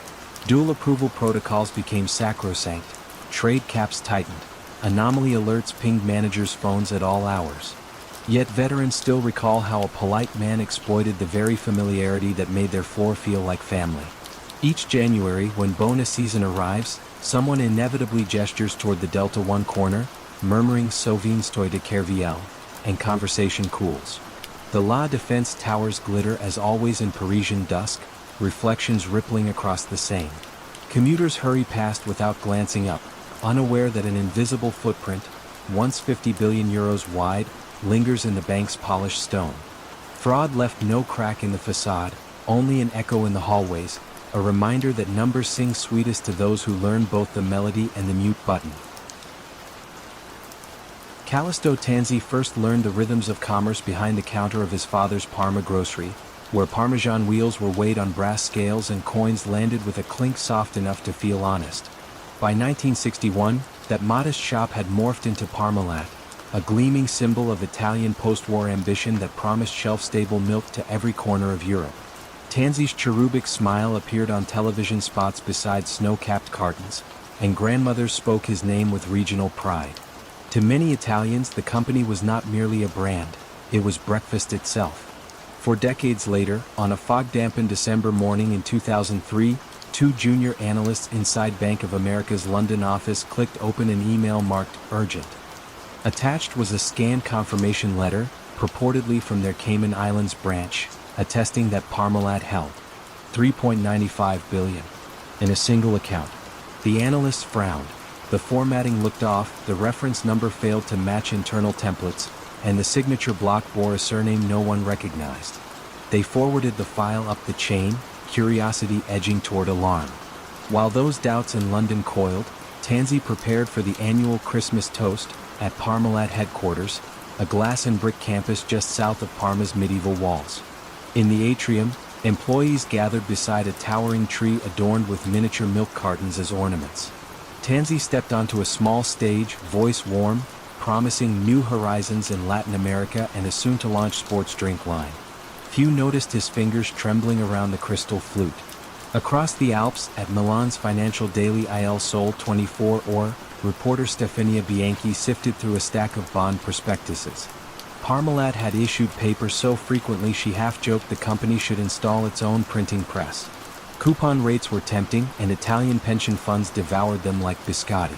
Dual approval protocols became sacrosanct, trade caps tightened, anomaly alerts pinged managers' phones at all hours. Yet veterans still recall how a polite man exploited the very familiarity that made their floor feel like family. Each January, when bonus season arrives, someone inevitably gestures toward the Delta One corner, murmuring Sauvinstoy de Kerviel, and conversation cools. The La Défense towers glitter as always in Parisian dusk, reflections rippling across the Seine. Commuters hurry past without glancing up, unaware that an invisible footprint, once €50 billion wide, lingers in the bank's polished stone. Fraud left no crack in the facade, only an echo in the hallways, a reminder that numbers sing sweetest to those who learn both the melody and the mute button. Callisto Tanzi first learned the rhythms of commerce behind the counter of his father's Parma grocery, where Parmesan wheels were weighed on brass scales and coins landed with a clink soft enough to feel honest. By 1961, that modest shop had morphed into Parmalat, a gleaming symbol of Italian post-war ambition that promised shelf-stable milk to every corner of Europe. Tanzi's cherubic smile appeared on television spots beside snow-capped cartons, and grandmothers spoke his name with regional pride. To many Italians, the company was not merely a brand, it was breakfast itself. For decades later, on a fog-dampened December morning in 2003, 2 junior analysts inside Bank of America's London office clicked open an email marked urgent. Attached was a scanned confirmation letter, purportedly from their Cayman Islands branch, attesting that Parmalat held $3.95 billion in a single account. The analysts frowned. The formatting looked off, the reference number failed to match internal templates, and the signature block bore a surname no one recognized. They forwarded the file up the chain, curiosity edging toward alarm. While those doubts in London coiled, Tanzi prepared for the annual Christmas toast at Parmalat headquarters, a glass and brick campus just south of Parma's medieval walls. In the atrium, employees gathered beside a towering tree adorned with miniature milk cartons as ornaments. Tanzi stepped onto a small stage, voice warm, promising new horizons in Latin America and a soon-to-launch sports drink line. Few noticed his fingers trembling around the crystal flute. Across the Alps, at Milan's financial daily Il Sole 24 or, reporter Stefania Bianchi sifted through a stack of bond prospectuses. Parmalat had issued paper so frequently she half-joked the company should install its own printing press. Coupon rates were tempting, and Italian pension funds devoured them like biscotti.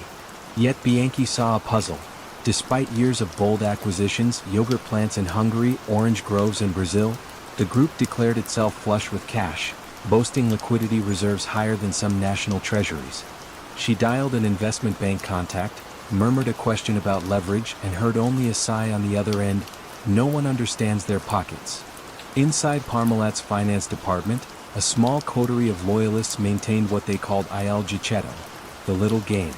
Yet Bianchi saw a puzzle. Despite years of bold acquisitions, yogurt plants in Hungary, orange groves in Brazil, the group declared itself flush with cash, boasting liquidity reserves higher than some national treasuries. She dialed an investment bank contact, murmured a question about leverage, and heard only a sigh on the other end. No one understands their pockets. Inside Parmalat's finance department, a small coterie of loyalists maintained what they called Il Gicetto, the little game.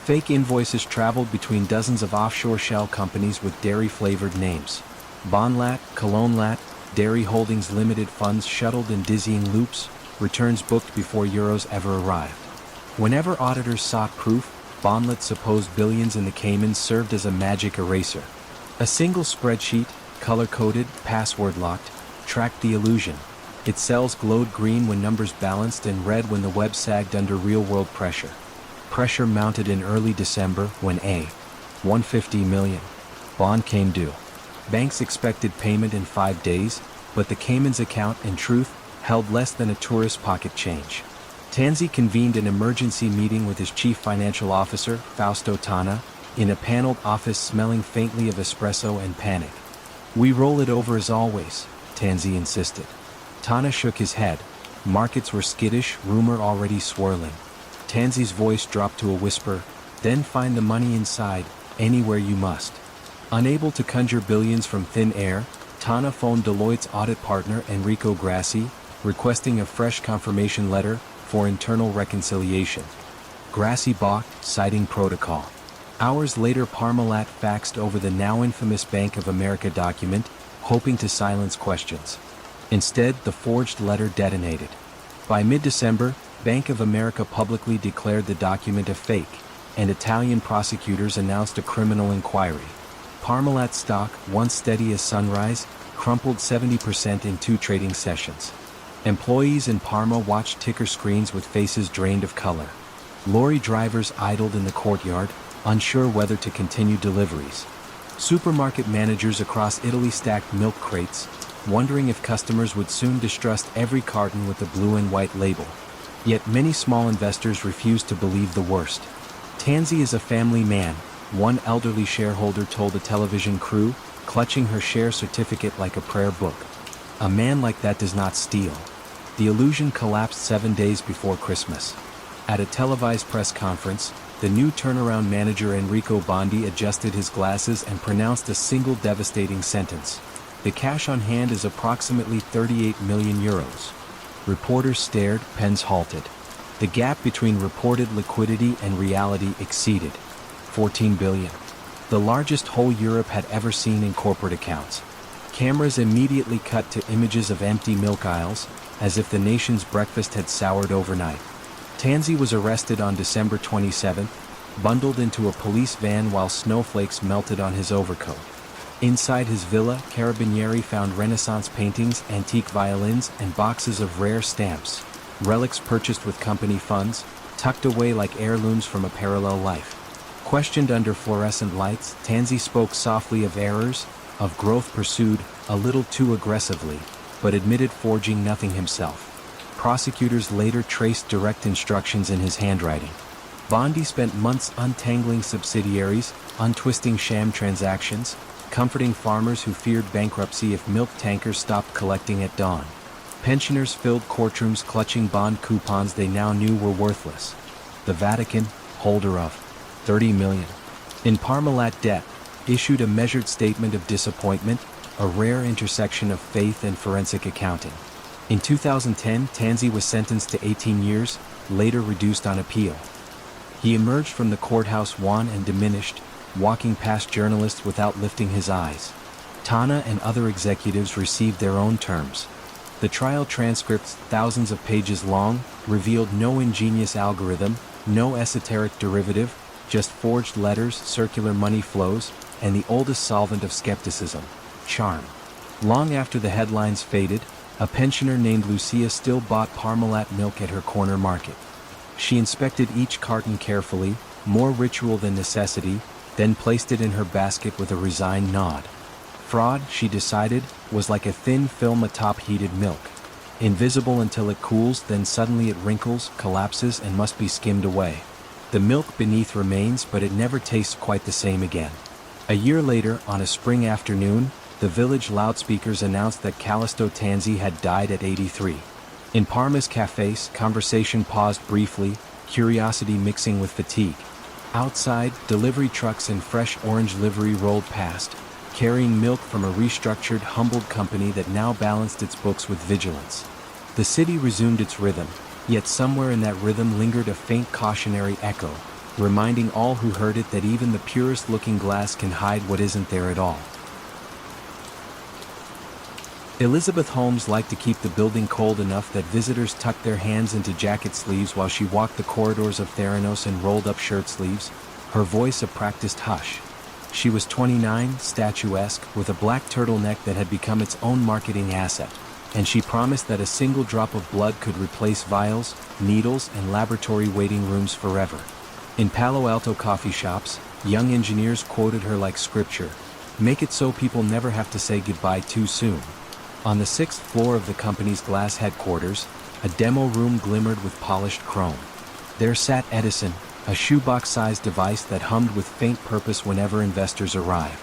Fake invoices traveled between dozens of offshore shell companies with dairy-flavored names. Bonlat, Colonlat, Dairy Holdings Limited funds shuttled in dizzying loops, returns booked before euros ever arrived. Whenever auditors sought proof, Bonlat's supposed billions in the Caymans served as a magic eraser. A single spreadsheet, color-coded, password-locked, tracked the illusion. Its cells glowed green when numbers balanced and red when the web sagged under real-world pressure. Pressure mounted in early December when a $150 million bond came due. Banks expected payment in 5 days, but the Caymans account, in truth, held less than a tourist pocket change. Tanzi convened an emergency meeting with his chief financial officer, Fausto Tana, in a paneled office smelling faintly of espresso and panic. "We roll it over as always," Tanzi insisted. Tana shook his head. Markets were skittish, rumor already swirling. Tanzi's voice dropped to a whisper, Then find the money inside, anywhere you must. Unable to conjure billions from thin air, Tana phoned Deloitte's audit partner Enrico Grassi, requesting a fresh confirmation letter for internal reconciliation. Grassi balked, citing protocol. Hours later, Parmalat faxed over the now infamous Bank of America document, hoping to silence questions. Instead, the forged letter detonated. By mid-December, Bank of America publicly declared the document a fake, and Italian prosecutors announced a criminal inquiry. Parmalat stock, once steady as sunrise, crumpled 70% in 2 trading sessions. Employees in Parma watched ticker screens with faces drained of color. Lorry drivers idled in the courtyard, unsure whether to continue deliveries. Supermarket managers across Italy stacked milk crates, wondering if customers would soon distrust every carton with the blue and white label. Yet many small investors refused to believe the worst. Tanzi is a family man, one elderly shareholder told a television crew, clutching her share certificate like a prayer book. A man like that does not steal. The illusion collapsed 7 days before Christmas. At a televised press conference, the new turnaround manager Enrico Bondi adjusted his glasses and pronounced a single devastating sentence. The cash on hand is approximately 38 million euros. Reporters stared, pens halted. The gap between reported liquidity and reality exceeded 14 billion. The largest hole Europe had ever seen in corporate accounts. Cameras immediately cut to images of empty milk aisles, as if the nation's breakfast had soured overnight. Tanzi was arrested on December 27, bundled into a police van while snowflakes melted on his overcoat. Inside his villa, Carabinieri found Renaissance paintings, antique violins, and boxes of rare stamps, relics purchased with company funds, tucked away like heirlooms from a parallel life. Questioned under fluorescent lights, Tanzi spoke softly of errors, of growth pursued a little too aggressively, but admitted forging nothing himself. Prosecutors later traced direct instructions in his handwriting. Bondi spent months untangling subsidiaries, untwisting sham transactions, comforting farmers who feared bankruptcy if milk tankers stopped collecting at dawn. Pensioners filled courtrooms clutching bond coupons they now knew were worthless. The Vatican, holder of 30 million in Parmalat debt, issued a measured statement of disappointment, a rare intersection of faith and forensic accounting. In 2010, Tanzi was sentenced to 18 years, later reduced on appeal. He emerged from the courthouse wan and diminished, walking past journalists without lifting his eyes. Tana and other executives received their own terms. The trial transcripts, thousands of pages long, revealed no ingenious algorithm, no esoteric derivative, just forged letters, circular money flows, and the oldest solvent of skepticism, charm. Long after the headlines faded, a pensioner named Lucia still bought Parmalat milk at her corner market. She inspected each carton carefully, more ritual than necessity, then placed it in her basket with a resigned nod. Fraud, she decided, was like a thin film atop heated milk. Invisible until it cools, then suddenly it wrinkles, collapses, and must be skimmed away. The milk beneath remains, but it never tastes quite the same again. A year later, on a spring afternoon, the village loudspeakers announced that Callisto Tanzi had died at 83. In Parma's cafes, conversation paused briefly, curiosity mixing with fatigue. Outside, delivery trucks in fresh orange livery rolled past, carrying milk from a restructured, humbled company that now balanced its books with vigilance. The city resumed its rhythm, yet somewhere in that rhythm lingered a faint cautionary echo, reminding all who heard it that even the purest-looking glass can hide what isn't there at all. Elizabeth Holmes liked to keep the building cold enough that visitors tucked their hands into jacket sleeves while she walked the corridors of Theranos in rolled-up shirt sleeves, her voice a practiced hush. She was 29, statuesque, with a black turtleneck that had become its own marketing asset, and she promised that a single drop of blood could replace vials, needles, and laboratory waiting rooms forever. In Palo Alto coffee shops, young engineers quoted her like scripture, "Make it so people never have to say goodbye too soon." On the 6th floor of the company's glass headquarters, a demo room glimmered with polished chrome. There sat Edison, a shoebox-sized device that hummed with faint purpose whenever investors arrived.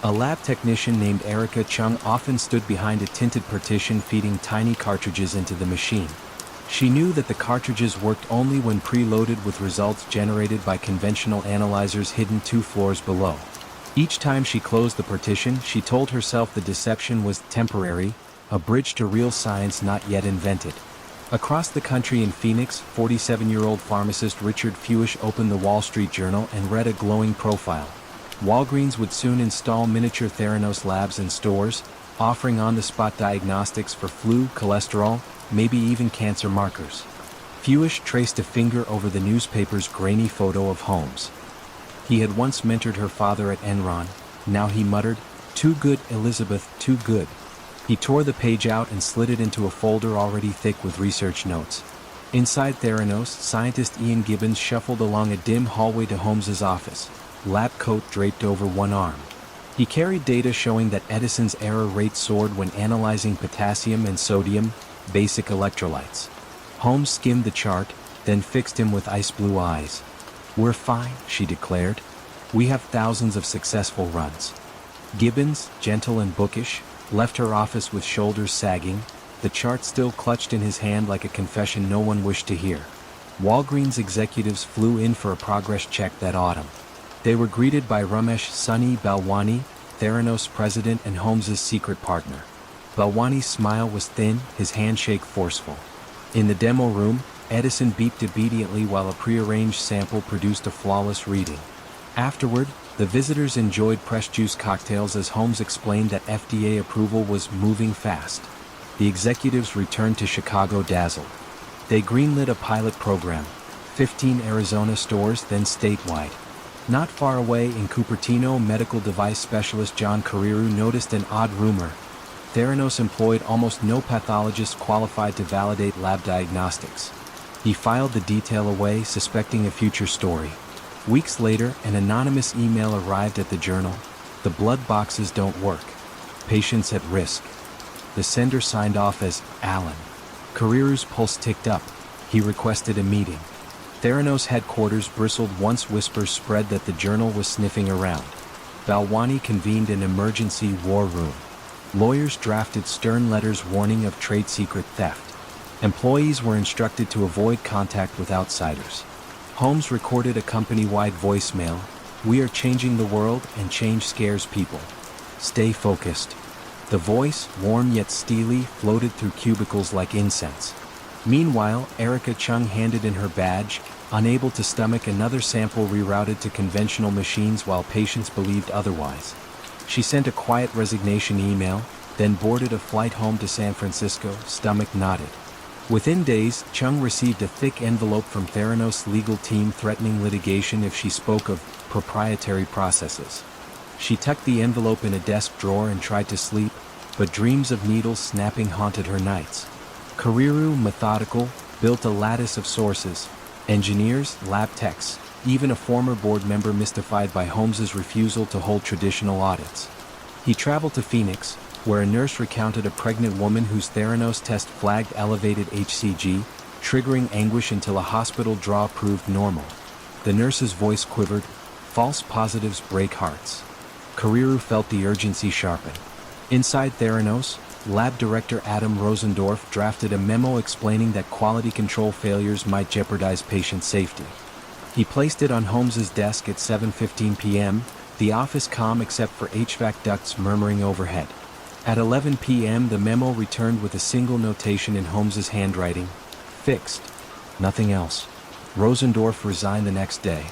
A lab technician named Erica Chung often stood behind a tinted partition feeding tiny cartridges into the machine. She knew that the cartridges worked only when preloaded with results generated by conventional analyzers hidden 2 floors below. Each time she closed the partition, she told herself the deception was temporary, a bridge to real science not yet invented. Across the country in Phoenix, 47-year-old pharmacist Richard Fewish opened the Wall Street Journal and read a glowing profile. Walgreens would soon install miniature Theranos labs in stores, offering on-the-spot diagnostics for flu, cholesterol, maybe even cancer markers. Fewish traced a finger over the newspaper's grainy photo of Holmes. He had once mentored her father at Enron. Now he muttered, "Too good, Elizabeth, too good." He tore the page out and slid it into a folder already thick with research notes. Inside Theranos, scientist Ian Gibbons shuffled along a dim hallway to Holmes's office, lab coat draped over one arm. He carried data showing that Edison's error rate soared when analyzing potassium and sodium, basic electrolytes. Holmes skimmed the chart, then fixed him with ice-blue eyes. "We're fine," she declared. "We have thousands of successful runs." Gibbons, gentle and bookish, left her office with shoulders sagging, the chart still clutched in his hand like a confession no one wished to hear. Walgreens executives flew in for a progress check that autumn. They were greeted by Ramesh Sunny Balwani, Theranos president and Holmes's secret partner. Balwani's smile was thin, his handshake forceful. In the demo room, Edison beeped obediently while a prearranged sample produced a flawless reading. Afterward, the visitors enjoyed fresh juice cocktails as Holmes explained that FDA approval was moving fast. The executives returned to Chicago dazzled. They greenlit a pilot program, 15 Arizona stores, then statewide. Not far away in Cupertino, medical device specialist John Carreru noticed an odd rumor. Theranos employed almost no pathologists qualified to validate lab diagnostics. He filed the detail away, suspecting a future story. Weeks later, an anonymous email arrived at the journal. "The blood boxes don't work. Patients at risk." The sender signed off as Allen. Carreru's pulse ticked up. He requested a meeting. Theranos headquarters bristled once whispers spread that the journal was sniffing around. Balwani convened an emergency war room. Lawyers drafted stern letters warning of trade secret theft. Employees were instructed to avoid contact with outsiders. Holmes recorded a company-wide voicemail. "We are changing the world, and change scares people. Stay focused." The voice, warm yet steely, floated through cubicles like incense. Meanwhile, Erica Chung handed in her badge, unable to stomach another sample rerouted to conventional machines while patients believed otherwise. She sent a quiet resignation email, then boarded a flight home to San Francisco, stomach knotted. Within days, Chung received a thick envelope from Theranos' legal team threatening litigation if she spoke of proprietary processes. She tucked the envelope in a desk drawer and tried to sleep, but dreams of needles snapping haunted her nights. Carreru, methodical, built a lattice of sources, engineers, lab techs, even a former board member mystified by Holmes's refusal to hold traditional audits. He traveled to Phoenix, where a nurse recounted a pregnant woman whose Theranos test flagged elevated HCG, triggering anguish until a hospital draw proved normal. The nurse's voice quivered. "False positives break hearts." Carreru felt the urgency sharpen. Inside Theranos, Lab Director Adam Rosendorf drafted a memo explaining that quality control failures might jeopardize patient safety. He placed it on Holmes's desk at 7:15 p.m., the office calm except for HVAC ducts murmuring overhead. At 11 p.m. the memo returned with a single notation in Holmes's handwriting: "Fixed." Nothing else. Rosendorf resigned the next day.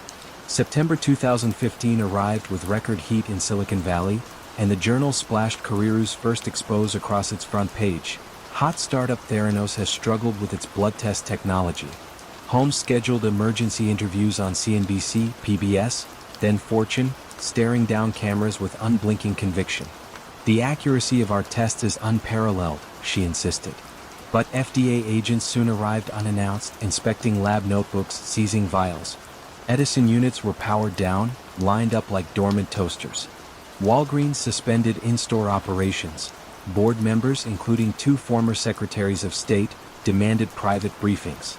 September 2015 arrived with record heat in Silicon Valley, and the journal splashed Carreru's first expose across its front page. Hot startup Theranos has struggled with its blood test technology. Holmes scheduled emergency interviews on CNBC, PBS, then Fortune, staring down cameras with unblinking conviction. "The accuracy of our tests is unparalleled," she insisted. But FDA agents soon arrived unannounced, inspecting lab notebooks, seizing vials. Edison units were powered down, lined up like dormant toasters. Walgreens suspended in-store operations. Board members, including 2 former secretaries of state, demanded private briefings.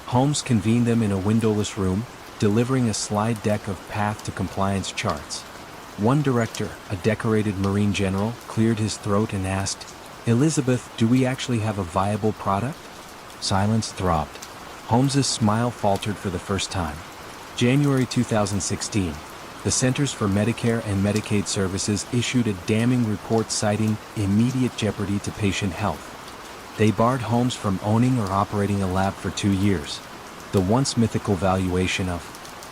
Holmes convened them in a windowless room, delivering a slide deck of path to compliance charts. One director, a decorated Marine general, cleared his throat and asked, "Elizabeth, do we actually have a viable product?" Silence throbbed. Holmes's smile faltered for the first time. January 2016. The Centers for Medicare and Medicaid Services issued a damning report citing immediate jeopardy to patient health. They barred Holmes from owning or operating a lab for 2 years. The once mythical valuation of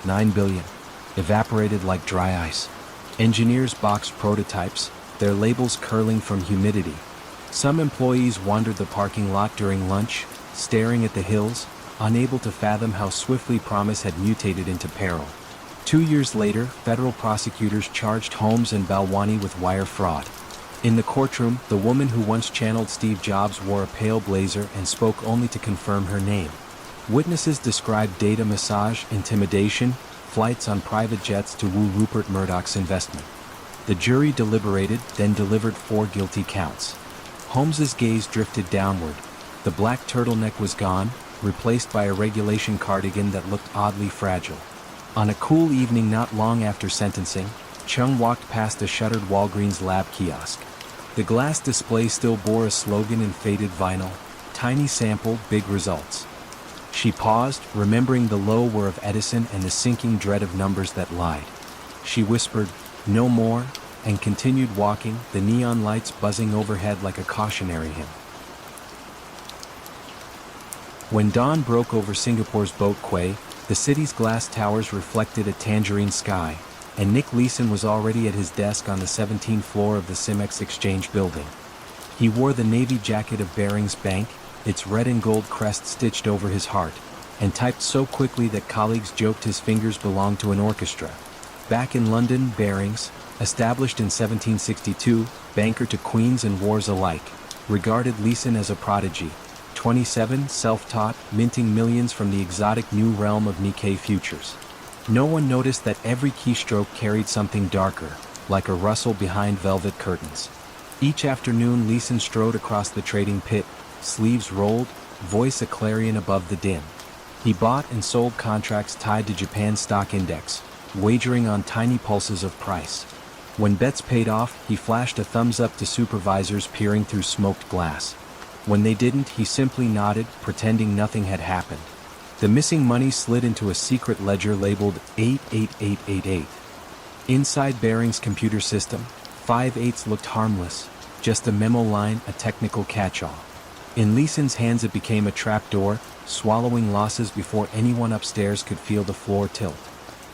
$9 billion evaporated like dry ice. Engineers boxed prototypes, their labels curling from humidity. Some employees wandered the parking lot during lunch, staring at the hills, unable to fathom how swiftly promise had mutated into peril. 2 years later, federal prosecutors charged Holmes and Balwani with wire fraud. In the courtroom, the woman who once channeled Steve Jobs wore a pale blazer and spoke only to confirm her name. Witnesses described data massage, intimidation, flights on private jets to woo Rupert Murdoch's investment. The jury deliberated, then delivered 4 guilty counts. Holmes's gaze drifted downward. The black turtleneck was gone, replaced by a regulation cardigan that looked oddly fragile. On a cool evening not long after sentencing, Chung walked past a shuttered Walgreens lab kiosk. The glass display still bore a slogan in faded vinyl, "Tiny sample, big results." She paused, remembering the low whir of Edison and the sinking dread of numbers that lied. She whispered, "No more," and continued walking, the neon lights buzzing overhead like a cautionary hymn. When dawn broke over Singapore's Boat Quay, the city's glass towers reflected a tangerine sky, and Nick Leeson was already at his desk on the 17th floor of the Cimex Exchange building. He wore the navy jacket of Barings Bank, its red and gold crest stitched over his heart, and typed so quickly that colleagues joked his fingers belonged to an orchestra. Back in London, Barings, established in 1762, banker to queens and wars alike, regarded Leeson as a prodigy. 27, self-taught, minting millions from the exotic new realm of Nikkei futures. No one noticed that every keystroke carried something darker, like a rustle behind velvet curtains. Each afternoon Leeson strode across the trading pit, sleeves rolled, voice a clarion above the din. He bought and sold contracts tied to Japan's stock index, wagering on tiny pulses of price. When bets paid off, he flashed a thumbs up to supervisors peering through smoked glass. When they didn't, he simply nodded, pretending nothing had happened. The missing money slid into a secret ledger labeled 88888. Inside Barings' computer system, 5/8 looked harmless, just a memo line, a technical catch-all. In Leeson's hands it became a trapdoor, swallowing losses before anyone upstairs could feel the floor tilt.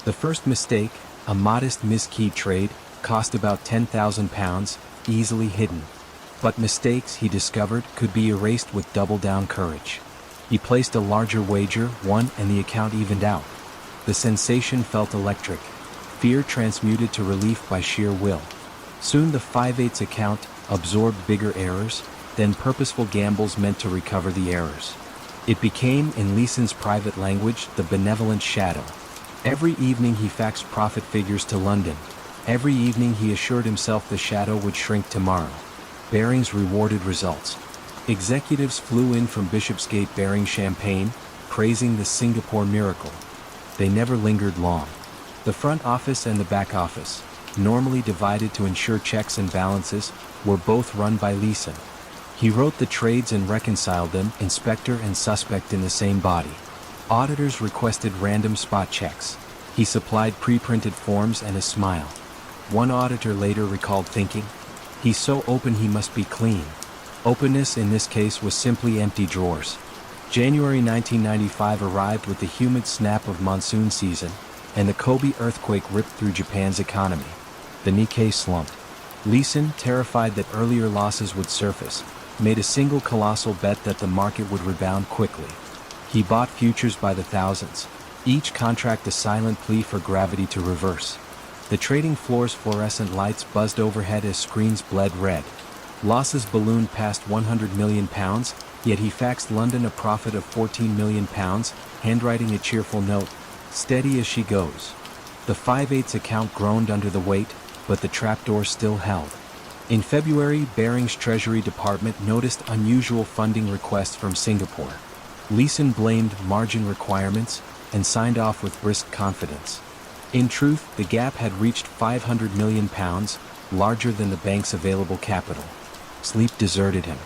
The first mistake, a modest miskeyed trade, cost about £10,000, easily hidden. But mistakes, he discovered, could be erased with double-down courage. He placed a larger wager, won, and the account evened out. The sensation felt electric. Fear transmuted to relief by sheer will. Soon the 5/8 account absorbed bigger errors, then purposeful gambles meant to recover the errors. It became, in Leeson's private language, the benevolent shadow. Every evening he faxed profit figures to London. Every evening he assured himself the shadow would shrink tomorrow. Barings rewarded results. Executives flew in from Bishopsgate bearing champagne, praising the Singapore miracle. They never lingered long. The front office and the back office, normally divided to ensure checks and balances, were both run by Leeson. He wrote the trades and reconciled them, inspector and suspect in the same body. Auditors requested random spot checks. He supplied pre-printed forms and a smile. One auditor later recalled thinking, "He's so open he must be clean." Openness in this case was simply empty drawers. January 1995 arrived with the humid snap of monsoon season, and the Kobe earthquake ripped through Japan's economy. The Nikkei slumped. Leeson, terrified that earlier losses would surface, made a single colossal bet that the market would rebound quickly. He bought futures by the thousands, each contract a silent plea for gravity to reverse. The trading floor's fluorescent lights buzzed overhead as screens bled red. Losses ballooned past £100 million, yet he faxed London a profit of £14 million, handwriting a cheerful note, "Steady as she goes." The 5/8 account groaned under the weight, but the trapdoor still held. In February, Barings' Treasury Department noticed unusual funding requests from Singapore. Leeson blamed margin requirements and signed off with brisk confidence. In truth, the gap had reached £500 million, larger than the bank's available capital. Sleep deserted him.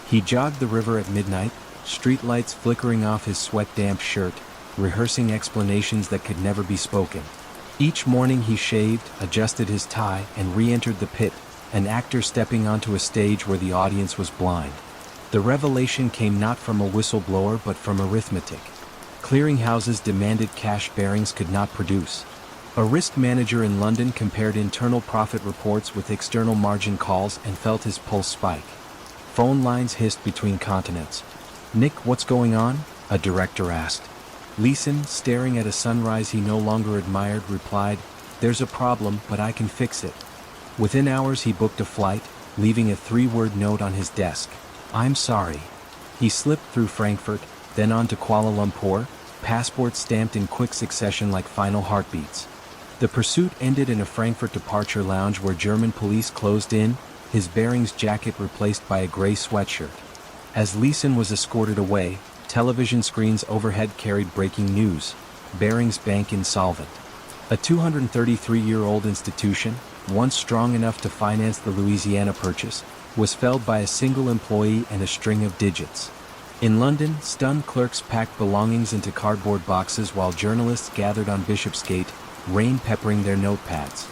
He jogged the river at midnight, streetlights flickering off his sweat-damp shirt, rehearsing explanations that could never be spoken. Each morning he shaved, adjusted his tie, and re-entered the pit, an actor stepping onto a stage where the audience was blind. The revelation came not from a whistleblower but from arithmetic. Clearinghouses demanded cash Barings could not produce. A risk manager in London compared internal profit reports with external margin calls and felt his pulse spike. Phone lines hissed between continents. "Nick, what's going on?" a director asked. Leeson, staring at a sunrise he no longer admired, replied, "There's a problem, but I can fix it." Within hours he booked a flight, leaving a 3-word note on his desk. "I'm sorry." He slipped through Frankfurt, then on to Kuala Lumpur, passports stamped in quick succession like final heartbeats. The pursuit ended in a Frankfurt departure lounge where German police closed in, his Barings jacket replaced by a gray sweatshirt. As Leeson was escorted away, television screens overhead carried breaking news: Barings Bank insolvent. A 233-year-old institution, once strong enough to finance the Louisiana Purchase, was felled by a single employee and a string of digits. In London, stunned clerks packed belongings into cardboard boxes while journalists gathered on Bishopsgate, rain peppering their notepads.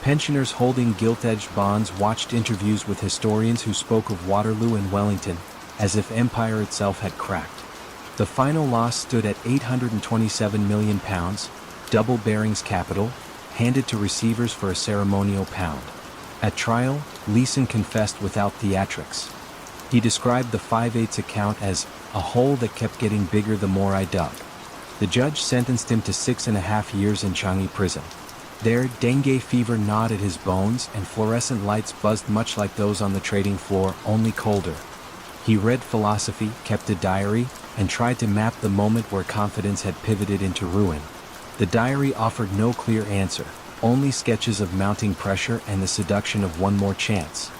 Pensioners holding gilt-edged bonds watched interviews with historians who spoke of Waterloo and Wellington, as if empire itself had cracked. The final loss stood at £827 million, double Barings' capital, handed to receivers for a ceremonial pound. At trial, Leeson confessed without theatrics. He described the 5/8 account as a hole that kept getting bigger the more I dug. The judge sentenced him to 6.5 years in Changi prison. There, dengue fever gnawed at his bones and fluorescent lights buzzed much like those on the trading floor, only colder. He read philosophy, kept a diary, and tried to map the moment where confidence had pivoted into ruin. The diary offered no clear answer, only sketches of mounting pressure and the seduction of one more chance.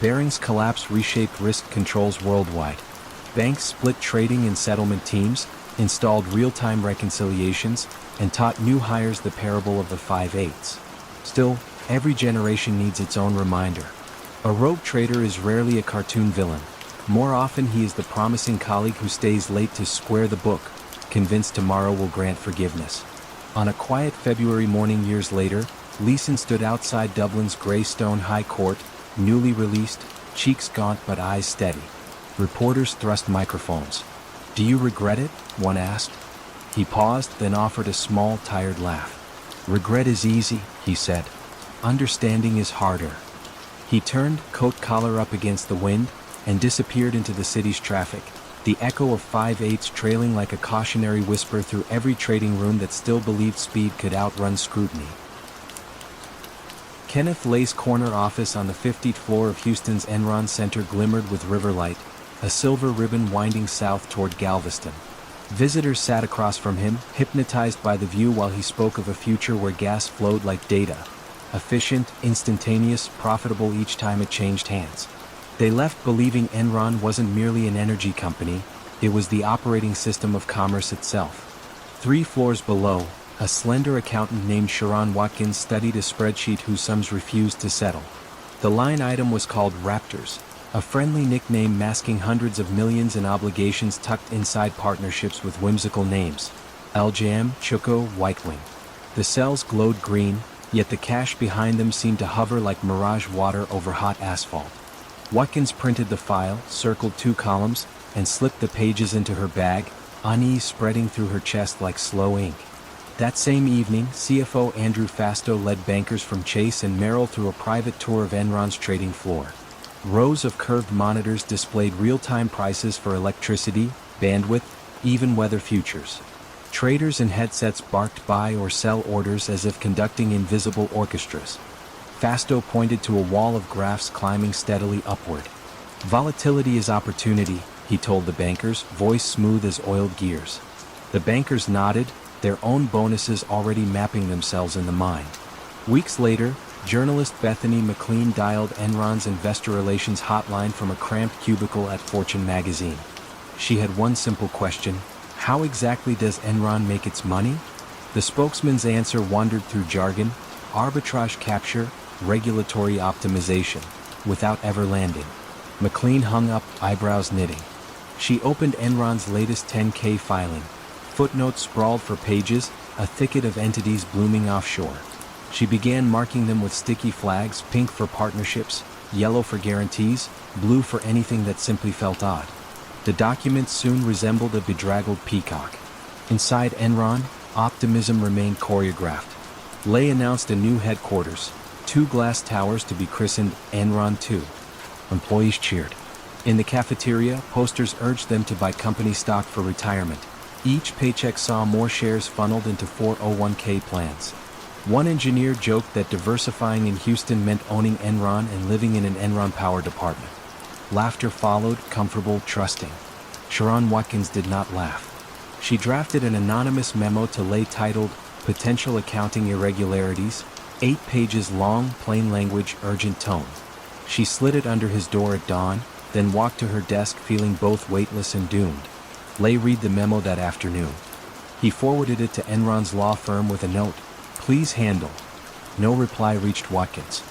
Barings' collapse reshaped risk controls worldwide. Banks split trading and settlement teams, installed real-time reconciliations, and taught new hires the parable of the 5/8. Still, every generation needs its own reminder. A rogue trader is rarely a cartoon villain. More often he is the promising colleague who stays late to square the book, convinced tomorrow will grant forgiveness. On a quiet February morning years later, Leeson stood outside Dublin's grey stone High Court, newly released, cheeks gaunt but eyes steady. Reporters thrust microphones. "Do you regret it?" one asked. He paused, then offered a small, tired laugh. "Regret is easy," he said. "Understanding is harder." He turned, coat collar up against the wind, and disappeared into the city's traffic, the echo of 5/8 trailing like a cautionary whisper through every trading room that still believed speed could outrun scrutiny. Kenneth Lay's corner office on the 50th floor of Houston's Enron Center glimmered with river light, a silver ribbon winding south toward Galveston. Visitors sat across from him, hypnotized by the view while he spoke of a future where gas flowed like data. Efficient, instantaneous, profitable each time it changed hands. They left believing Enron wasn't merely an energy company, it was the operating system of commerce itself. 3 floors below, a slender accountant named Sharon Watkins studied a spreadsheet whose sums refused to settle. The line item was called Raptors, a friendly nickname masking hundreds of millions in obligations tucked inside partnerships with whimsical names: LJM, Chuko, Whitewing. The cells glowed green, yet the cash behind them seemed to hover like mirage water over hot asphalt. Watkins printed the file, circled 2 columns, and slipped the pages into her bag, unease spreading through her chest like slow ink. That same evening, CFO Andrew Fastow led bankers from Chase and Merrill through a private tour of Enron's trading floor. Rows of curved monitors displayed real-time prices for electricity, bandwidth, even weather futures. Traders in headsets barked buy or sell orders as if conducting invisible orchestras. Fastow pointed to a wall of graphs climbing steadily upward. "Volatility is opportunity," he told the bankers, voice smooth as oiled gears. The bankers nodded, their own bonuses already mapping themselves in the mind. Weeks later, journalist Bethany McLean dialed Enron's investor relations hotline from a cramped cubicle at Fortune magazine. She had one simple question: how exactly does Enron make its money? The spokesman's answer wandered through jargon: arbitrage capture, regulatory optimization, without ever landing. McLean hung up, eyebrows knitting. She opened Enron's latest 10K filing. Footnotes sprawled for pages, a thicket of entities blooming offshore. She began marking them with sticky flags, pink for partnerships, yellow for guarantees, blue for anything that simply felt odd. The documents soon resembled a bedraggled peacock. Inside Enron, optimism remained choreographed. Lay announced a new headquarters, 2 glass towers to be christened Enron 2. Employees cheered. In the cafeteria, posters urged them to buy company stock for retirement. Each paycheck saw more shares funneled into 401k plans. One engineer joked that diversifying in Houston meant owning Enron and living in an Enron power department. Laughter followed, comfortable, trusting. Sharon Watkins did not laugh. She drafted an anonymous memo to Lay titled, Potential Accounting Irregularities, 8 pages long, plain language, urgent tone. She slid it under his door at dawn, then walked to her desk feeling both weightless and doomed. Lay read the memo that afternoon. He forwarded it to Enron's law firm with a note, Please handle. No reply reached Watkins.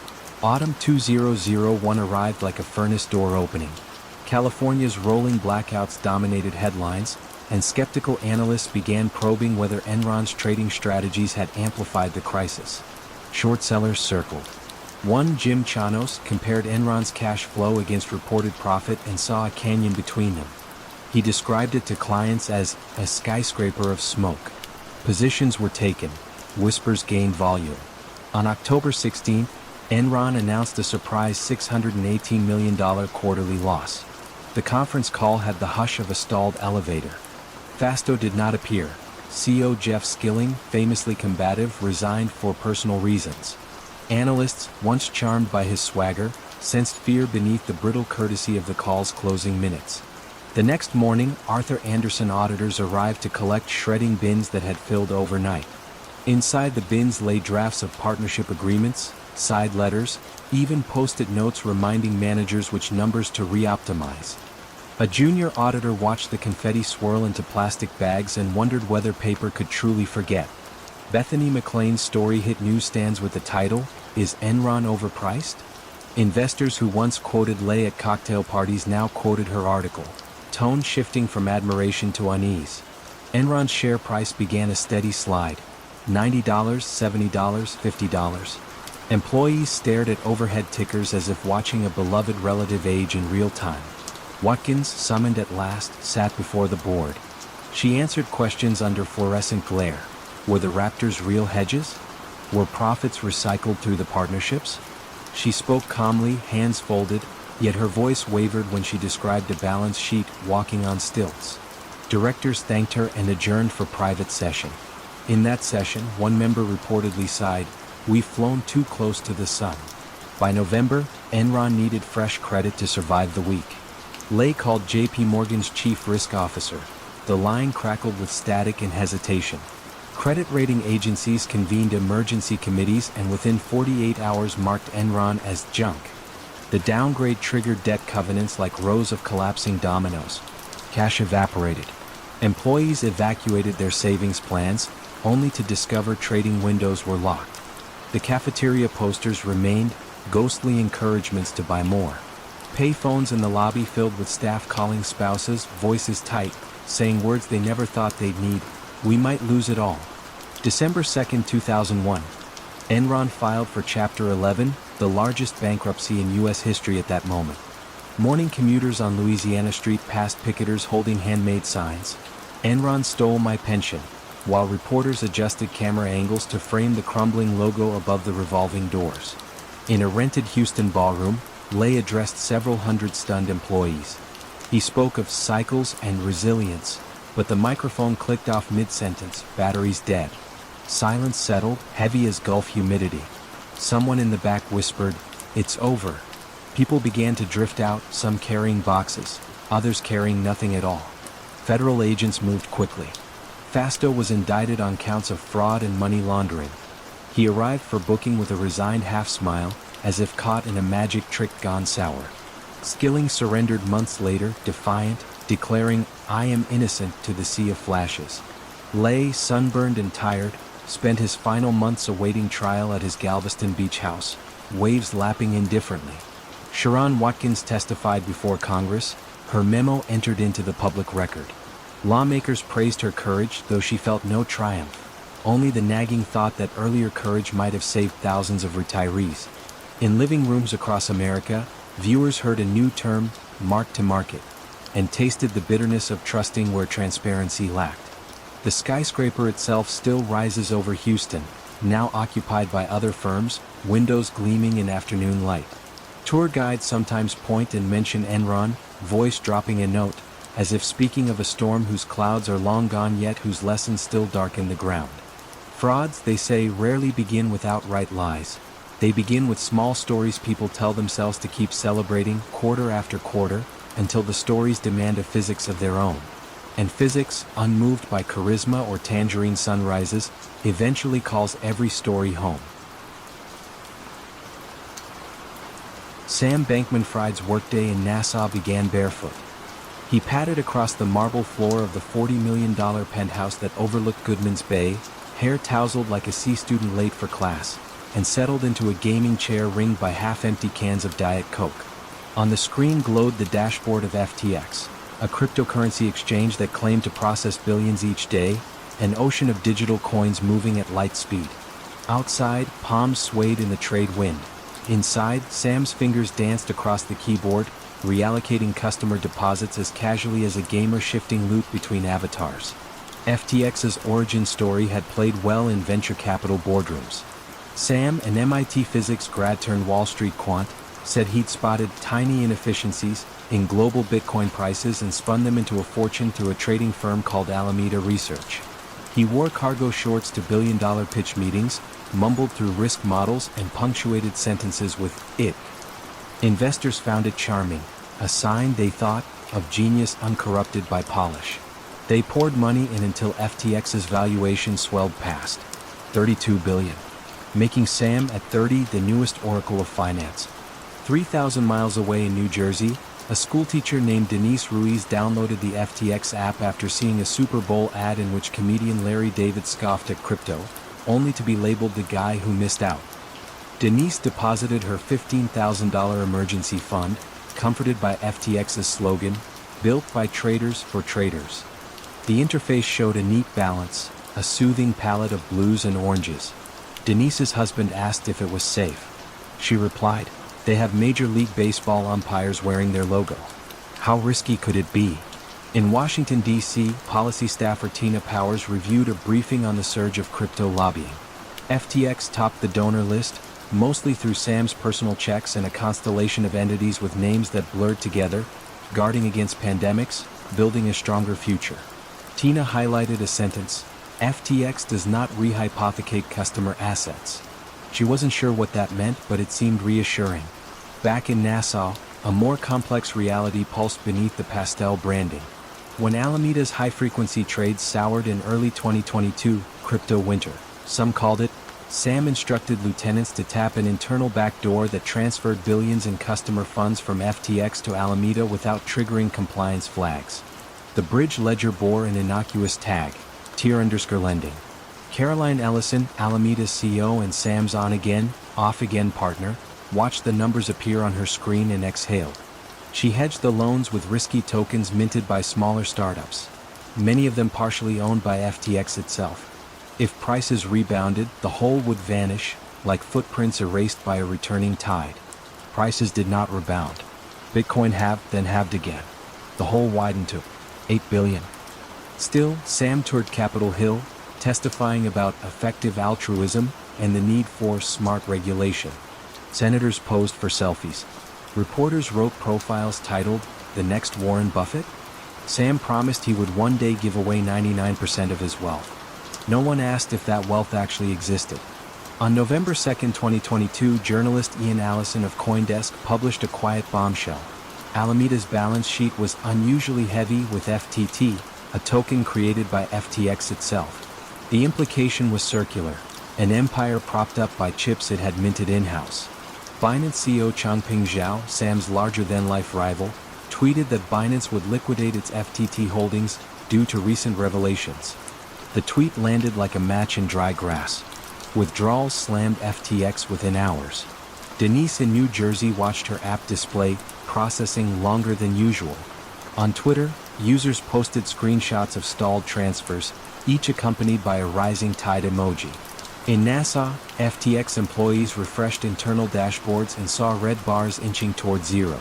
Autumn 2001 arrived like a furnace door opening. California's rolling blackouts dominated headlines, and skeptical analysts began probing whether Enron's trading strategies had amplified the crisis. Short sellers circled. One, Jim Chanos, compared Enron's cash flow against reported profit and saw a canyon between them. He described it to clients as a skyscraper of smoke. Positions were taken. Whispers gained volume. On October 16, Enron announced a surprise $618 million quarterly loss. The conference call had the hush of a stalled elevator. Fasto did not appear. CEO Jeff Skilling, famously combative, resigned for personal reasons. Analysts, once charmed by his swagger, sensed fear beneath the brittle courtesy of the call's closing minutes. The next morning, Arthur Anderson auditors arrived to collect shredding bins that had filled overnight. Inside the bins lay drafts of partnership agreements, side letters, even post-it notes reminding managers which numbers to re-optimize. A junior auditor watched the confetti swirl into plastic bags and wondered whether paper could truly forget. Bethany McLean's story hit newsstands with the title, Is Enron Overpriced? Investors who once quoted Lay at cocktail parties now quoted her article, tone shifting from admiration to unease. Enron's share price began a steady slide. $90, $70, $50. Employees stared at overhead tickers as if watching a beloved relative age in real time. Watkins, summoned at last, sat before the board. She answered questions under fluorescent glare. Were the Raptors real hedges? Were profits recycled through the partnerships? She spoke calmly, hands folded, yet her voice wavered when she described a balance sheet walking on stilts. Directors thanked her and adjourned for private session. In that session, one member reportedly sighed, We've flown too close to the sun. By November, Enron needed fresh credit to survive the week. Lay called JP Morgan's chief risk officer. The line crackled with static and hesitation. Credit rating agencies convened emergency committees and within 48 hours marked Enron as junk. The downgrade triggered debt covenants like rows of collapsing dominoes. Cash evaporated. Employees evacuated their savings plans, only to discover trading windows were locked. The cafeteria posters remained, ghostly encouragements to buy more. Payphones in the lobby filled with staff calling spouses, voices tight, saying words they never thought they'd need, we might lose it all. December 2, 2001. Enron filed for Chapter 11, the largest bankruptcy in U.S. history at that moment. Morning commuters on Louisiana Street passed picketers holding handmade signs. Enron stole my pension, while reporters adjusted camera angles to frame the crumbling logo above the revolving doors. In a rented Houston ballroom, Lay addressed several hundred stunned employees. He spoke of cycles and resilience, but the microphone clicked off mid-sentence, batteries dead. Silence settled, heavy as Gulf humidity. Someone in the back whispered, It's over. People began to drift out, some carrying boxes, others carrying nothing at all. Federal agents moved quickly. Fasto was indicted on counts of fraud and money laundering. He arrived for booking with a resigned half-smile, as if caught in a magic trick gone sour. Skilling surrendered months later, defiant, declaring, I am innocent to the sea of flashes. Lay, sunburned and tired, spent his final months awaiting trial at his Galveston beach house, waves lapping indifferently. Sharon Watkins testified before Congress, Her memo entered into the public record. Lawmakers praised her courage, though she felt no triumph, only the nagging thought that earlier courage might have saved thousands of retirees. In living rooms across America, viewers heard a new term, mark-to-market, and tasted the bitterness of trusting where transparency lacked. The skyscraper itself still rises over Houston, now occupied by other firms, windows gleaming in afternoon light. Tour guides sometimes point and mention Enron, voice dropping a note, as if speaking of a storm whose clouds are long gone yet whose lessons still darken the ground. Frauds, they say, rarely begin with outright lies. They begin with small stories people tell themselves to keep celebrating quarter after quarter, until the stories demand a physics of their own. And physics, unmoved by charisma or tangerine sunrises, eventually calls every story home. Sam Bankman-Fried's workday in Nassau began barefoot. He padded across the marble floor of the $40 million penthouse that overlooked Goodman's Bay, hair tousled like a C student late for class, and settled into a gaming chair ringed by half-empty cans of Diet Coke. On the screen glowed the dashboard of FTX, a cryptocurrency exchange that claimed to process billions each day, an ocean of digital coins moving at light speed. Outside, palms swayed in the trade wind. Inside, Sam's fingers danced across the keyboard, reallocating customer deposits as casually as a gamer shifting loot between avatars. FTX's origin story had played well in venture capital boardrooms. Sam, an MIT physics grad turned Wall Street quant, said he'd spotted tiny inefficiencies in global Bitcoin prices and spun them into a fortune through a trading firm called Alameda Research. He wore cargo shorts to billion-dollar pitch meetings, mumbled through risk models, and punctuated sentences with "it." Investors found it charming, a sign, they thought, of genius uncorrupted by polish. They poured money in until FTX's valuation swelled past $32 billion, making Sam at 30 the newest oracle of finance. 3,000 miles away in New Jersey, a schoolteacher named Denise Ruiz downloaded the FTX app after seeing a Super Bowl ad in which comedian Larry David scoffed at crypto, only to be labeled the guy who missed out. Denise deposited her $15,000 emergency fund, comforted by FTX's slogan, "Built by traders for traders." The interface showed a neat balance, a soothing palette of blues and oranges. Denise's husband asked if it was safe. She replied, "They have Major League Baseball umpires wearing their logo. How risky could it be?" In Washington, D.C., policy staffer Tina Powers reviewed a briefing on the surge of crypto lobbying. FTX topped the donor list, mostly through Sam's personal checks and a constellation of entities with names that blurred together, guarding against pandemics, building a stronger future. Tina highlighted a sentence, "FTX does not rehypothecate customer assets." She wasn't sure what that meant, but it seemed reassuring. Back in Nassau, a more complex reality pulsed beneath the pastel branding. When Alameda's high-frequency trades soured in early 2022, crypto winter, some called it, Sam instructed lieutenants to tap an internal backdoor that transferred billions in customer funds from FTX to Alameda without triggering compliance flags. The bridge ledger bore an innocuous tag, tier_lending. Caroline Ellison, Alameda's CEO and Sam's on-again, off-again partner, watched the numbers appear on her screen and exhaled. She hedged the loans with risky tokens minted by smaller startups, many of them partially owned by FTX itself. If prices rebounded, the whole would vanish, like footprints erased by a returning tide. Prices did not rebound. Bitcoin halved, then halved again. The hole widened to $8 billion. Still, Sam toured Capitol Hill, testifying about effective altruism and the need for smart regulation. Senators posed for selfies. Reporters wrote profiles titled, "The Next Warren Buffett?" Sam promised he would one day give away 99% of his wealth. No one asked if that wealth actually existed. On November 2, 2022, journalist Ian Allison of CoinDesk published a quiet bombshell. Alameda's balance sheet was unusually heavy with FTT, a token created by FTX itself. The implication was circular, an empire propped up by chips it had minted in-house. Binance CEO Changpeng Zhao, Sam's larger-than-life rival, tweeted that Binance would liquidate its FTT holdings due to recent revelations. The tweet landed like a match in dry grass. Withdrawals slammed FTX within hours. Denise in New Jersey watched her app display processing longer than usual. On Twitter, users posted screenshots of stalled transfers, each accompanied by a rising tide emoji. In Nassau, FTX employees refreshed internal dashboards and saw red bars inching toward zero.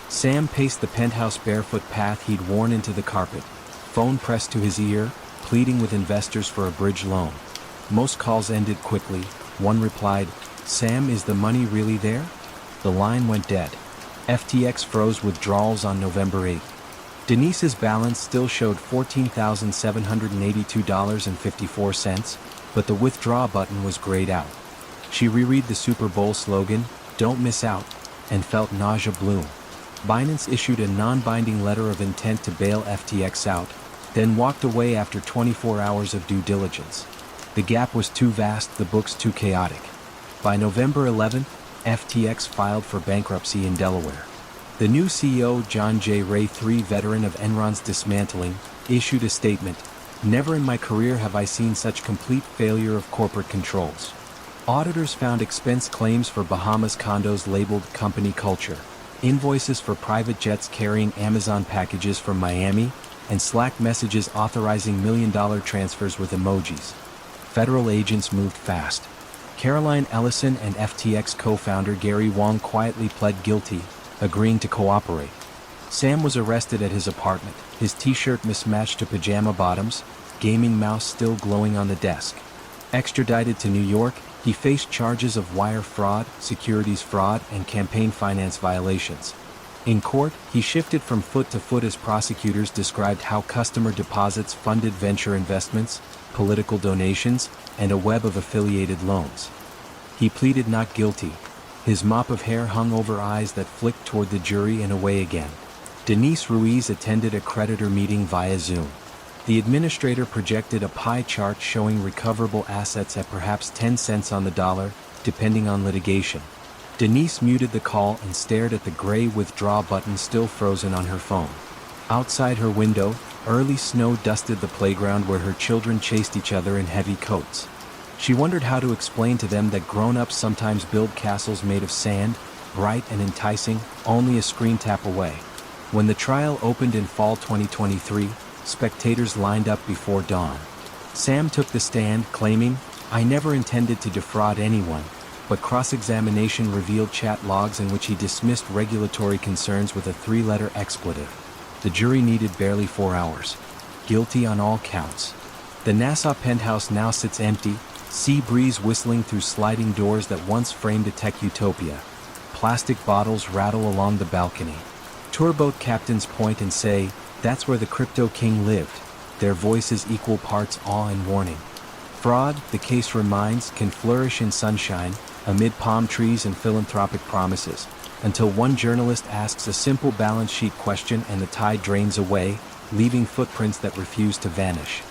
Sam paced the penthouse barefoot path he'd worn into the carpet, phone pressed to his ear, pleading with investors for a bridge loan. Most calls ended quickly. One replied, "Sam, is the money really there?" The line went dead. FTX froze withdrawals on November 8. Denise's balance still showed $14,782.54, but the withdraw button was grayed out. She reread the Super Bowl slogan, "Don't miss out," and felt nausea bloom. Binance issued a non-binding letter of intent to bail FTX out, then walked away after 24 hours of due diligence. The gap was too vast, the books too chaotic. By November 11, FTX filed for bankruptcy in Delaware. The new CEO, John J. Ray III, veteran of Enron's dismantling, issued a statement, "Never in my career have I seen such complete failure of corporate controls." Auditors found expense claims for Bahamas condos labeled company culture, invoices for private jets carrying Amazon packages from Miami, and Slack messages authorizing million-dollar transfers with emojis. Federal agents moved fast. Caroline Ellison and FTX co-founder Gary Wang quietly pled guilty, agreeing to cooperate. Sam was arrested at his apartment, his t-shirt mismatched to pajama bottoms, gaming mouse still glowing on the desk. Extradited to New York, he faced charges of wire fraud, securities fraud, and campaign finance violations. In court, he shifted from foot to foot as prosecutors described how customer deposits funded venture investments, political donations, and a web of affiliated loans. He pleaded not guilty. His mop of hair hung over eyes that flicked toward the jury and away again. Denise Ruiz attended a creditor meeting via Zoom. The administrator projected a pie chart showing recoverable assets at perhaps 10 cents on the dollar, depending on litigation. Denise muted the call and stared at the gray withdraw button still frozen on her phone. Outside her window, early snow dusted the playground where her children chased each other in heavy coats. She wondered how to explain to them that grown-ups sometimes build castles made of sand, bright and enticing, only a screen tap away. When the trial opened in fall 2023, spectators lined up before dawn. Sam took the stand, claiming, "I never intended to defraud anyone," but cross-examination revealed chat logs in which he dismissed regulatory concerns with a three-letter expletive. The jury needed barely 4 hours. Guilty on all counts. The Nassau penthouse now sits empty, sea breeze whistling through sliding doors that once framed a tech utopia. Plastic bottles rattle along the balcony. Tourboat captains point and say, "That's where the crypto king lived." Their voices equal parts awe and warning. Fraud, the case reminds, can flourish in sunshine, amid palm trees and philanthropic promises, until one journalist asks a simple balance sheet question and the tide drains away, leaving footprints that refuse to vanish.